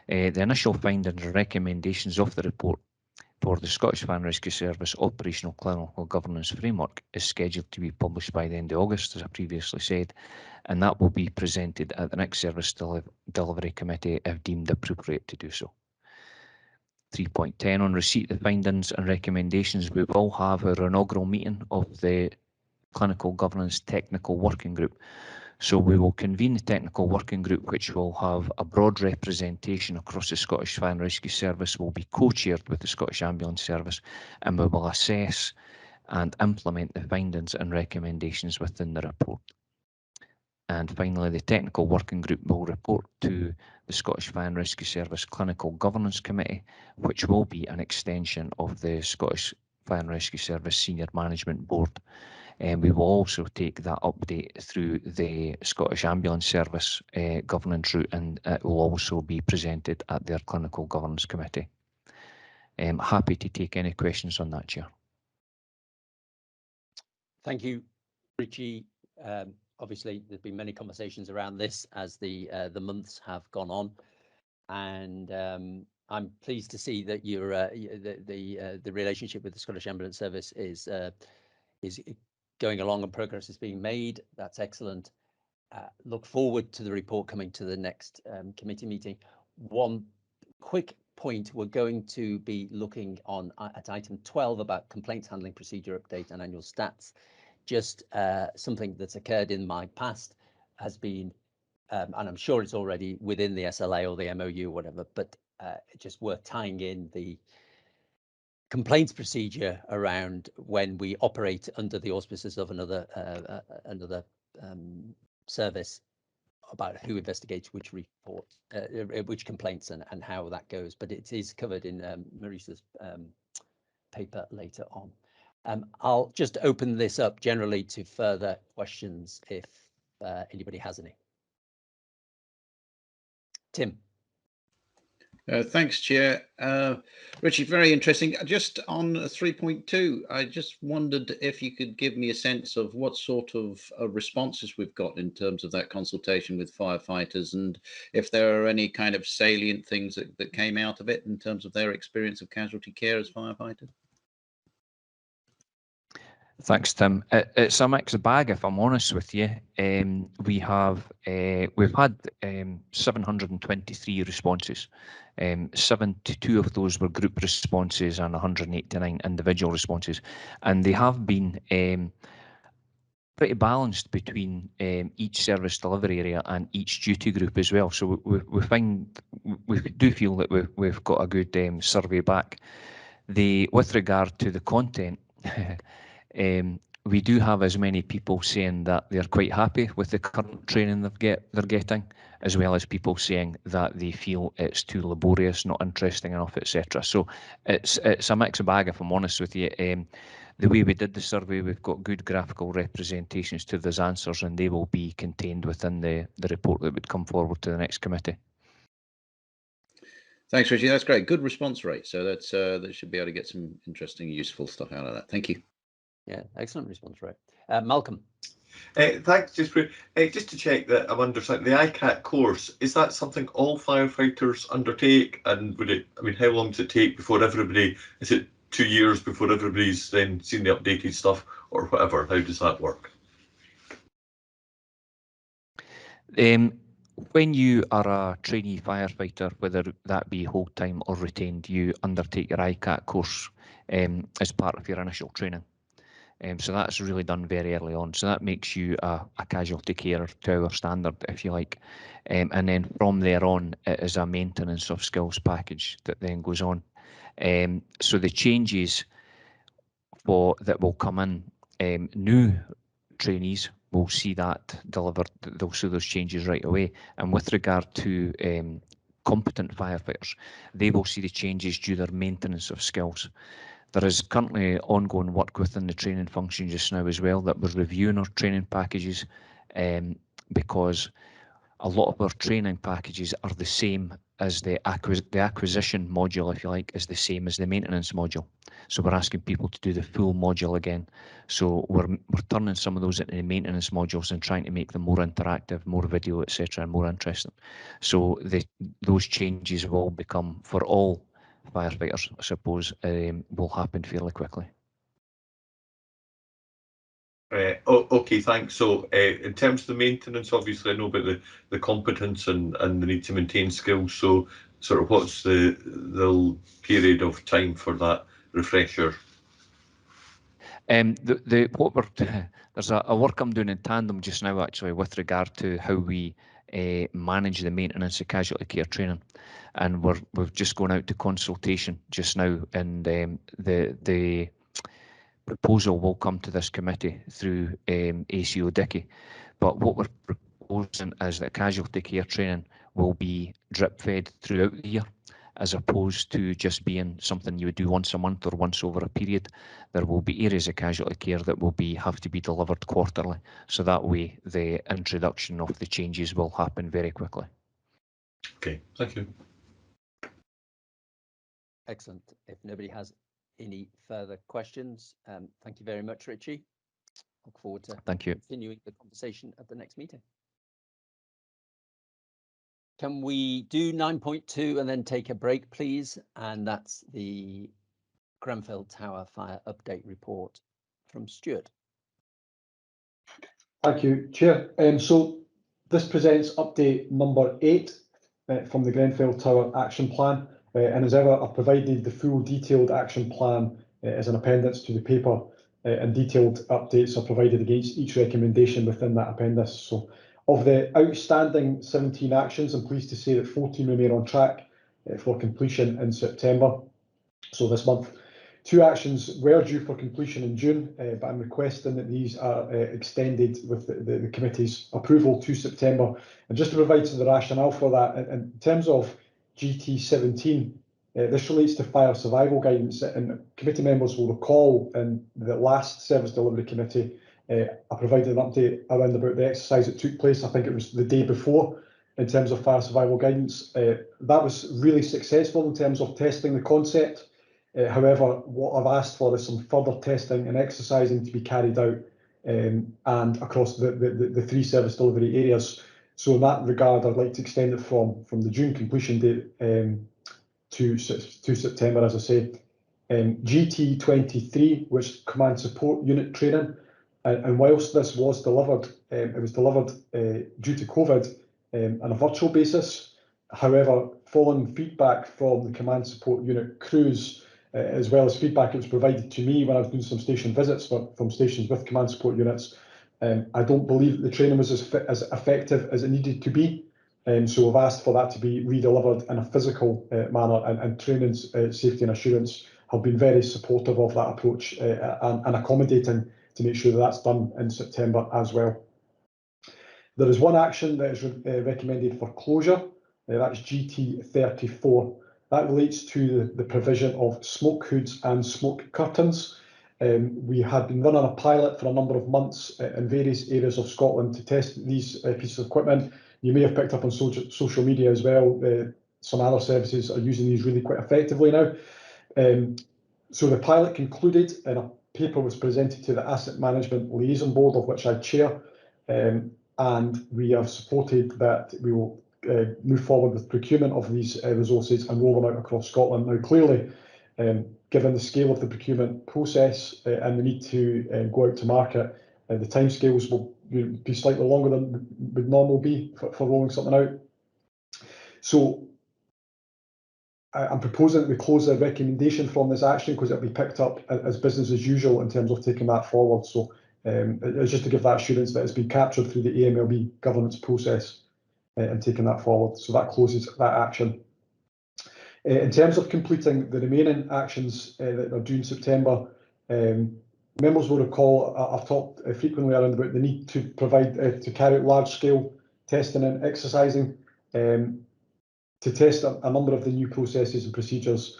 the initial findings and recommendations of the report for the Scottish Fire and Rescue Service Operational Clinical Governance Framework is scheduled to be published by the end of August, as I previously said, and that will be presented at the next Service Delivery Committee if deemed appropriate to do so. 3.10, on receipt of the findings and recommendations, we will have our inaugural meeting of the Clinical Governance Technical Working Group. So we will convene the technical working group, which will have a broad representation across the Scottish Fire and Rescue Service, will be co-chaired with the Scottish Ambulance Service, and we will assess and implement the findings and recommendations within the report. And finally, the technical working group will report to the Scottish Fire and Rescue Service Clinical Governance Committee, which will be an extension of the Scottish Fire and Rescue Service Senior Management Board. And we will also take that update through the Scottish Ambulance Service governance route, and it will also be presented at their Clinical Governance Committee. I'm happy to take any questions on that, Chair. Thank you, Richie. Obviously, there's been many conversations around this as the months have gone on, and I'm pleased to see that you're the relationship with the Scottish Ambulance Service is going along and progress is being made. That's excellent. Look forward to the report coming to the next committee meeting. One quick point, we're going to be looking on at item 12 about complaints handling procedure update and annual stats. Just something that's occurred in my past has been, and I'm sure it's already within the SLA or the MOU or whatever, but just worth tying in the complaints procedure around when we operate under the auspices of another service, about who investigates which report, which complaints, and how that goes. But it is covered in Marissa's paper later on. I'll just open this up generally to further questions if anybody has any. Tim. Thanks, Chair. Richie, very interesting. Just on 3.2, I just wondered if you could give me a sense of what sort of responses we've got in terms of that consultation with firefighters, and if there are any kind of salient things that came out of it in terms of their experience of casualty care as firefighters. Thanks, Tim. It's a mixed bag, if I'm honest with you. We've had 723 responses. 72 of those were group responses and 189 individual responses, and they have been pretty balanced between each service delivery area and each duty group as well. So we do feel that we've got a good survey back. With regard to the content. We do have as many people saying that they're quite happy with the current training they're getting, as well as people saying that they feel it's too laborious, not interesting enough, etc. So it's a mixed bag, if I'm honest with you. The way we did the survey, we've got good graphical representations to those answers, and they will be contained within the report that would come forward to the next committee. Thanks, Richie. That's great. Good response rate. So that should be able to get some interesting, useful stuff out of that. Thank you. Yeah, excellent response rate. Malcolm. Thanks. Just to check that I'm understanding, the ICAT course, is that something all firefighters undertake? And would it? I mean, how long does it take before everybody? Is it 2 years before everybody's then seen the updated stuff, or whatever? How does that work? When you are a trainee firefighter, whether that be whole-time or retained, you undertake your ICAT course as part of your initial training. So that's really done very early on. So that makes you a casualty carer to our standard, if you like. And then from there on, it is a maintenance of skills package that then goes on. So the changes that will come in, new trainees will see that delivered. They'll see those changes right away. And with regard to competent firefighters, they will see the changes due to their maintenance of skills. There is currently ongoing work within the training function just now as well, that we're reviewing our training packages, because a lot of our training packages are the same as the acquisition module, if you like, is the same as the maintenance module. So we're asking people to do the full module again. So we're turning some of those into the maintenance modules and trying to make them more interactive, more video, etc., and more interesting. So those changes will become, for all firefighters, I suppose, will happen fairly quickly. Okay, thanks. So in terms of the maintenance, obviously I know about the competence and the need to maintain skills. So sort of what's the period of time for that refresher? There's a work I'm doing in tandem just now actually with regard to how we manage the maintenance of casualty care training, and we've just gone out to consultation just now, and the proposal will come to this committee through ACO Dickey. But what we're proposing is that casualty care training will be drip fed throughout the year, as opposed to just being something you would do once a month or once over a period. There will be areas of casualty care that will have to be delivered quarterly. So that way the introduction of the changes will happen very quickly. Okay, thank you. Excellent. If nobody has any further questions, thank you very much, Richie. Look forward to continuing the conversation at the next meeting. Can we do 9.2 and then take a break, please? And that's the Grenfell Tower Fire Update Report from Stuart. Thank you, Chair. So this presents update number 8 from the Grenfell Tower Action Plan. And as ever, I've provided the full detailed action plan as an appendix to the paper, and detailed updates are provided against each recommendation within that appendix. So of the outstanding 17 actions, I'm pleased to say that 14 remain on track for completion in September, so this month. 2 actions were due for completion in June, but I'm requesting that these are extended with the committee's approval to September. And just to provide some of the rationale for that, in terms of GT17, this relates to fire survival guidance, and committee members will recall in the last Service Delivery Committee, I provided an update around about the exercise that took place. I think it was the day before, in terms of fire survival guidance. That was really successful in terms of testing the concept. However, what I've asked for is some further testing and exercising to be carried out, and across the 3 service delivery areas. So in that regard, I'd like to extend it from the June completion date to September, as I say. GT23, which Command Support Unit training, and whilst this was delivered, it was delivered due to COVID on a virtual basis. However, following feedback from the Command Support Unit crews, as well as feedback that was provided to me when I was doing some station visits from stations with Command Support Units, I don't believe that the training was as effective as it needed to be. So we've asked for that to be re-delivered in a physical manner, and training safety and assurance have been very supportive of that approach and accommodating to make sure that that's done in September as well. There is one action that is recommended for closure, that's GT34. That relates to the provision of smoke hoods and smoke curtains. We had been running a pilot for a number of months in various areas of Scotland to test these pieces of equipment. You may have picked up on social media as well. Some other services are using these really quite effectively now. So the pilot concluded, and a paper was presented to the Asset Management Liaison Board, of which I chair, and we have supported that we will move forward with procurement of these resources and roll them out across Scotland. Now, clearly, given the scale of the procurement process and the need to go out to market, the timescales will be slightly longer than would normal be for rolling something out. So I'm proposing that we close the recommendation from this action, because it'll be picked up as business as usual in terms of taking that forward. So it's just to give that assurance that it's been captured through the AMLB governance process and taking that forward. So that closes that action. In terms of completing the remaining actions that are due in September, members will recall I've talked frequently around about the need to provide to carry out large-scale testing and exercising to test a number of the new processes and procedures.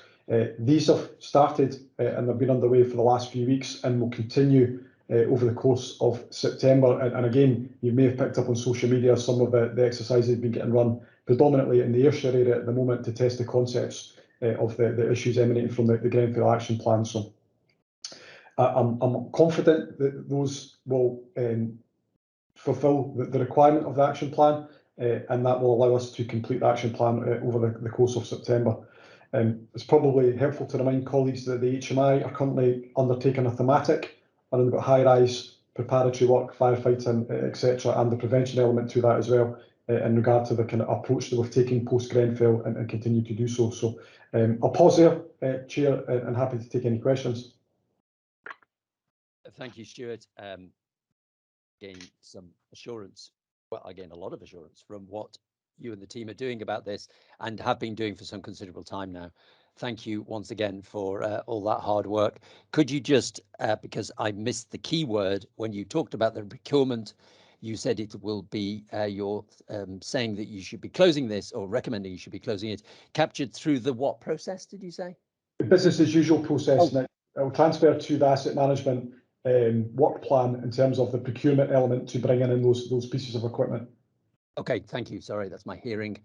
These have started and have been underway for the last few weeks and will continue over the course of September. And again, you may have picked up on social media some of the exercises have been getting run predominantly in the Ayrshire area at the moment to test the concepts of the issues emanating from the Grenfell action plan. So I'm confident that those will fulfil the requirement of the action plan, and that will allow us to complete the action plan over the course of September. It's probably helpful to remind colleagues that the HMI are currently undertaking a thematic around about high-rise preparatory work, firefighting, etc., and the prevention element to that as well, in regard to the kind of approach that we're taking post-Grenfell and continue to do so. So I'll pause there, Chair, and happy to take any questions. Thank you, Stuart. Again, some assurance, well, again, a lot of assurance from what you and the team are doing about this and have been doing for some considerable time now. Thank you once again for all that hard work. Could you just, because I missed the key word when you talked about the procurement, you said it will be, you're saying that you should be closing this or recommending you should be closing it, captured through the what process, did you say? The business as usual process. Now, I'll transfer to the asset management work plan in terms of the procurement element to bring in those pieces of equipment. Okay, thank you. Sorry, that's my hearing.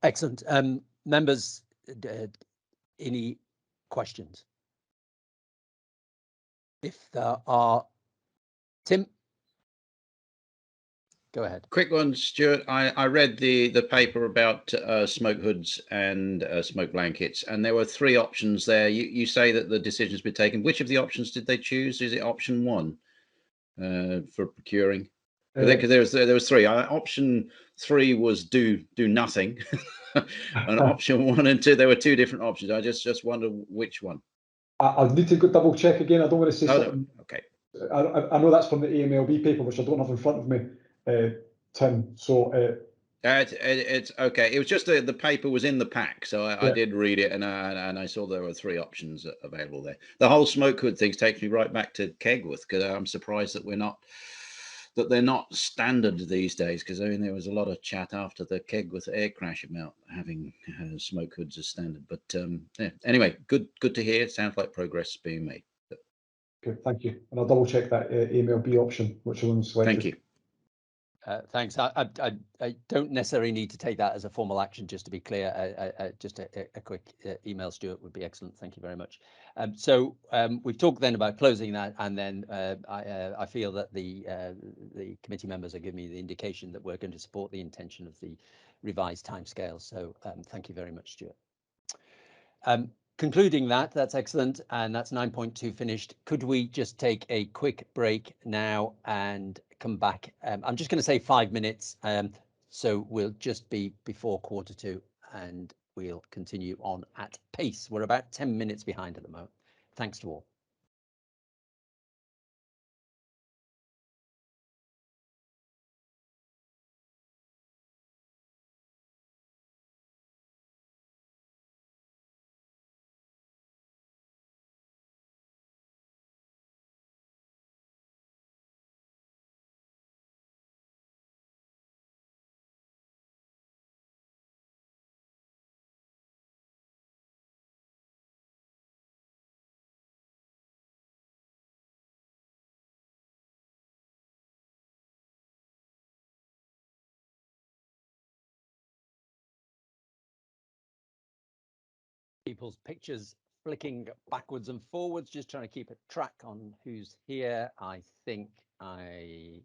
Excellent. Members, any questions? If there are, Tim, go ahead. Quick one, Stuart. I read the paper about smoke hoods and smoke blankets, and there were 3 options there. You say that the decision's been taken. Which of the options did they choose? Is it option 1 for procuring? Because there was 3. Option 3 was do nothing, and option 1 and 2, there were 2 different options. I just wonder which one. I'll need to go double check again. I don't want to say something. No. Okay. I know that's from the AMLB paper, which I don't have in front of me, Tim. So it's okay. It was just the paper was in the pack, so I did read it, and I saw there were 3 options available there. The whole smoke hood thing takes me right back to Kegworth, because I'm surprised that they're not standard these days, because I mean there was a lot of chat after the Kegworth air crash about having smoke hoods as standard. But yeah. Anyway, good to hear. It sounds like progress is being made. Okay, thank you. And I'll double check that AMLB option, which one was selected. Thank you. Thanks. I don't necessarily need to take that as a formal action, just to be clear. Just a quick email, Stuart, would be excellent. Thank you very much. So we've talked then about closing that, and then I feel that the committee members are giving me the indication that we're going to support the intention of the revised timescale. So thank you very much, Stuart. Concluding that, that's excellent, and that's 9.2 finished. Could we just take a quick break now and come back? I'm just going to say 5 minutes, so we'll just be before 1:45, and we'll continue on at pace. We're about 10 minutes behind at the moment. Thanks to all. People's pictures flicking backwards and forwards, just trying to keep a track on who's here. I think I'm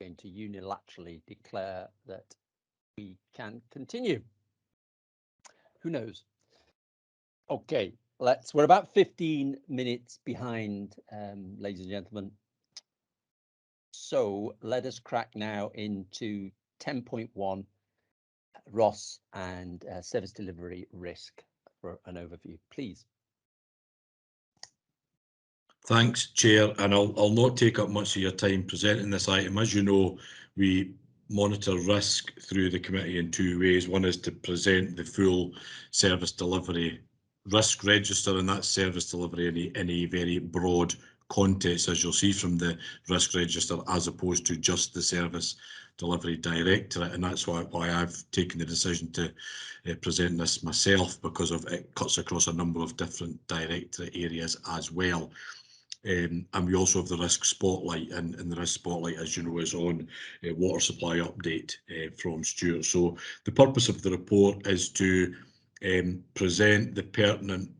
going to unilaterally declare that we can continue. Who knows? Okay, we're about 15 minutes behind, ladies and gentlemen. So let us crack now into 10.1, Ross and service delivery risk for an overview, please. Thanks, Chair, and I'll not take up much of your time presenting this item. As you know, we monitor risk through the committee in 2 ways. One is to present the full service delivery risk register, and that's service delivery in a very broad context, as you'll see from the risk register, as opposed to just the service delivery directorate, and that's why I've taken the decision to present this myself, because of it cuts across a number of different directorate areas as well. And we also have the risk spotlight, and the risk spotlight, as you know, is on water supply update from Stuart. So the purpose of the report is to present the pertinent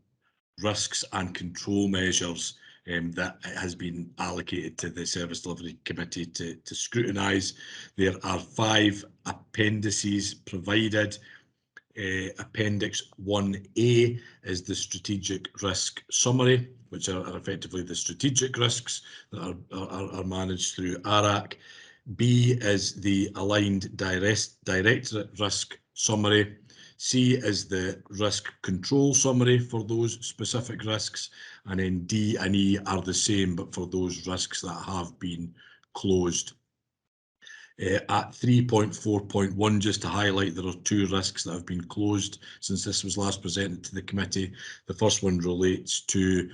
risks and control measures that has been allocated to the Service Delivery Committee to scrutinise. There are 5 appendices provided. Appendix 1A is the strategic risk summary, which are effectively the strategic risks that are managed through ARAC. B is the aligned directorate risk summary. C is the risk control summary for those specific risks, and then D and E are the same, but for those risks that have been closed. At 3.4.1, just to highlight, there are 2 risks that have been closed since this was last presented to the committee. The first one relates to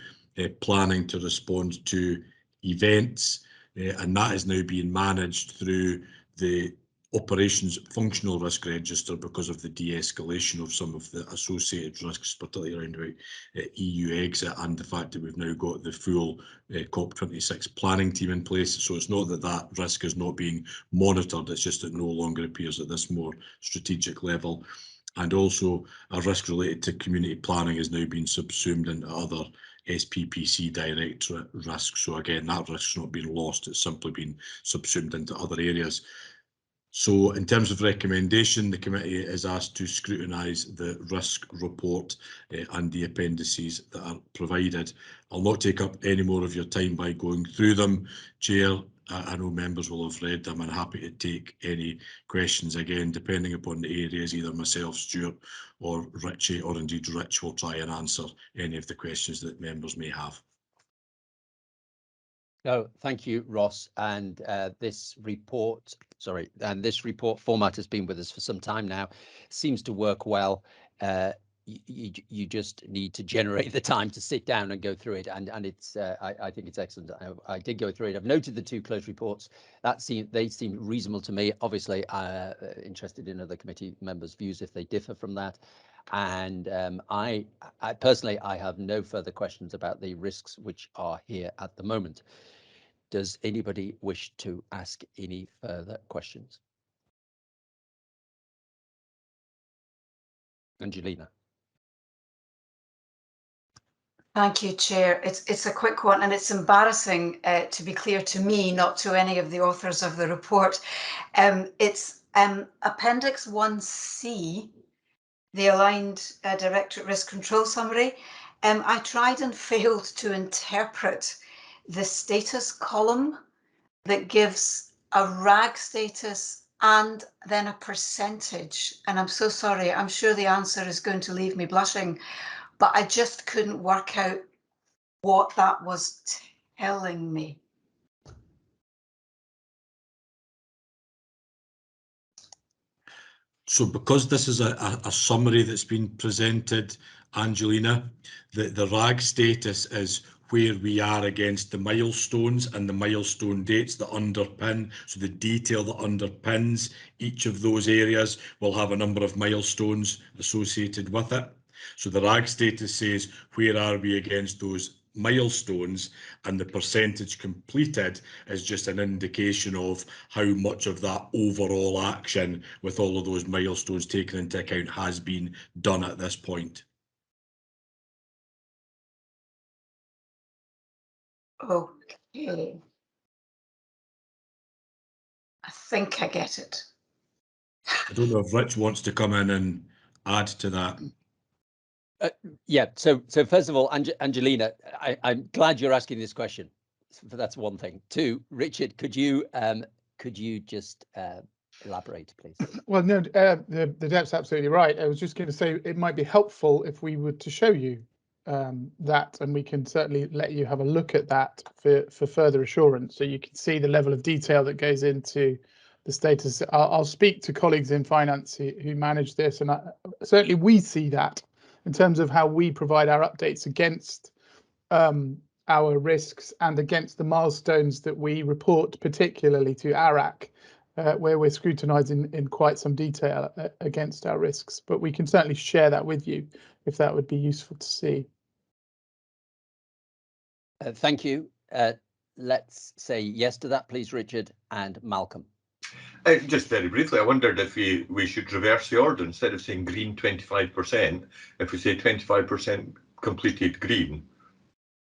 planning to respond to events, and that is now being managed through the operations functional risk register because of the de-escalation of some of the associated risks, particularly around about EU exit, and the fact that we've now got the full COP26 planning team in place. So it's not that that risk is not being monitored, it's just that it no longer appears at this more strategic level. And also a risk related to community planning is now being subsumed into other SPPC directorate risks. So again, that risk's not been lost, it's simply been subsumed into other areas. So in terms of recommendation, the committee is asked to scrutinise the risk report and the appendices that are provided. I'll not take up any more of your time by going through them, Chair. I know members will have read them, and happy to take any questions again, depending upon the areas. Either myself, Stuart, or Richie, or indeed Rich will try and answer any of the questions that members may have. No, thank you, Ross. And this report format has been with us for some time now. Seems to work well. You just need to generate the time to sit down and go through it, and it's I think it's excellent. I did go through it. I've noted the 2 close reports. They seem reasonable to me. Obviously, interested in other committee members' views if they differ from that. And I personally, I have no further questions about the risks which are here at the moment. Does anybody wish to ask any further questions? Angelina. Thank you, Chair. It's a quick one, and it's embarrassing, to be clear, to me, not to any of the authors of the report. It's Appendix 1C, the aligned Directorate Risk Control Summary. I tried and failed to interpret the status column that gives a RAG status and then a percentage. And I'm so sorry, I'm sure the answer is going to leave me blushing, but I just couldn't work out what that was telling me. So because this is a summary that's been presented, Angelina, the RAG status is where we are against the milestones and the milestone dates that underpin. So the detail that underpins each of those areas will have a number of milestones associated with it. So the RAG status says, where are we against those milestones, and the percentage completed is just an indication of how much of that overall action with all of those milestones taken into account has been done at this point. Okay. I think I get it. I don't know if Rich wants to come in and add to that. Yeah, so first of all, Angelina, I'm glad you're asking this question. That's one thing. 2, Richard, could you just elaborate, please? Well, no, the Deb's absolutely right. I was just going to say it might be helpful if we were to show you that, and we can certainly let you have a look at that for further assurance, so you can see the level of detail that goes into the status. I'll speak to colleagues in finance who manage this, and certainly we see that in terms of how we provide our updates against our risks and against the milestones that we report, particularly to ARAC, where we're scrutinising in quite some detail against our risks. But we can certainly share that with you if that would be useful to see. Thank you. let's say yes to that, please, Richard and Malcolm. Just very briefly, I wondered if we should reverse the order. Instead of saying green 25%, if we say 25% completed green.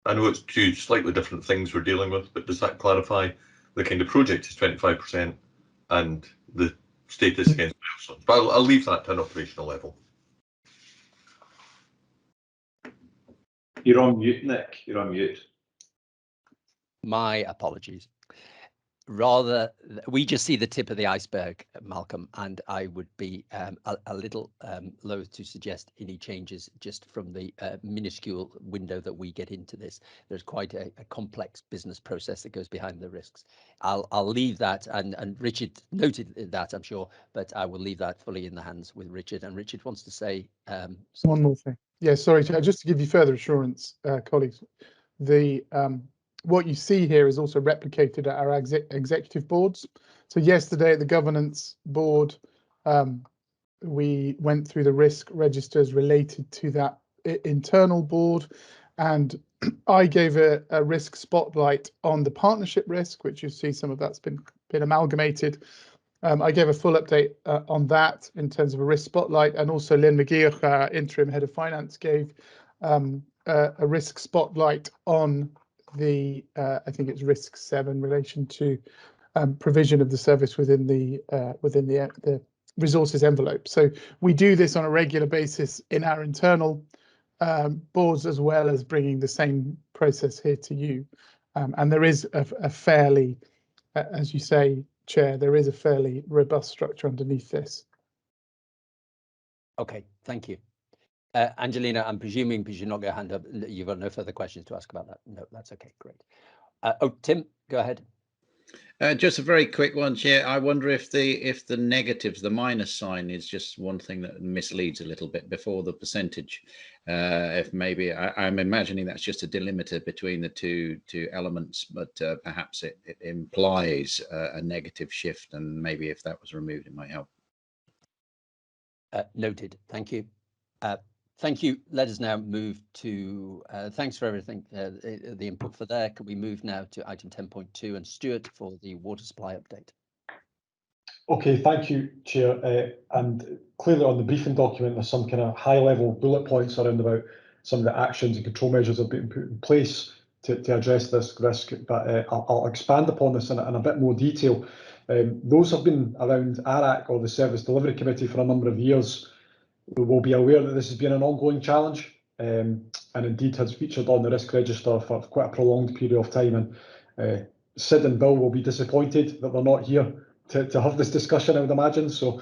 I know it's two slightly different things we're dealing with, but does that clarify the kind of project is 25% and the status against milestones? But I'll leave that to an operational level. You're on mute, Nick. You're on mute. My apologies. We just see the tip of the iceberg, Malcolm, and I would be a little loath to suggest any changes just from the minuscule window that we get into this. There's quite a complex business process that goes behind the risks. I'll leave that, and Richard noted that, I'm sure, but I will leave that fully in the hands with Richard. And Richard wants to say one more thing. Yeah, sorry, just to give you further assurance, colleagues, what you see here is also replicated at our executive boards. So yesterday at the governance board, we went through the risk registers related to that internal board, and I gave a risk spotlight on the partnership risk, which you see some of that's been amalgamated. I gave a full update on that in terms of a risk spotlight, and also Lynn McGeoch, our interim head of finance, gave a risk spotlight on the I think it's risk 7 in relation to provision of the service within the resources envelope. So we do this on a regular basis in our internal boards, as well as bringing the same process here to you. And there is a fairly, as you say, Chair, there is a fairly robust structure underneath this. Okay, thank you. Angelina, I'm presuming, because you're not going to hand up, you've got no further questions to ask about that. No, that's okay, great. Tim, go ahead. Just a very quick one, Chair. I wonder if the negatives, the minus sign, is just one thing that misleads a little bit before the percentage. If maybe I'm imagining that's just a delimiter between the two elements, but perhaps it implies a negative shift, and maybe if that was removed, it might help. Noted. Thank you. Thank you. Let us now move to, thanks for everything, the input for there. Could we move now to item 10.2 and Stuart for the water supply update? Okay, thank you, Chair. And clearly on the briefing document, there's some kind of high-level bullet points around about some of the actions and control measures that have been put in place to address this risk, but I'll expand upon this in a bit more detail. Those have been around ARAC, or the Service Delivery Committee, for a number of years. We will be aware that this has been an ongoing challenge, and indeed has featured on the risk register for quite a prolonged period of time. And Sid and Bill will be disappointed that they're not here to have this discussion, I would imagine. So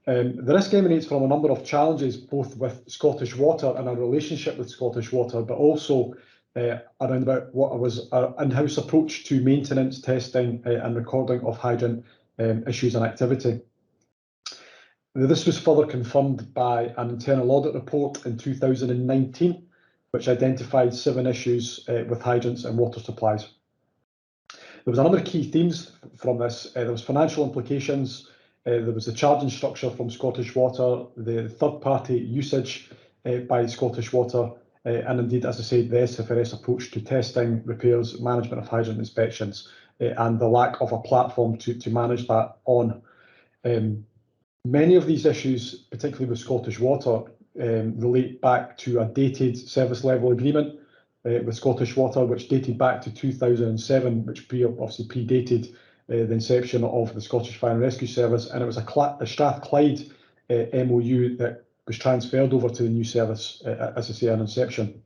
the risk emanates from a number of challenges, both with Scottish Water and our relationship with Scottish Water, but also around about what was our in-house approach to maintenance, testing and recording of hydrant issues and activity. This was further confirmed by an internal audit report in 2019, which identified 7 issues with hydrants and water supplies. There was a number of key themes from this. There was financial implications, there was the charging structure from Scottish Water, the third-party usage by Scottish Water, and indeed, as I said, the SFRS approach to testing, repairs, management of hydrant inspections, and the lack of a platform to manage that on. Many of these issues, particularly with Scottish Water, relate back to a dated service level agreement with Scottish Water, which dated back to 2007, which obviously predated the inception of the Scottish Fire and Rescue Service, and it was a Strathclyde MOU that was transferred over to the new service, as I say, at inception.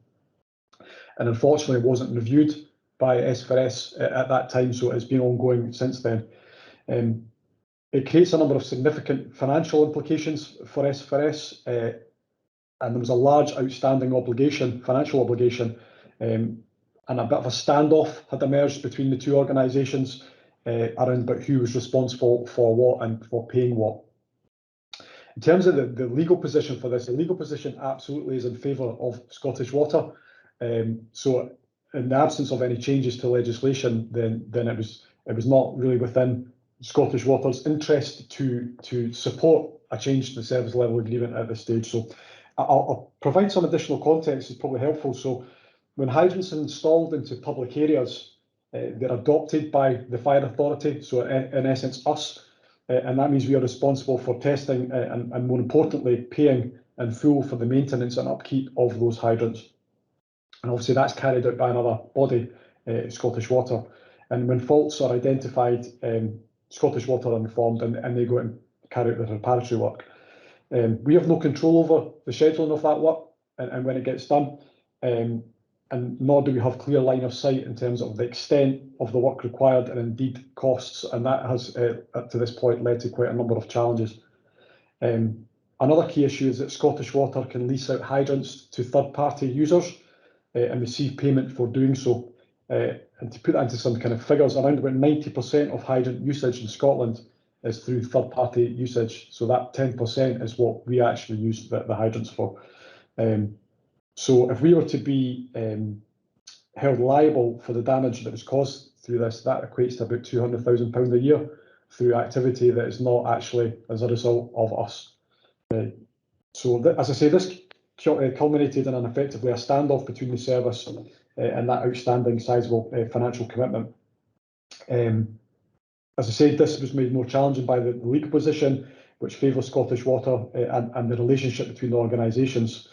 And unfortunately, it wasn't reviewed by SFRS at that time, so it's been ongoing since then. It creates a number of significant financial implications for SFRS, and there was a large outstanding obligation, financial obligation, and a bit of a standoff had emerged between the two organisations around about who was responsible for what and for paying what. In terms of the legal position for this, the legal position absolutely is in favour of Scottish Water. So in the absence of any changes to legislation, then it was not really within Scottish Water's interest to support a change to the service level agreement at this stage. So I'll provide some additional context, it's probably helpful. So when hydrants are installed into public areas, they're adopted by the fire authority, so in essence us, and that means we are responsible for testing and more importantly paying in full for the maintenance and upkeep of those hydrants. And obviously that's carried out by another body, Scottish Water. And when faults are identified, Scottish Water are informed and they go out and carry out the reparatory work. We have no control over the scheduling of that work and when it gets done, and nor do we have clear line of sight in terms of the extent of the work required and indeed costs, and that has up to this point led to quite a number of challenges. Another key issue is that Scottish Water can lease out hydrants to third-party users and receive payment for doing so. And to put that into some kind of figures, around about 90% of hydrant usage in Scotland is through third-party usage. So that 10% is what we actually use the hydrants for. So if we were to be held liable for the damage that was caused through this, that equates to about £200,000 a year through activity that is not actually as a result of us. So as I say, this culminated in effectively a standoff between the service and that outstanding sizable financial commitment. As I said, this was made more challenging by the legal position, which favours Scottish Water and the relationship between the organisations.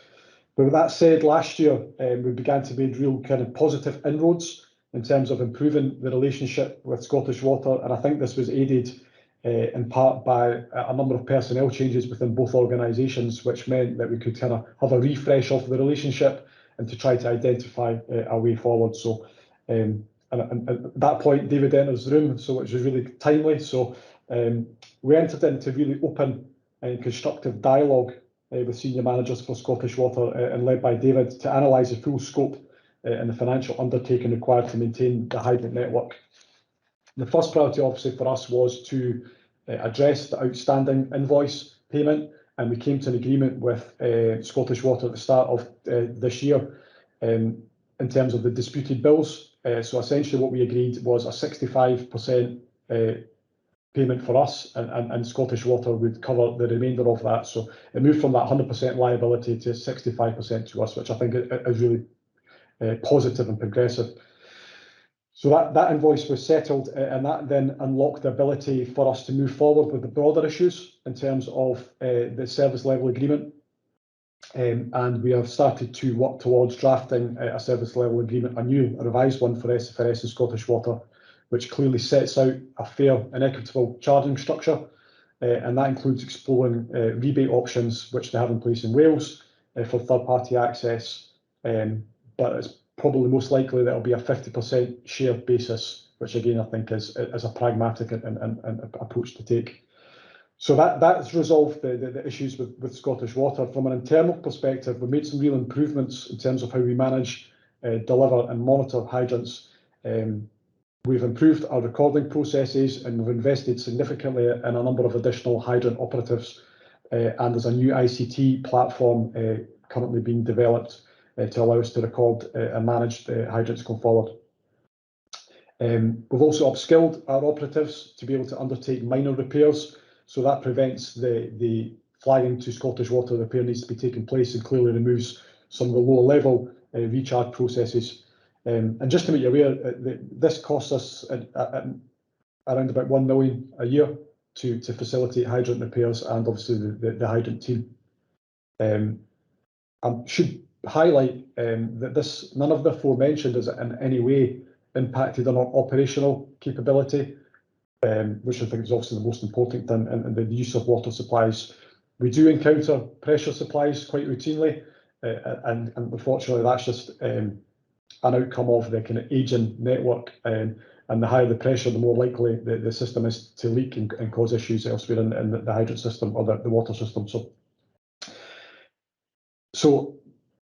But with that said, last year we began to make real kind of positive inroads in terms of improving the relationship with Scottish Water, and I think this was aided in part by a number of personnel changes within both organisations, which meant that we could kind of have a refresh of the relationship and to try to identify a way forward. So, and at that point, David enters the room, so which was really timely. So we entered into really open and constructive dialogue with senior managers for Scottish Water and led by David to analyse the full scope and the financial undertaking required to maintain the hydrant network. The first priority, obviously, for us was to address the outstanding invoice payment, and we came to an agreement with Scottish Water at the start of this year in terms of the disputed bills. So essentially what we agreed was a 65% payment for us, and Scottish Water would cover the remainder of that. So it moved from that 100% liability to 65% to us, which I think is really positive and progressive. So that invoice was settled, and that then unlocked the ability for us to move forward with the broader issues in terms of the service level agreement. And we have started to work towards drafting a service level agreement, a revised one for SFRS and Scottish Water, which clearly sets out a fair and equitable charging structure. And that includes exploring rebate options, which they have in place in Wales for third-party access. But it's probably most likely that it'll be a 50% share basis, which again I think is a pragmatic and approach to take. So that's resolved the issues with Scottish Water. From an internal perspective, we made some real improvements in terms of how we manage, deliver and monitor hydrants. We've improved our recording processes and we've invested significantly in a number of additional hydrant operatives, and there's a new ICT platform currently being developed to allow us to record and manage the hydrants going forward. We've also upskilled our operatives to be able to undertake minor repairs, so that prevents the flagging to Scottish Water repair needs to be taking place and clearly removes some of the lower level recharge processes. And just to make you aware, this costs us around about 1 million a year to facilitate hydrant repairs and obviously the hydrant team. I should highlight that none of the aforementioned is in any way impacted on our operational capability, which I think is obviously the most important thing in the use of water supplies. We do encounter pressure supplies quite routinely, and unfortunately that's just an outcome of the kind of aging network, and the higher the pressure, the more likely the system is to leak and cause issues elsewhere in the hydrant system or the water system. So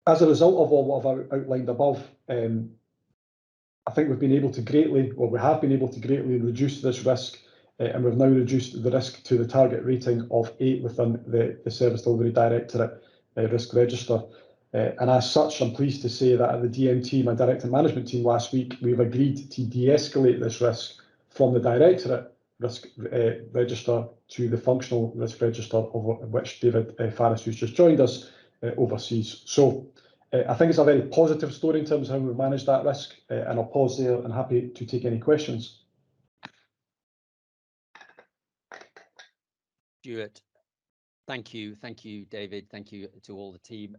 as a result of all what I've outlined above, I think we've been able to greatly reduce this risk, and we've now reduced the risk to the target rating of 8 within the Service Delivery Directorate risk register. And as such, I'm pleased to say that at the DMT, my Director Management team last week, we've agreed to de-escalate this risk from the Directorate risk register to the Functional Risk Register, of which David Farris, who's just joined us, oversees. So I think it's a very positive story in terms of how we've managed that risk, and I'll pause there and happy to take any questions. Stuart, thank you, David. Thank you to all the team.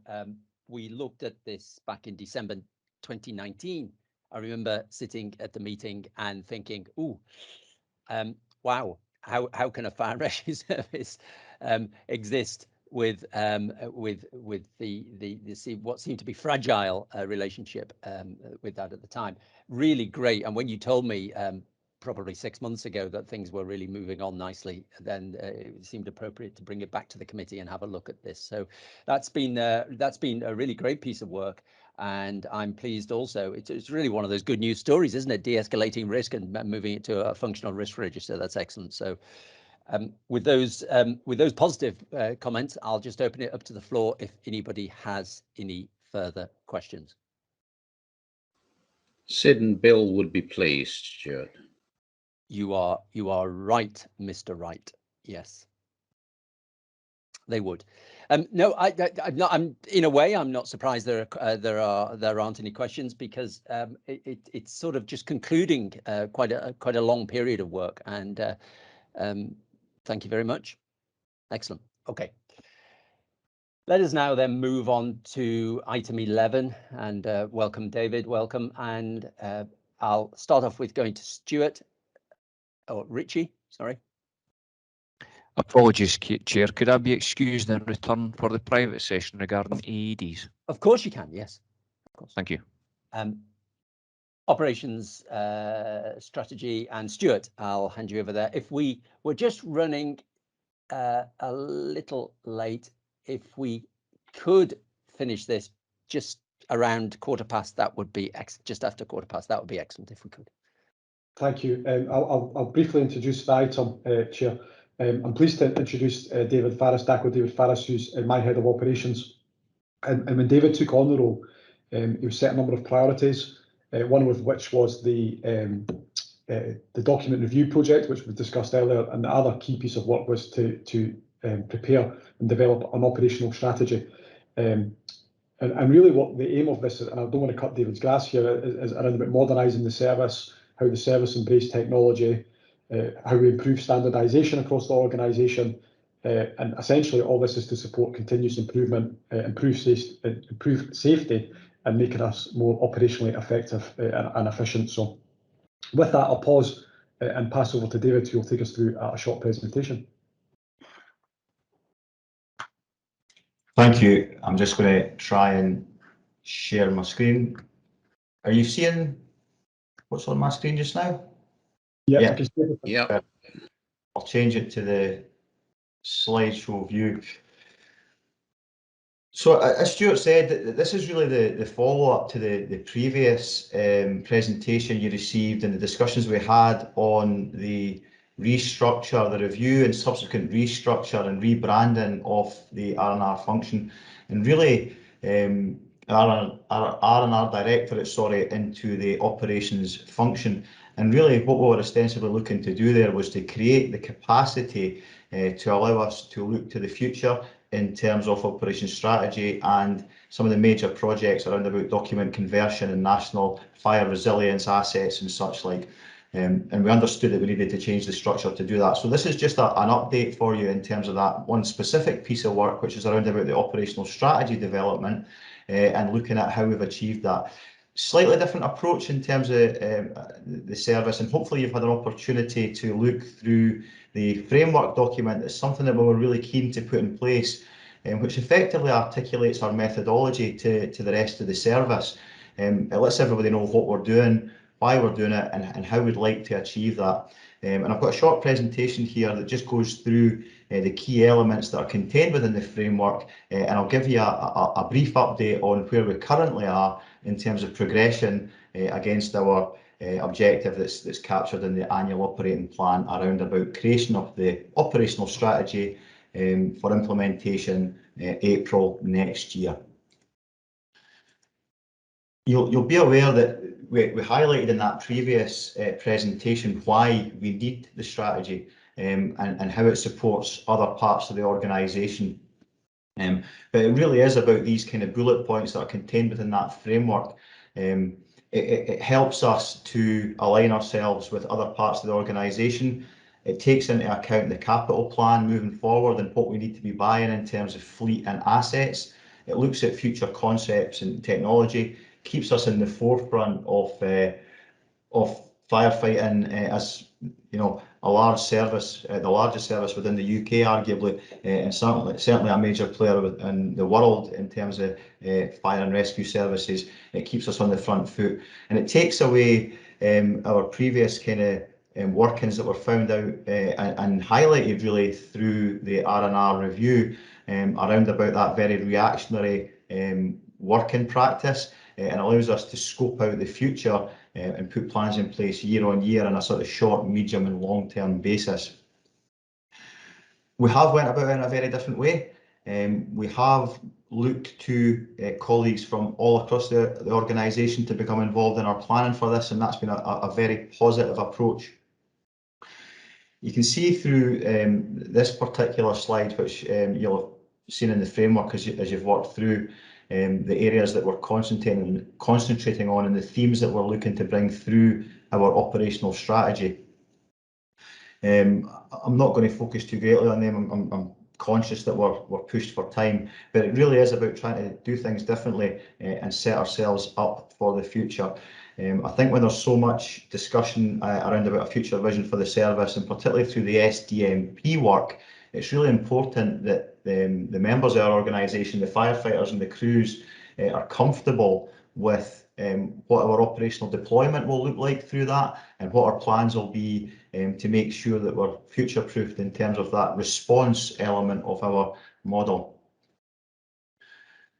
We looked at this back in December 2019. I remember sitting at the meeting and thinking, "Ooh, wow, how can a fire and rescue service exist with the what seemed to be fragile relationship with that at the time?" Really great. And when you told me probably 6 months ago that things were really moving on nicely, then it seemed appropriate to bring it back to the committee and have a look at this. So that's been a really great piece of work. And I'm pleased also, it's really one of those good news stories, isn't it? De-escalating risk and moving it to a functional risk register. That's excellent. So with those positive comments, I'll just open it up to the floor if anybody has any further questions. Sid and Bill would be pleased, Stuart. You are right, Mr. Wright. Yes, they would. No, I'm in a way, I'm not surprised there aren't any questions, because it's sort of just concluding quite a long period of work. And thank you very much. Excellent. Okay. Let us now then move on to item 11, and welcome, David. Welcome. And I'll start off with going to Stuart. Oh, Richie, sorry. Apologies, Chair. Could I be excused and return for the private session regarding AEDs? Of course you can, yes. Of course. Thank you. Operations strategy, and Stuart, I'll hand you over there. If we were just running a little late, if we could finish this just around 1:15, that would be just after 1:15, that would be excellent if we could. Thank you. I'll briefly introduce the item, Chair. I'm pleased to introduce David Farris, DACO David Farris, who's my head of operations. And when David took on the role, he was set a number of priorities, one of which was the document review project, which we discussed earlier, and the other key piece of work was to prepare and develop an operational strategy. And really what the aim of this is, and I don't want to cut David's grass here, is around about modernising the service, how the service embraced technology, how we improve standardisation across the organisation, and essentially all this is to support continuous improvement, improve safety, and making us more operationally effective and efficient. So with that, I'll pause and pass over to David, who will take us through a short presentation. Thank you. I'm just going to try and share my screen. Are you seeing what's on my screen just now? Yeah. Yeah. I'll change it to the slideshow view. So as Stuart said, this is really the follow-up to the previous presentation you received and the discussions we had on the restructure, the review and subsequent restructure and rebranding of the R&R function, and really our R&R directorate, into the operations function. And really what we were ostensibly looking to do there was to create the capacity to allow us to look to the future in terms of operations strategy and some of the major projects around about document conversion and national fire resilience assets and such like. And we understood that we needed to change the structure to do that. So this is just an update for you in terms of that one specific piece of work, which is around about the operational strategy development and looking at how we've achieved that. Slightly different approach in terms of the service, and hopefully you've had an opportunity to look through the framework document. It's something that we were really keen to put in place, which effectively articulates our methodology to the rest of the service. It lets everybody know what we're doing, why we're doing it, and how we'd like to achieve that. And I've got a short presentation here that just goes through the key elements that are contained within the framework, and I'll give you a brief update on where we currently are in terms of progression against our objective that's captured in the annual operating plan around about creation of the operational strategy for implementation April next year. You'll be aware that we highlighted in that previous presentation why we need the strategy and how it supports other parts of the organisation. But it really is about these kind of bullet points that are contained within that framework. It helps us to align ourselves with other parts of the organisation. It takes into account the capital plan moving forward and what we need to be buying in terms of fleet and assets. It looks at future concepts and technology, keeps us in the forefront of firefighting as a large service, the largest service within the UK, arguably, and certainly a major player in the world in terms of fire and rescue services. It keeps us on the front foot, and it takes away our previous kind of workings that were found out and highlighted really through the R&R review around about that very reactionary working practice, and allows us to scope out the future and put plans in place year on year on a sort of short, medium and long-term basis. We have went about it in a very different way. We have looked to colleagues from all across the organisation to become involved in our planning for this, and that's been a very positive approach. You can see through this particular slide, which you'll have seen in the framework as you've worked through, the areas that we're concentrating on and the themes that we're looking to bring through our operational strategy. I'm not going to focus too greatly on them. I'm conscious that we're pushed for time, but it really is about trying to do things differently and set ourselves up for the future. I think when there's so much discussion around about a future vision for the service, and particularly through the SDMP work, it's really important that the members of our organisation, the firefighters and the crews, are comfortable with what our operational deployment will look like through that, and what our plans will be to make sure that we're future-proofed in terms of that response element of our model.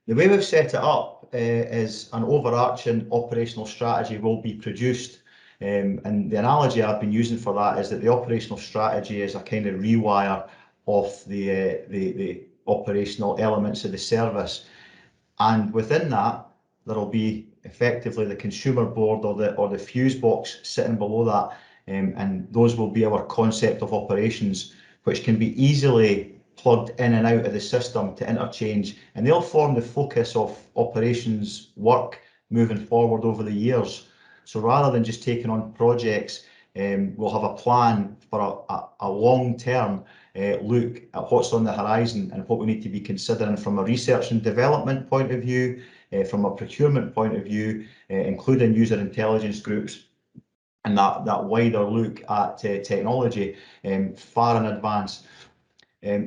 The way we've set it up is an overarching operational strategy will be produced, and the analogy I've been using for that is that the operational strategy is a kind of rewire of the operational elements of the service, and within that there will be effectively the consumer board or the fuse box sitting below that, and those will be our concept of operations, which can be easily plugged in and out of the system to interchange, and they'll form the focus of operations work moving forward over the years. So rather than just taking on projects, we'll have a plan for a long-term look at what's on the horizon and what we need to be considering from a research and development point of view, from a procurement point of view, including user intelligence groups, and that wider look at technology far in advance.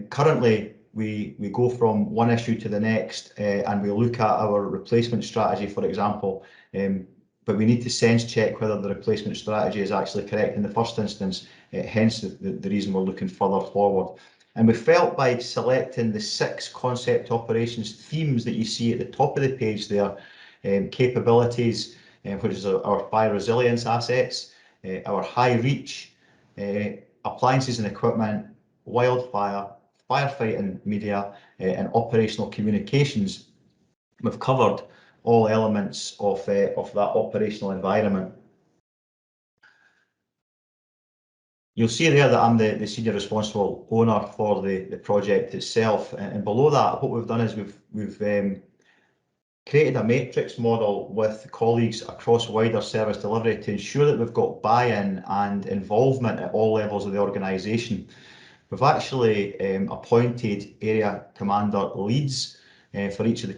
Currently, we go from one issue to the next, and we look at our replacement strategy, for example, but we need to sense check whether the replacement strategy is actually correct in the first instance, hence the reason we're looking further forward. And we felt by selecting the 6 concept operations themes that you see at the top of the page there, capabilities, which is our fire resilience assets, our high reach, appliances and equipment, wildfire, firefighting media, and operational communications. We've covered all elements of that operational environment. You'll see there that I'm the senior responsible owner for the project itself, and below that what we've done is we've created a matrix model with colleagues across wider service delivery to ensure that we've got buy-in and involvement at all levels of the organisation. We've actually appointed area commander leads for each of the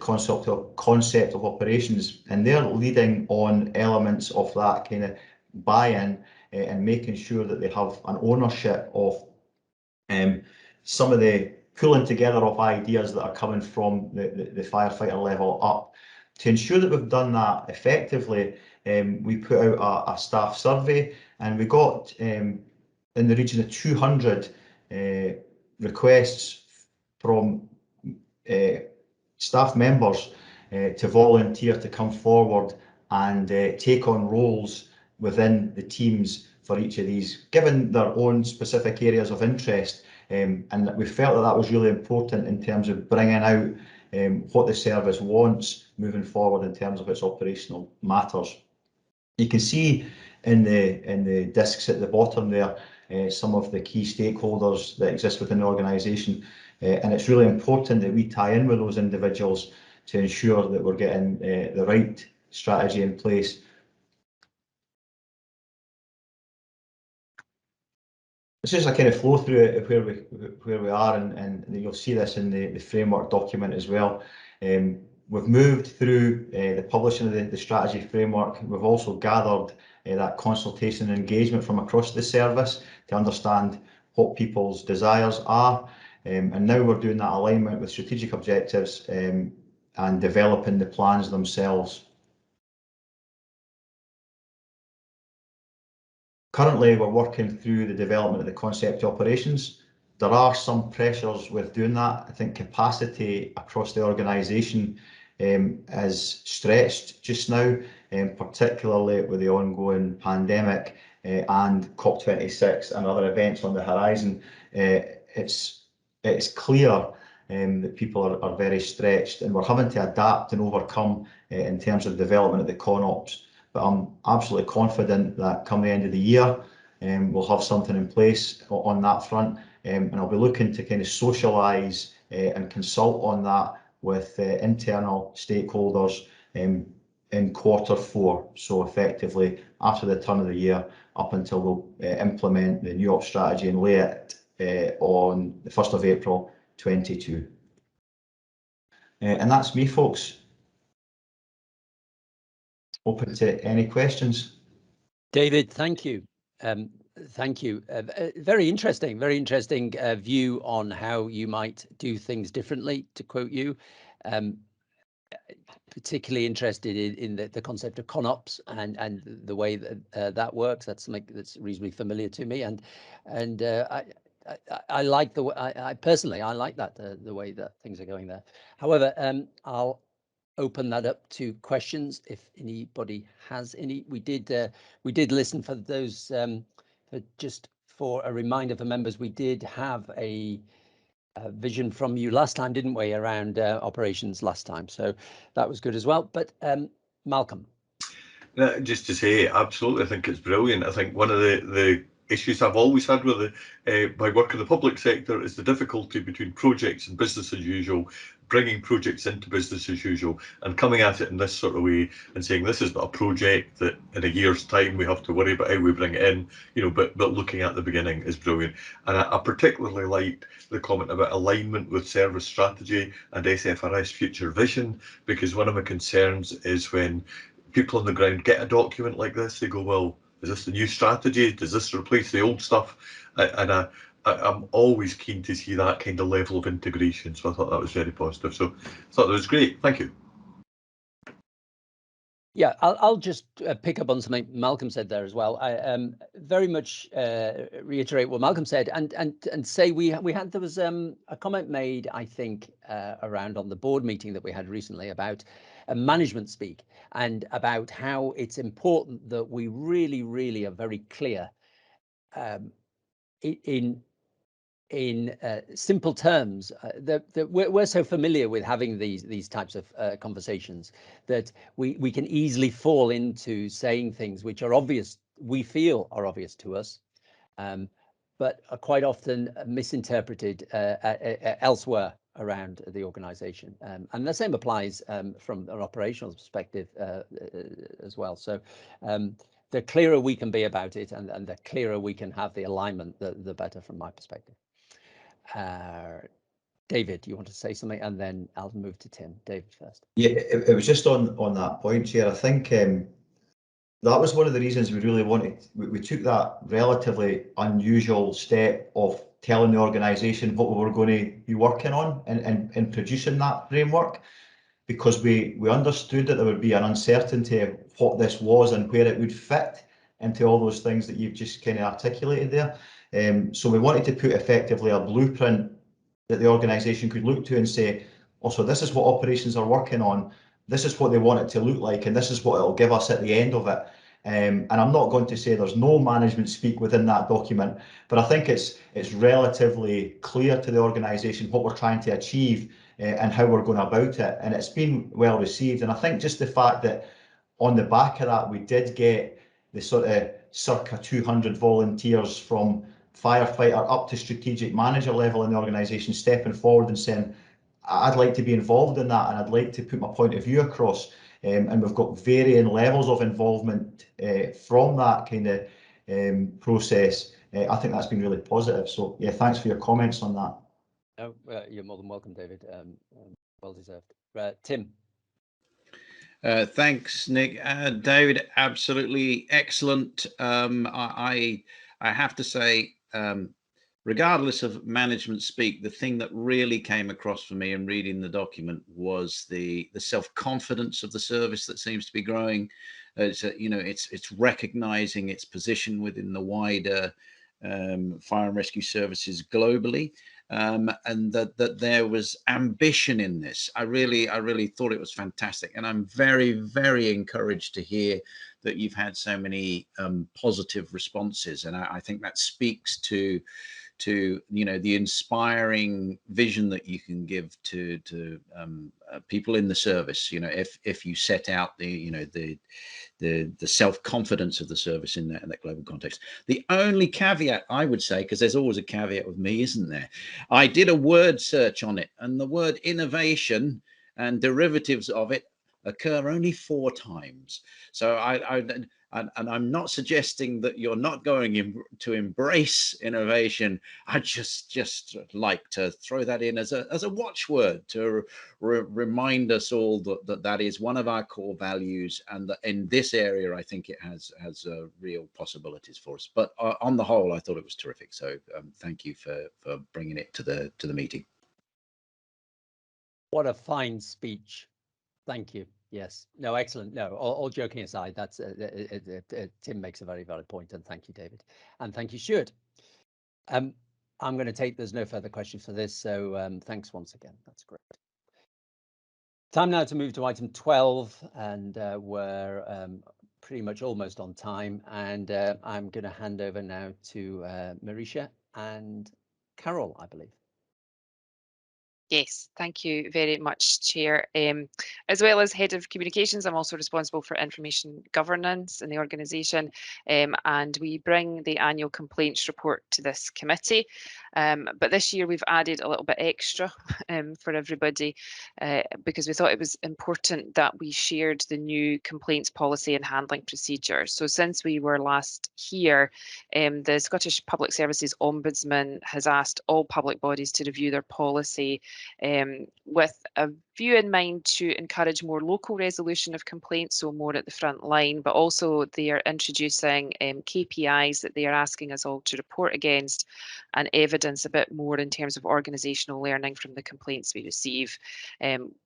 concept of operations, and they're leading on elements of that kind of buy-in and making sure that they have an ownership of some of the pulling together of ideas that are coming from the firefighter level up. To ensure that we've done that effectively, we put out a staff survey, and we got in the region of 200 requests from staff members to volunteer to come forward and take on roles within the teams for each of these, given their own specific areas of interest, and we felt that was really important in terms of bringing out what the service wants moving forward in terms of its operational matters. You can see in the discs at the bottom there some of the key stakeholders that exist within the organisation. And it's really important that we tie in with those individuals to ensure that we're getting the right strategy in place. It's just a kind of flow through of where we are, and you'll see this in the framework document as well. We've moved through the publishing of the strategy framework. We've also gathered that consultation and engagement from across the service to understand what people's desires are. And now we're doing that alignment with strategic objectives and developing the plans themselves. Currently, we're working through the development of the concept operations. There are some pressures with doing that. I think capacity across the organisation is stretched just now, particularly with the ongoing pandemic and COP26 and other events on the horizon. It's clear that people are very stretched, and we're having to adapt and overcome in terms of development of the ConOps. But I'm absolutely confident that come the end of the year, we'll have something in place on that front, and I'll be looking to kind of socialise and consult on that with internal stakeholders in Q4, so effectively after the turn of the year, up until we'll implement the new ops strategy and lay it on the 1st of April 22. And that's me, folks. Open to any questions. David, thank you. Thank you. Very interesting view on how you might do things differently, to quote you. Particularly interested in the concept of ConOps and the way that that works. That's something that's reasonably familiar to me, and I like I personally like that the way that things are going there. However, I'll open that up to questions if anybody has any. We did listen for those just for a reminder for members. We did have a vision from you last time, didn't we, around operations last time? So that was good as well. But Malcolm. Just to say, absolutely, I think it's brilliant. I think one of the issues I've always had with my work in the public sector is the difficulty between projects and business as usual, bringing projects into business as usual and coming at it in this sort of way and saying this is not a project that in a year's time we have to worry about how we bring it in, but looking at the beginning is brilliant. And I particularly liked the comment about alignment with service strategy and SFRS future vision, because one of my concerns is when people on the ground get a document like this, they go, well, is this the new strategy? Does this replace the old stuff? And I'm always keen to see that kind of level of integration. So I thought that was very positive. So I thought that was great. Thank you. Yeah, I'll just pick up on something Malcolm said there as well. I very much reiterate what Malcolm said and say there was a comment made, I think, around on the board meeting that we had recently about management speak and about how it's important that we really are very clear in simple terms that we're so familiar with having these types of conversations that we can easily fall into saying things which are obvious, we feel are obvious to us, but are quite often misinterpreted elsewhere around the organization. And the same applies from an operational perspective as well. So the clearer we can be about it and the clearer we can have the alignment, the better from my perspective. David, you want to say something, and then I'll move to Tim. David first. Yeah, it was just on that point, Chair. I think that was one of the reasons we really wanted. We took that relatively unusual step of telling the organisation what we were going to be working on and producing that framework, because we understood that there would be an uncertainty of what this was and where it would fit into all those things that you've just kind of articulated there. So we wanted to put effectively a blueprint that the organisation could look to and say, also, this is what operations are working on, this is what they want it to look like, and this is what it'll give us at the end of it. And I'm not going to say there's no management speak within that document, but I think it's relatively clear to the organisation what we're trying to achieve and how we're going about it. And it's been well received. And I think just the fact that on the back of that, we did get the sort of circa 200 volunteers from firefighter up to strategic manager level in the organisation stepping forward and saying, I'd like to be involved in that and I'd like to put my point of view across. And we've got varying levels of involvement from that kind of process. I think that's been really positive. So yeah, thanks for your comments on that. No, you're more than welcome, David. Well deserved. Tim. Thanks, Nick. David, absolutely excellent. I have to say, regardless of management speak, the thing that really came across for me in reading the document was the self-confidence of the service that seems to be growing. It's recognizing its position within the wider fire and rescue services globally, and that there was ambition in this. I really thought it was fantastic, and I'm very, very encouraged to hear that you've had so many positive responses, and I think that speaks to the inspiring vision that you can give to people in the service. If you set out the self-confidence of the service in that global context. The only caveat I would say, because there's always a caveat with me, isn't there? I did a word search on it, and the word innovation and derivatives of it occur only 4 times. So I'm not suggesting that you're not going to embrace innovation. I just like to throw that in as a watchword to remind us all that is one of our core values, and that in this area I think it has real possibilities for us. But on the whole, I thought it was terrific. So thank you for bringing it to the meeting. What a fine speech. Thank you. Yes. No, excellent. No, all joking aside, that's Tim makes a very valid point, and thank you, David, and thank you, Stuart. I'm going to take. There's no further questions for this, so thanks once again. That's great. Time now to move to item 12, and we're pretty much almost on time, and I'm going to hand over now to Marisha and Carol, I believe. Yes, thank you very much, Chair. As well as Head of Communications, I'm also responsible for information governance in the organisation, and we bring the annual complaints report to this committee. But this year we've added a little bit extra for everybody because we thought it was important that we shared the new complaints policy and handling procedure. So since we were last here, the Scottish Public Services Ombudsman has asked all public bodies to review their policy with a view in mind to encourage more local resolution of complaints, so more at the front line, but also they are introducing KPIs that they are asking us all to report against and evidence a bit more in terms of organisational learning from the complaints we receive.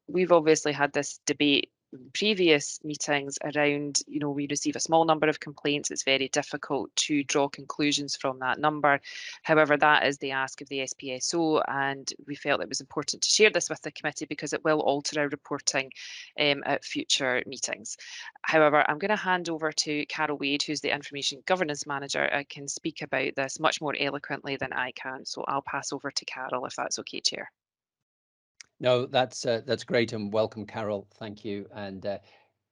We've obviously had this debate in previous meetings around, we receive a small number of complaints. It's very difficult to draw conclusions from that number. However, that is the ask of the SPSO, and we felt it was important to share this with the committee because it will alter our reporting at future meetings. However, I'm going to hand over to Carol Wade, who's the Information Governance Manager. I can speak about this much more eloquently than I can, so I'll pass over to Carol if that's okay, Chair. No, that's great, and welcome, Carol. Thank you. And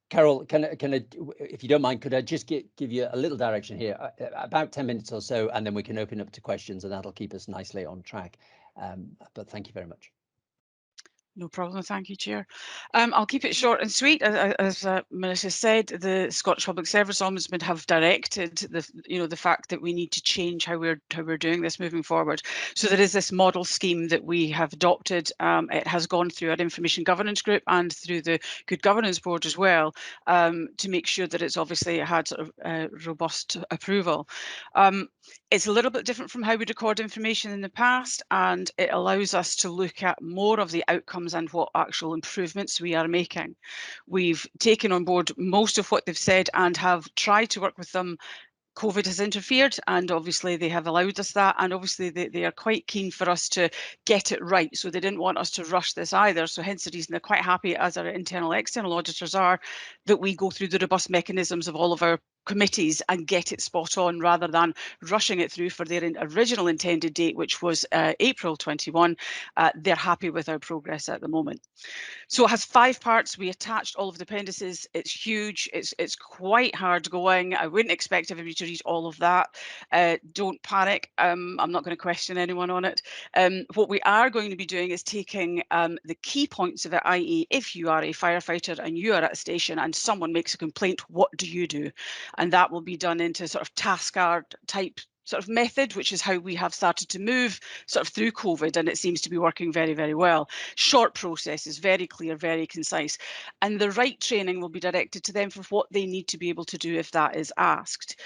Carol, can I, if you don't mind, could I just give you a little direction here, about 10 minutes or so, and then we can open up to questions, and that'll keep us nicely on track. But thank you very much. No problem. Thank you, Chair. I'll keep it short and sweet. As Melissa said, the Scottish Public Service Ombudsman have directed the fact that we need to change how we're doing this moving forward. So there is this model scheme that we have adopted. It has gone through our Information Governance Group and through the Good Governance Board as well, to make sure that it's obviously had sort of robust approval. It's a little bit different from how we record information in the past, and it allows us to look at more of the outcomes and what actual improvements we are making. We've taken on board most of what they've said and have tried to work with them. COVID has interfered, and obviously they have allowed us that, and obviously they are quite keen for us to get it right, so they didn't want us to rush this either. So hence the reason they're quite happy, as our internal external auditors are, that we go through the robust mechanisms of all of our committees and get it spot on rather than rushing it through for their original intended date, which was April 21. They're happy with our progress at the moment. So it has 5 parts. We attached all of the appendices. It's huge. It's quite hard going. I wouldn't expect everybody to read all of that. Don't panic. I'm not going to question anyone on it. What we are going to be doing is taking the key points of it, i.e. if you are a firefighter and you are at a station and someone makes a complaint, what do you do? And that will be done into sort of task card type sort of method, which is how we have started to move sort of through COVID, and it seems to be working very, very well. Short processes, very clear, very concise, and the right training will be directed to them for what they need to be able to do if that is asked.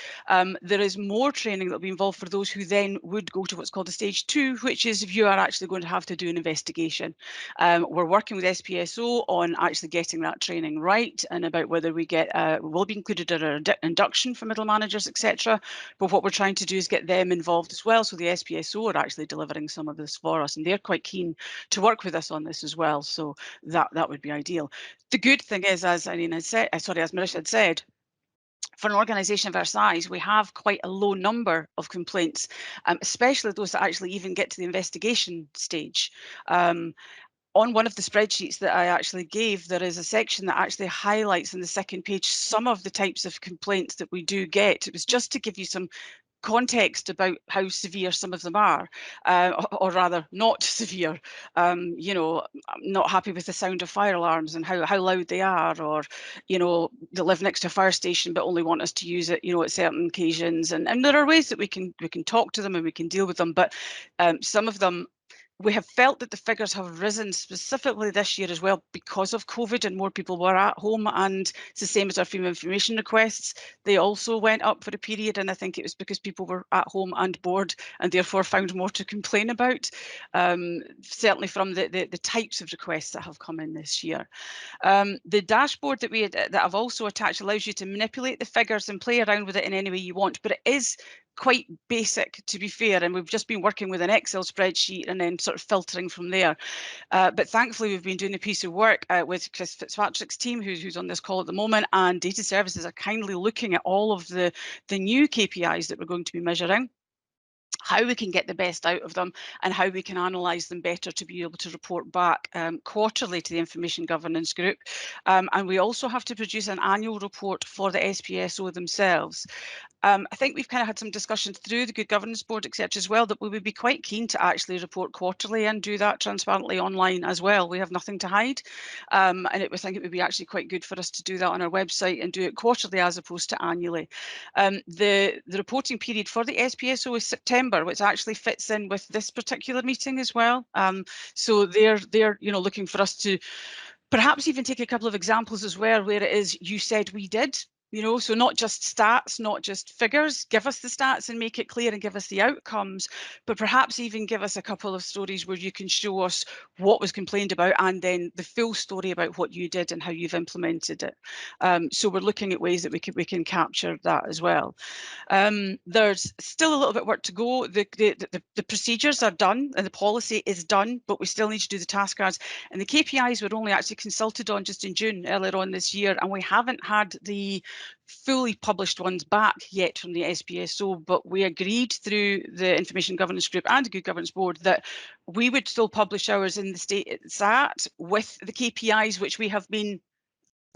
There is more training that will be involved for those who then would go to what's called a stage 2, which is if you are actually going to have to do an investigation. We're working with SPSO on actually getting that training right and about whether we get will be included in our induction for middle managers, etc. But what we're trying to do is get them involved as well. So the SPSO are actually delivering some of this for us, and they're quite keen to work with us on this as well. So that would be ideal. The good thing is, as Irene had said, as Marisha had said, for an organisation of our size, we have quite a low number of complaints, especially those that actually even get to the investigation stage. On one of the spreadsheets that I actually gave, there is a section that actually highlights in the second page some of the types of complaints that we do get. It was just to give you some context about how severe some of them are, or rather not severe. You know, I'm not happy with the sound of fire alarms and how loud they are, or, you know, they live next to a fire station but only want us to use it, you know, at certain occasions. And there are ways that we can talk to them and we can deal with them, but some of them, we have felt that the figures have risen specifically this year as well because of COVID and more people were at home, and it's the same as our freedom of information requests. They also went up for a period, and I think it was because people were at home and bored and therefore found more to complain about, certainly from the types of requests that have come in this year. The dashboard that I've also attached allows you to manipulate the figures and play around with it in any way you want, but it is quite basic, to be fair, and we've just been working with an Excel spreadsheet and then sort of filtering from there. But thankfully, we've been doing a piece of work with Chris Fitzpatrick's team, who's on this call at the moment, and data services are kindly looking at all of the new KPIs that we're going to be measuring, how we can get the best out of them and how we can analyse them better to be able to report back quarterly to the Information Governance Group. And we also have to produce an annual report for the SPSO themselves. I think we've kind of had some discussions through the Good Governance Board, etc. as well, that we would be quite keen to actually report quarterly and do that transparently online as well. We have nothing to hide. And I think it would be actually quite good for us to do that on our website and do it quarterly as opposed to annually. The reporting period for the SPSO is September, which actually fits in with this particular meeting as well. So they're you know, looking for us to perhaps even take a couple of examples as well where it is you said we did. You know, so not just stats, not just figures, give us the stats and make it clear and give us the outcomes, but perhaps even give us a couple of stories where you can show us what was complained about and then the full story about what you did and how you've implemented it. So we're looking at ways that we can capture that as well. There's still a little bit of work to go. The procedures are done and the policy is done, but we still need to do the task cards. And the KPIs were only actually consulted on just in June, earlier on this year, and we haven't had the fully published ones back yet from the SPSO, but we agreed through the Information Governance Group and the Good Governance Board that we would still publish ours in the state it's at with the KPIs which we have been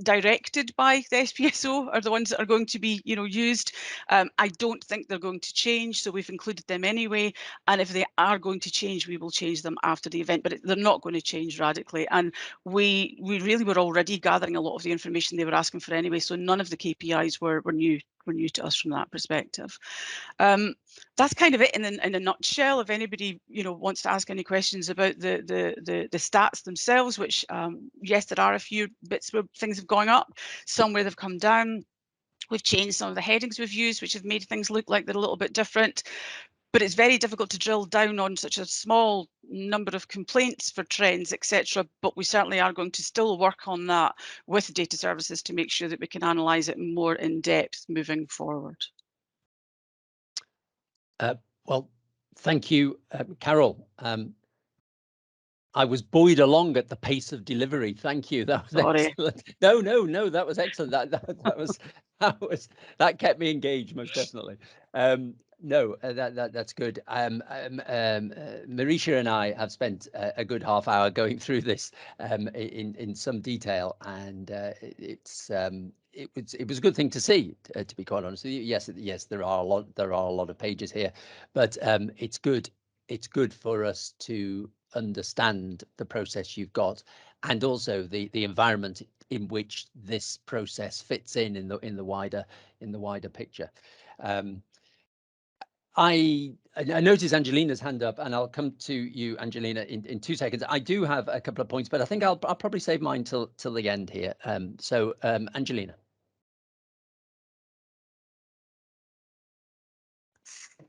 directed by the SPSO are the ones that are going to be, you know, used. I don't think they're going to change, so we've included them anyway. And if they are going to change, we will change them after the event, but they're not going to change radically. And we really were already gathering a lot of the information they were asking for anyway, so none of the KPIs were new to us from that perspective. That's kind of it in a nutshell. If anybody, you know, wants to ask any questions about the stats themselves, which yes, there are a few bits where things have gone up, some where they've come down. We've changed some of the headings we've used, which have made things look like they're a little bit different. But it's very difficult to drill down on such a small number of complaints for trends, etc. But we certainly are going to still work on that with data services to make sure that we can analyse it more in depth moving forward. Well, thank you, Carol. I was buoyed along at the pace of delivery. Thank you. That was Sorry. excellent. No, that was excellent. That kept me engaged, most definitely. That's good. Marisha and I have spent a good half hour going through this in some detail, and it was a good thing to see, to be quite honest with you. Yes, there are a lot of pages here, but it's good for us to understand the process you've got, and also the environment in which this process fits in the wider picture. I notice Angelina's hand up, and I'll come to you, Angelina, in 2 seconds. I do have a couple of points, but I think I'll probably save mine till the end here. Angelina.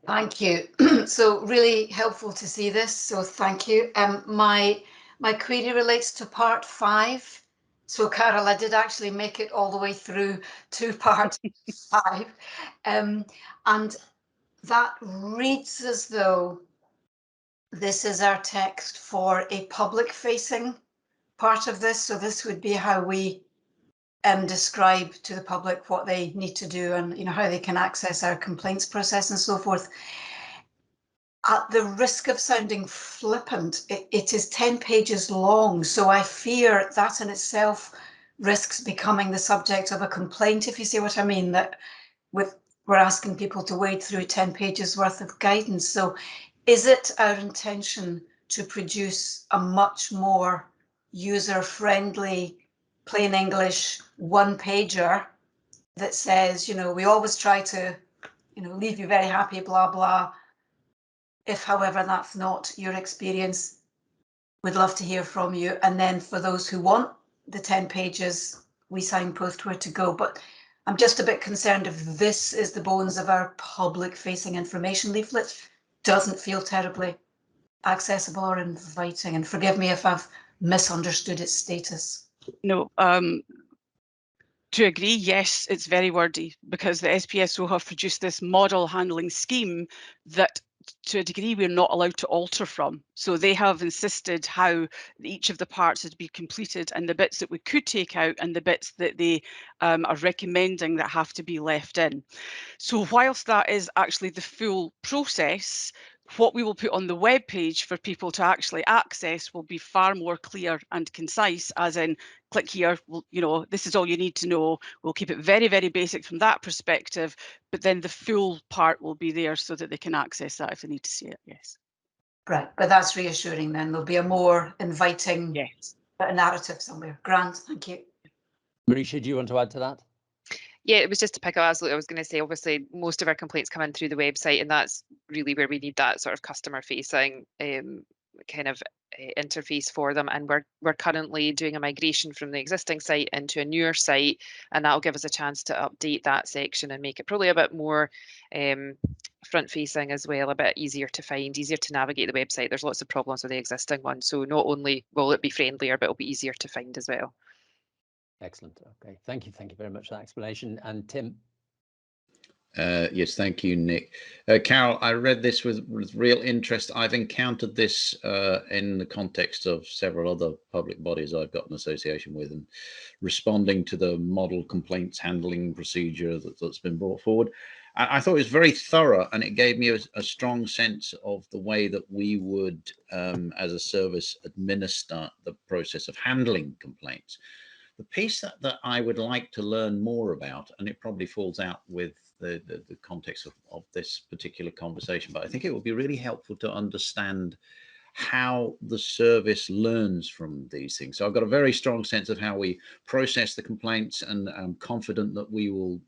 Thank you. So really helpful to see this. So thank you. My query relates to part 5. So Carol, I did actually make it all the way through to part 5. And that reads as though this is our text for a public facing part of this. So this would be how we describe to the public what they need to do, and how they can access our complaints process and so forth. At the risk of sounding flippant, it is 10 pages long, so I fear that in itself risks becoming the subject of a complaint, if you see what I mean, that we're asking people to wade through 10 pages worth of guidance. So is it our intention to produce a much more user-friendly, plain English one-pager that says, we always try to, leave you very happy, blah, blah. If, however, that's not your experience, we'd love to hear from you. And then for those who want the 10 pages, we signpost where to go. But I'm just a bit concerned if this is the bones of our public-facing information leaflet. Doesn't feel terribly accessible or inviting. And forgive me if I've misunderstood its status. No, to agree, yes, it's very wordy, because the SPSO have produced this model handling scheme that to a degree we're not allowed to alter from. So they have insisted how each of the parts had to be completed, and the bits that we could take out and the bits that they are recommending that have to be left in. So whilst that is actually the full process, what we will put on the web page for people to actually access will be far more clear and concise, as in, click here, this is all you need to know. We'll keep it very, very basic from that perspective, but then the full part will be there so that they can access that if they need to see it, yes. Right, but that's reassuring then. There'll be a more inviting narrative somewhere. Grant, thank you. Marisha, do you want to add to that? Yeah, it was just to pick up, as I was going to say, obviously most of our complaints come in through the website, and that's really where we need that sort of customer facing kind of interface for them. And we're currently doing a migration from the existing site into a newer site, and that'll give us a chance to update that section and make it probably a bit more front facing as well, a bit easier to find, easier to navigate the website. There's lots of problems with the existing one, so not only will it be friendlier, but it'll be easier to find as well. Excellent. Okay, thank you very much for that explanation. And Tim? Yes, thank you, Nick. Carol, I read this with real interest. I've encountered this in the context of several other public bodies I've got an association with, and responding to the model complaints handling procedure that's been brought forward. I thought it was very thorough, and it gave me a strong sense of the way that we would, as a service, administer the process of handling complaints. The piece that I would like to learn more about, and it probably falls out with the context of this particular conversation, but I think it would be really helpful to understand how the service learns from these things. So I've got a very strong sense of how we process the complaints, and I'm confident that we will,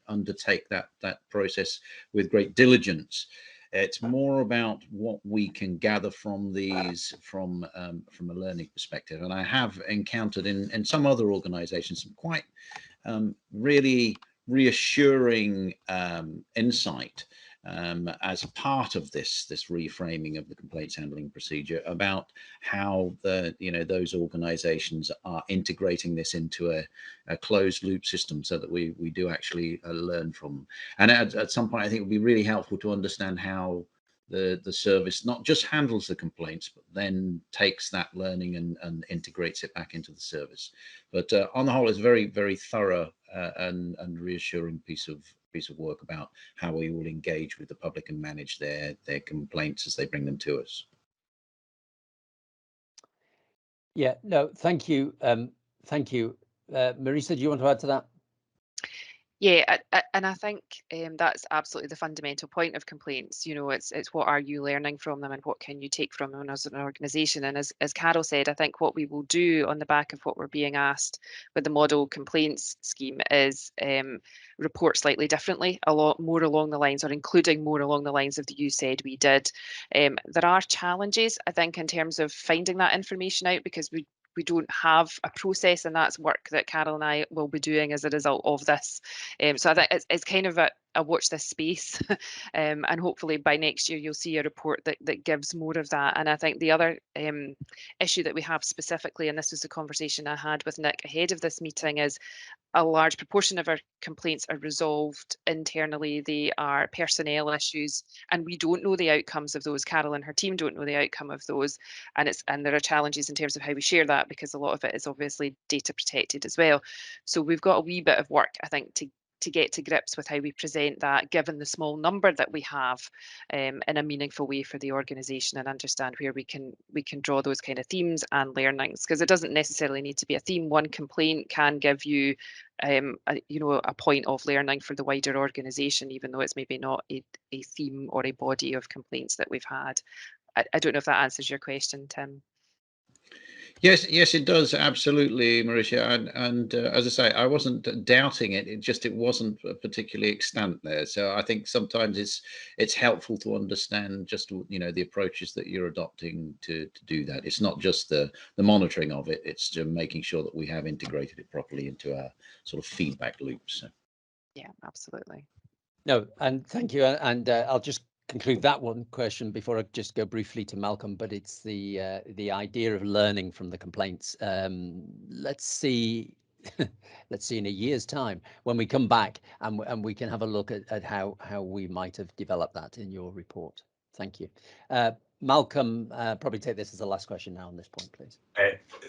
undertake that process with great diligence. It's more about what we can gather from these from a learning perspective. And I have encountered in some other organizations some quite really reassuring insight as part of this reframing of the complaints handling procedure, about how those organizations are integrating this into a closed loop system, so that we do actually learn from them. And at some point, I think it would be really helpful to understand how the service not just handles the complaints, but then takes that learning and integrates it back into the service. But on the whole, it's a very, very thorough and reassuring piece of work about how we will engage with the public and manage their complaints as they bring them to us. Yeah, no, thank you. Thank you. Marisa, do you want to add to that? Yeah, and I think that's absolutely the fundamental point of complaints. You know, it's what are you learning from them and what can you take from them as an organisation. And as Carol said, I think what we will do on the back of what we're being asked with the model complaints scheme is report slightly differently, a lot more along the lines, or including more along the lines of the you said we did. There are challenges, I think, in terms of finding that information out, because we don't have a process, and that's work that Carol and I will be doing as a result of this. So I think it's kind of a watch this space, and hopefully by next year you'll see a report that gives more of that. And I think the other issue that we have specifically, and this was the conversation I had with Nick ahead of this meeting, is a large proportion of our complaints are resolved internally. They are personnel issues, and we don't know the outcomes of those. Carol and her team don't know the outcome of those, and there are challenges in terms of how we share that, because a lot of it is obviously data protected as well. So we've got a wee bit of work, I think, to get to grips with how we present that, given the small number that we have, in a meaningful way for the organisation, and understand where we can draw those kind of themes and learnings, because it doesn't necessarily need to be a theme. One complaint can give you a point of learning for the wider organisation, even though it's maybe not a theme or a body of complaints that we've had. I don't know if that answers your question, Tim. Yes, it does, absolutely, Mauricia. And as I say, I wasn't doubting it. It wasn't particularly extant there. So I think sometimes it's helpful to understand just the approaches that you're adopting to do that. It's not just the monitoring of it. It's just making sure that we have integrated it properly into our sort of feedback loops. So. Yeah, absolutely. No, and thank you. And I'll just conclude that one question before I just go briefly to Malcolm, but it's the idea of learning from the complaints. Let's see in a year's time when we come back and we can have a look at how we might have developed that in your report. Thank you. Malcolm, probably take this as the last question now on this point, please.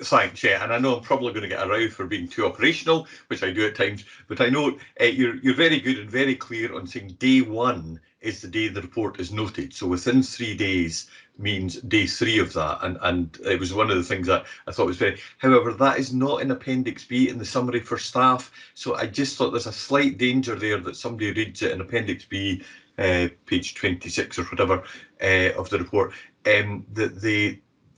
Thanks, yeah, and I know I'm probably going to get a row for being too operational, which I do at times, but I know you're very good and very clear on saying day one is the day the report is noted. So within 3 days means day 3 of that, and it was one of the things that I thought was very. However, that is not in Appendix B in the summary for staff. So I just thought there's a slight danger there that somebody reads it in Appendix B, page 26 or whatever of the report, that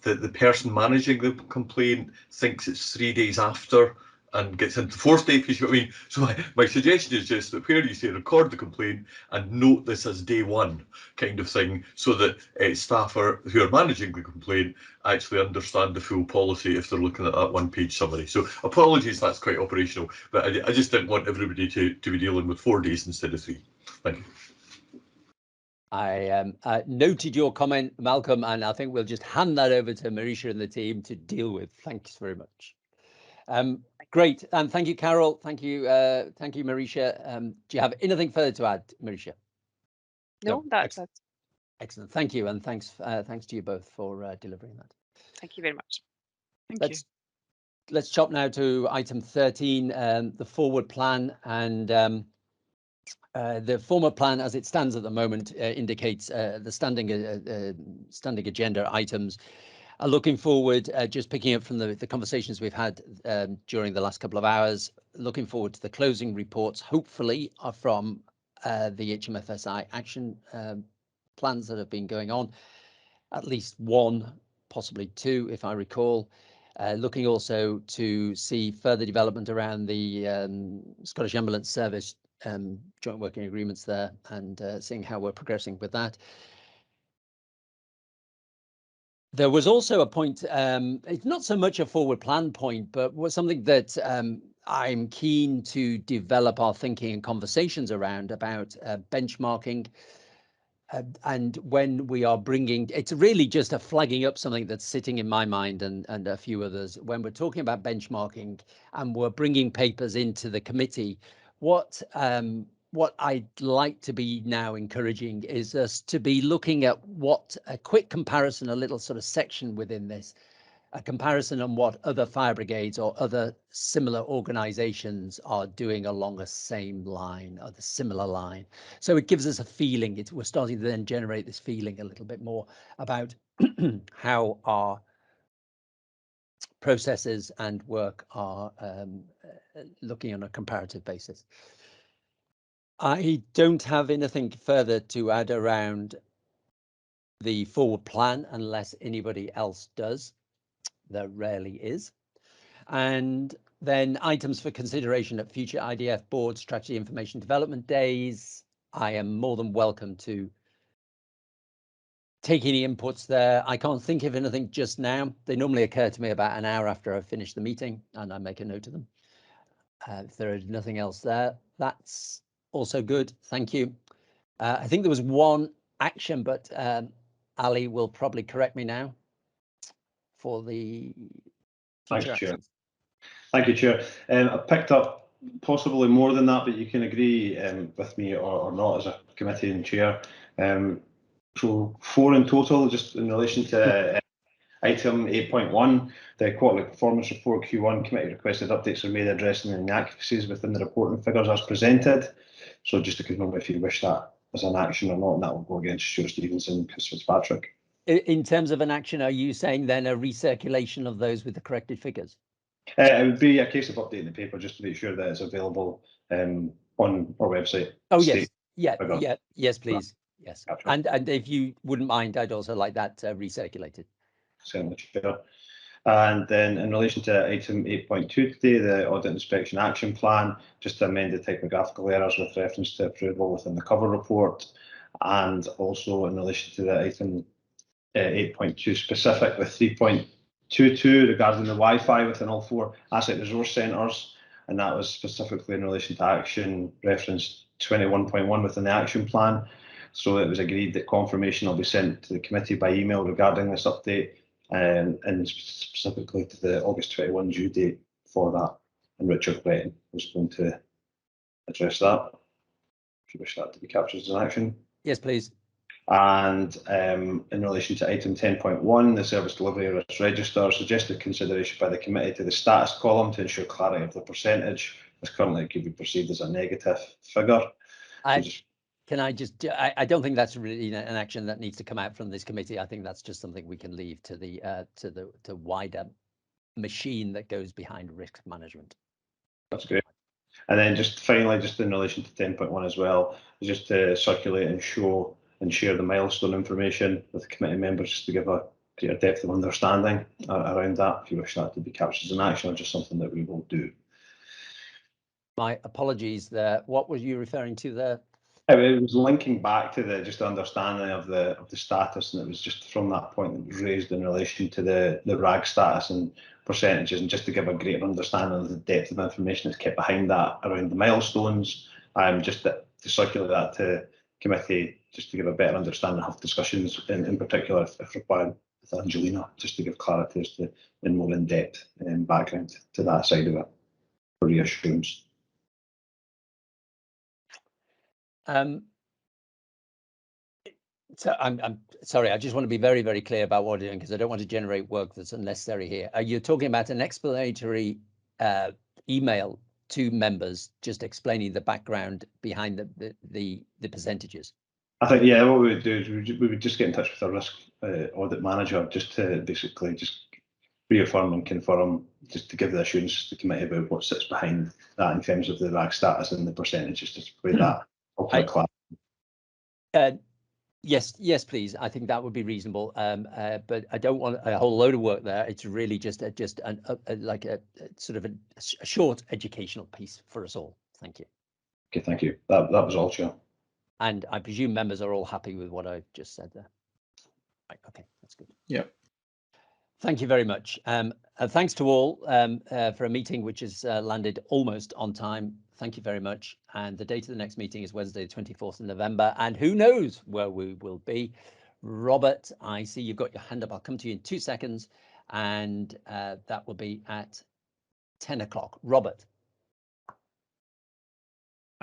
the person managing the complaint thinks it's 3 days after and gets into the 4th day, because you know what I mean. So my suggestion is just that where you say record the complaint and note this as day 1 kind of thing, so that staff who are managing the complaint actually understand the full policy if they're looking at that 1-page summary. So apologies, that's quite operational, but I just didn't want everybody to be dealing with 4 days instead of 3. Thank you. I noted your comment, Malcolm, and I think we'll just hand that over to Marisha and the team to deal with. Thanks very much. Great, and thank you, Carol. Thank you, Marisha. Do you have anything further to add, Marisha? No, that's excellent. Thank you, and thanks to you both for delivering that. Thank you very much. Let's chop now to item 13, the forward plan, and the former plan as it stands at the moment indicates the standing agenda items are looking forward, just picking up from the conversations we've had during the last couple of hours, looking forward to the closing reports, hopefully are from the HMFSI action plans that have been going on, at least 1, possibly 2, if I recall. Looking also to see further development around the Scottish Ambulance Service joint working agreements there, and seeing how we're progressing with that. There was also a point, it's not so much a forward plan point, but was something that I'm keen to develop our thinking and conversations around about benchmarking. And when we are bringing, it's really just a flagging up something that's sitting in my mind and a few others. When we're talking about benchmarking and we're bringing papers into the committee, what what I'd like to be now encouraging is us to be looking at what a quick comparison, a little sort of section within this, a comparison on what other fire brigades or other similar organizations are doing along a same line or the similar line. So it gives us a feeling, we're starting to then generate this feeling a little bit more about how our processes and work are looking on a comparative basis. I don't have anything further to add around the forward plan unless anybody else does. There rarely is. And then items for consideration at future IDF board strategy information development days. I am more than welcome to take any inputs there. I can't think of anything just now. They normally occur to me about an hour after I've finished the meeting and I make a note of them. If there is nothing else there, that's also good. Thank you. I think there was one action, but Ali will probably correct me now for the Thanks, future Chair. actions. Thank you, Chair. I picked up possibly more than that, but you can agree with me or not as a committee and chair. So 4 in total, just in relation to item 8.1, the quarterly performance report Q1 committee requested updates are made addressing the inaccuracies within the reporting figures as presented. So just to confirm if you wish that as an action or not, and that will go against Stuart Stevenson and Chris Fitzpatrick. In terms of an action, are you saying then a recirculation of those with the corrected figures? It would be a case of updating the paper just to make sure that it's available on our website. Oh, yes. Yeah. Yes, please. Yes. Gotcha. And if you wouldn't mind, I'd also like that recirculated. Certainly, Chair. And then in relation to item 8.2 today, the audit inspection action plan, just to amend the typographical errors with reference to approval within the cover report. And also in relation to the item 8.2 specific with 3.22 regarding the Wi-Fi within all 4 asset resource centres. And that was specifically in relation to action reference 21.1 within the action plan. So it was agreed that confirmation will be sent to the committee by email regarding this update, and specifically to the August 21 due date for that. And Richard Breton was going to address that. If you wish that to be captured as an action. Yes, please. And in relation to item 10.1, the service delivery risk register, suggested consideration by the committee to the status column to ensure clarity of the percentage, as currently it could be perceived as a negative figure. Can I just, I don't think that's really an action that needs to come out from this committee. I think that's just something we can leave to the wider machine that goes behind risk management. That's great. And then just finally, just in relation to 10.1 as well, just to circulate and show and share the milestone information with the committee members, just to give a greater depth of understanding around that, if you wish that to be captured as an action or just something that we will do. My apologies there. What were you referring to there? It was linking back to the just understanding of the status, and it was just from that point that was raised in relation to the RAG status and percentages, and just to give a greater understanding of the depth of information that's kept behind that around the milestones. Just to circulate that to committee, just to give a better understanding of discussions, in particular if required with Angelina, just to give clarity as to and more in depth background to that side of it for reassurance. So I'm sorry, I just want to be very, very clear about what we're doing because I don't want to generate work that's unnecessary here. Are you talking about an explanatory email to members just explaining the background behind the percentages? I think, yeah, what we would do is we would just get in touch with our risk audit manager just to basically just reaffirm and confirm, just to give the assurance to the committee about what sits behind that in terms of the RAG status and the percentages, just with that ultimate clarity. Yes, please. I think that would be reasonable. But I don't want a whole load of work there. It's really just like a sort of a short educational piece for us all. Thank you. Okay, thank you. That was all, Chair. And I presume members are all happy with what I've just said there. Right, okay, that's good. Yeah. Thank you very much. Thanks to all for a meeting which has landed almost on time. Thank you very much. And the date of the next meeting is Wednesday, the 24th of November. And who knows where we will be. Robert, I see you've got your hand up. I'll come to you in 2 seconds. And that will be at 10 o'clock. Robert.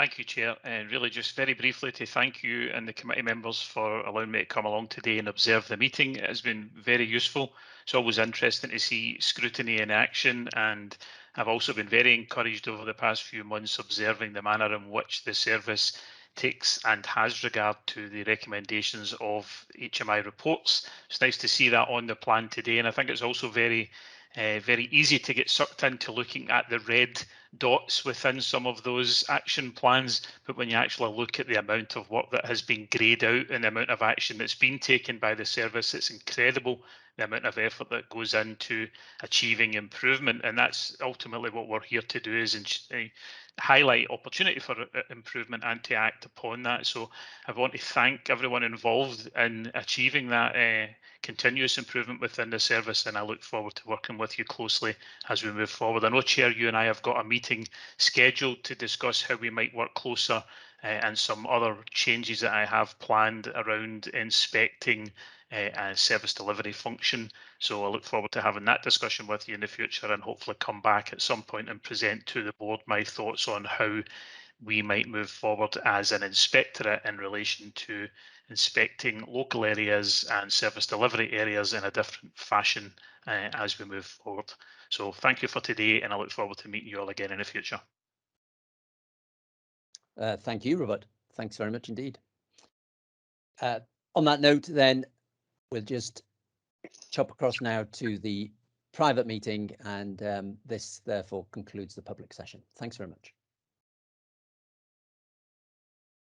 Thank you, Chair. And really just very briefly to thank you and the committee members for allowing me to come along today and observe the meeting. It has been very useful. It's always interesting to see scrutiny in action, and I've also been very encouraged over the past few months observing the manner in which the service takes and has regard to the recommendations of HMI reports. It's nice to see that on the plan today, and I think it's also very easy to get sucked into looking at the red dots within some of those action plans, but when you actually look at the amount of work that has been greyed out and the amount of action that's been taken by the service, it's incredible the amount of effort that goes into achieving improvement, and that's ultimately what we're here to do, is highlight opportunity for improvement and to act upon that. So I want to thank everyone involved in achieving that continuous improvement within the service, and I look forward to working with you closely as we move forward. I know, Chair, you and I have got a meeting scheduled to discuss how we might work closer and some other changes that I have planned around inspecting a service delivery function. So I look forward to having that discussion with you in the future, and hopefully come back at some point and present to the board my thoughts on how we might move forward as an inspectorate in relation to inspecting local areas and service delivery areas in a different fashion as we move forward. So thank you for today, and I look forward to meeting you all again in the future. Thank you, Robert. Thanks very much indeed. On that note, then, we'll just chop across now to the private meeting, and this therefore concludes the public session. Thanks very much.